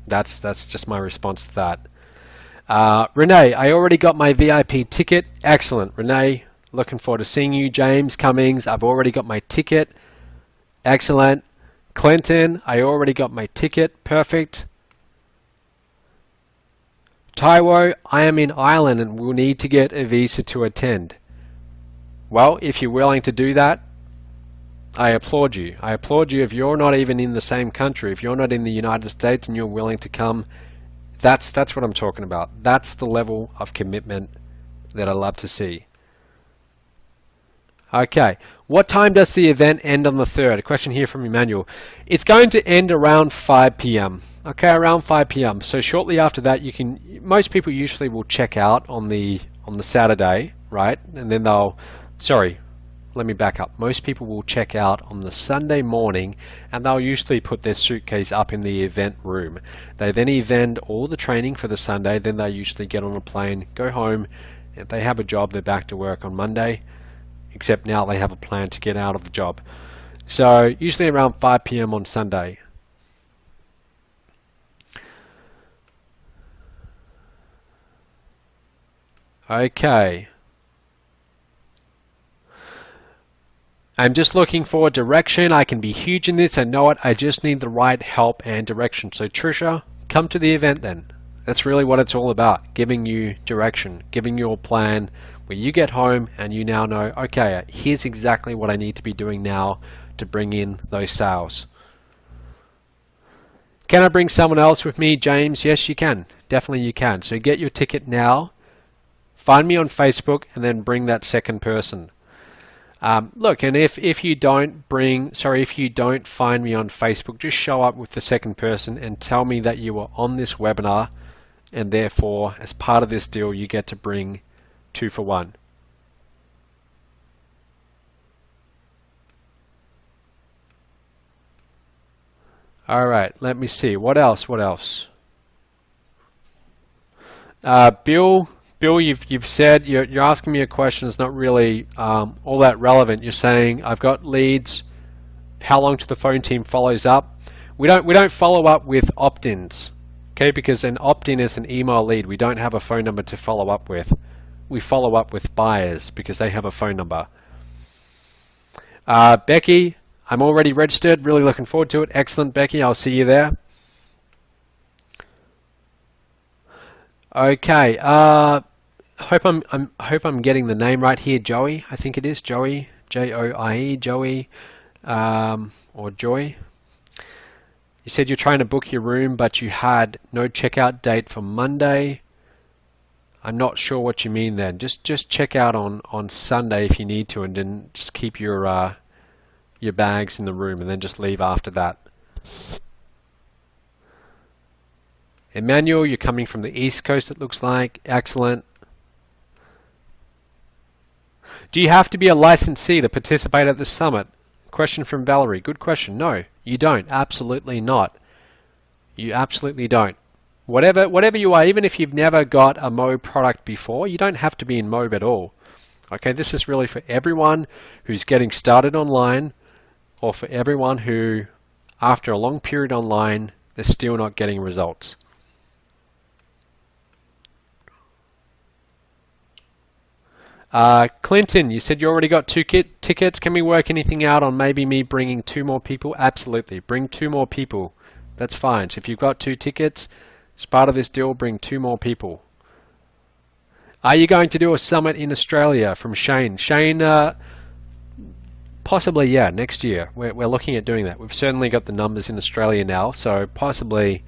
That's just my response to that. Renee, I already got my VIP ticket. Excellent, Renee. Looking forward to seeing you. James Cummings, I've already got my ticket. Excellent. Clinton, I already got my ticket. Perfect. Taiwo, I am in Ireland and will need to get a visa to attend. Well, if you're willing to do that, I applaud you. I applaud you. If you're not even in the same country, if you're not in the United States and you're willing to come, that's what I'm talking about. That's the level of commitment that I love to see. Okay, what time does the event end on the 3rd? A question here from Emmanuel. It's going to end around 5 p.m. Okay, around 5 p.m. So shortly after that, you can. Most people usually will check out on the Saturday, right? And then they'll. Sorry, let me back up. Most people will check out on the Sunday morning, and they'll usually put their suitcase up in the event room. They then event all the training for the Sunday. Then they usually get on a plane, go home. If they have a job, they're back to work on Monday. Except now they have a plan to get out of the job. So usually around 5 p.m. on Sunday. Okay. I'm just looking for direction. I can be huge in this. I know it. I just need the right help and direction. So Trisha, come to the event then. That's really what it's all about. Giving you direction, giving you a plan where you get home and you now know, okay, here's exactly what I need to be doing now to bring in those sales. Can I bring someone else with me, James? Yes, you can. Definitely you can. So get your ticket now. Find me on Facebook and then bring that second person. Look, and if you don't find me on Facebook, just show up with the second person and tell me that you were on this webinar, and therefore, as part of this deal, you get to bring 2 for 1. All right, let me see. What else? What else? Bill, you've said you're asking me a question that's not really all that relevant. You're saying I've got leads. How long till the phone team follows up? We don't follow up with opt-ins, okay? Because an opt-in is an email lead. We don't have a phone number to follow up with. We follow up with buyers because they have a phone number. Becky, I'm already registered. Really looking forward to it. Excellent, Becky. I'll see you there. Okay. Hope I'm getting the name right here. Joey, I think it is Joey. Joie, Joey, or Joy. You said you're trying to book your room, but you had no checkout date for Monday. I'm not sure what you mean then. Just check out on Sunday if you need to, and then just keep your bags in the room, and then just leave after that. Emmanuel, you're coming from the East Coast, it looks like. Excellent. Do you have to be a licensee to participate at the summit? Question from Valerie. Good question. No, you don't. Absolutely not. You absolutely don't. Whatever you are, even if you've never got a MOBE product before, you don't have to be in MOBE at all. Okay, this is really for everyone who's getting started online, or for everyone who, after a long period online, they're still not getting results. Clinton, you said you already got 2 tickets. Can we work anything out on maybe me bringing 2 more people? Absolutely. Bring 2 more people. That's fine. So if you've got 2 tickets, as part of this deal, bring 2 more people. Are you going to do a summit in Australia? From Shane. Shane, possibly, yeah, next year. We're looking at doing that. We've certainly got the numbers in Australia now, so possibly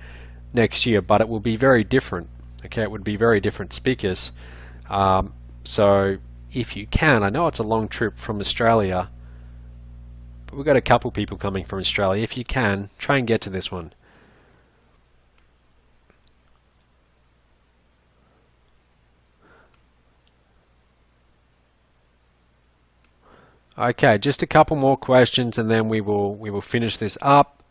next year, but it will be very different. Okay, it would be very different speakers. So if you can, I know it's a long trip from Australia, but we've got a couple people coming from Australia. If you can, try and get to this one. Okay, just a couple more questions and then we will finish this up.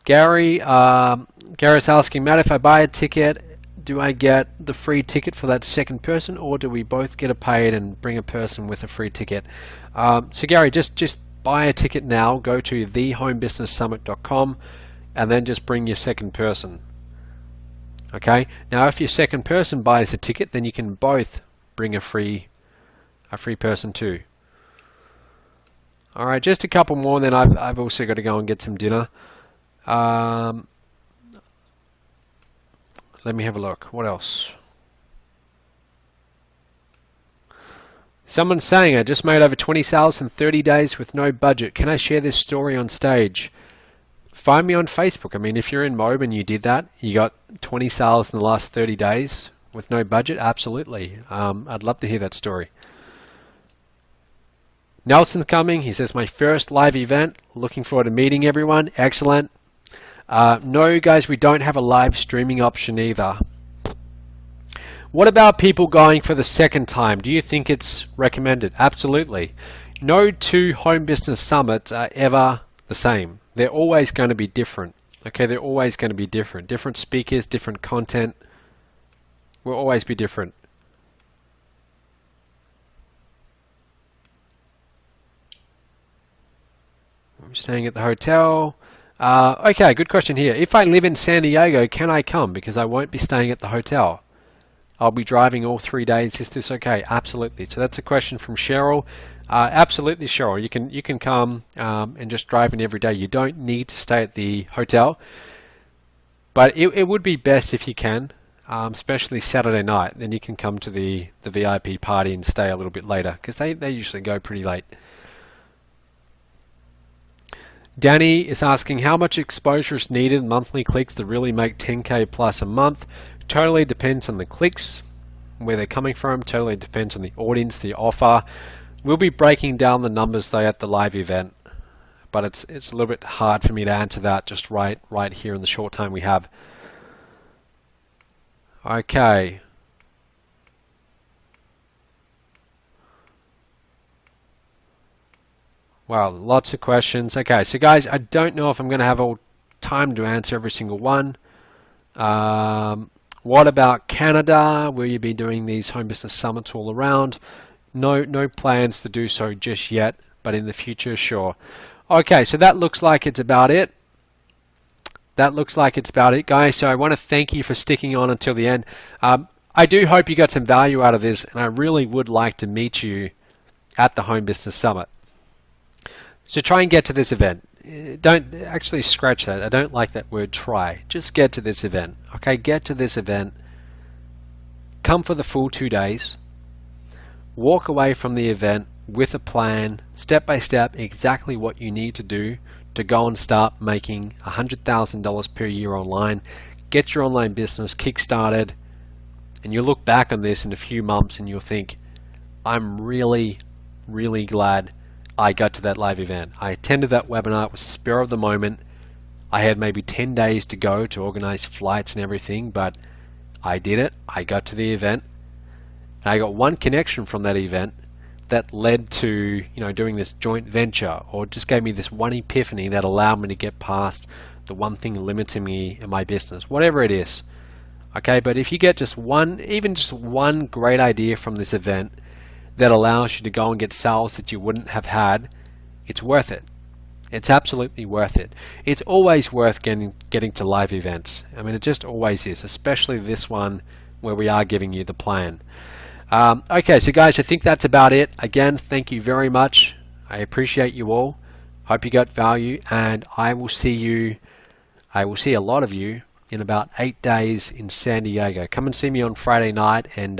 Gary's asking, Matt, if I buy a ticket, do I get the free ticket for that second person, or do we both get a paid and bring a person with a free ticket? So Gary, just buy a ticket now. Go to thehomebusinesssummit.com and then just bring your second person. Okay. Now, if your second person buys a ticket, then you can both bring a free person too. All right, just a couple more, and then I've also got to go and get some dinner. Let me have a look. What else? Someone's saying, I just made over 20 sales in 30 days with no budget. Can I share this story on stage? Find me on Facebook. I mean, if you're in MOBE and you did that, you got 20 sales in the last 30 days with no budget, absolutely. I'd love to hear that story. Nelson's coming. He says, my first live event. Looking forward to meeting everyone. Excellent. No, guys, we don't have a live streaming option either. What about people going for the second time? Do you think it's recommended? Absolutely. No 2 home business summits are ever the same. They're always going to be different. Okay, they're always going to be different. Different speakers, different content. Will always be different. I'm staying at the hotel. Okay, good question here. If I live in San Diego, can I come? Because I won't be staying at the hotel. I'll be driving all 3 days. Is this okay? Absolutely. So that's a question from Cheryl. Absolutely, Cheryl. You can come and just drive in every day. You don't need to stay at the hotel, but it would be best if you can, especially Saturday night. Then you can come to the VIP party and stay a little bit later because they usually go pretty late. Danny is asking how much exposure is needed monthly clicks to really make 10K plus a month. Totally depends on the clicks, where they're coming from. Totally depends on the audience, the offer. We'll be breaking down the numbers though at the live event, but it's a little bit hard for me to answer that just right here in the short time we have. Okay. Wow, lots of questions. Okay, so guys, I don't know if I'm going to have all time to answer every single one. What about Canada? Will you be doing these home business summits all around? No plans to do so just yet, but in the future, sure. Okay, so that looks like it's about it. That looks like it's about it, guys. So I want to thank you for sticking on until the end. I do hope you got some value out of this, and I really would like to meet you at the Home Business Summit. So try and get to this event. Don't actually scratch that. I don't like that word try. Just get to this event. Okay, get to this event. Come for the full 2 days. Walk away from the event with a plan, step by step, exactly what you need to do to go and start making $100,000 per year online. Get your online business kick-started, and you'll look back on this in a few months and you'll think, I'm really, really glad I got to that live event. I attended that webinar. It was spur of the moment. I had maybe 10 days to go to organize flights and everything, but I did it. I got to the event. And I got one connection from that event that led to, doing this joint venture, or just gave me this one epiphany that allowed me to get past the one thing limiting me in my business, whatever it is. Okay, but if you get just one, even just one great idea from this event that allows you to go and get sales that you wouldn't have had, it's worth it. It's absolutely worth it. It's always worth getting to live events. I mean, it just always is, especially this one where we are giving you the plan. Okay, so guys, I think that's about it. Again, thank you very much. I appreciate you all. Hope you got value, and I will see a lot of you in about 8 days in San Diego. Come and see me on Friday night, and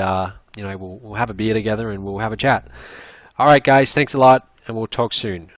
we'll have a beer together and we'll have a chat. All right, guys, thanks a lot, and we'll talk soon.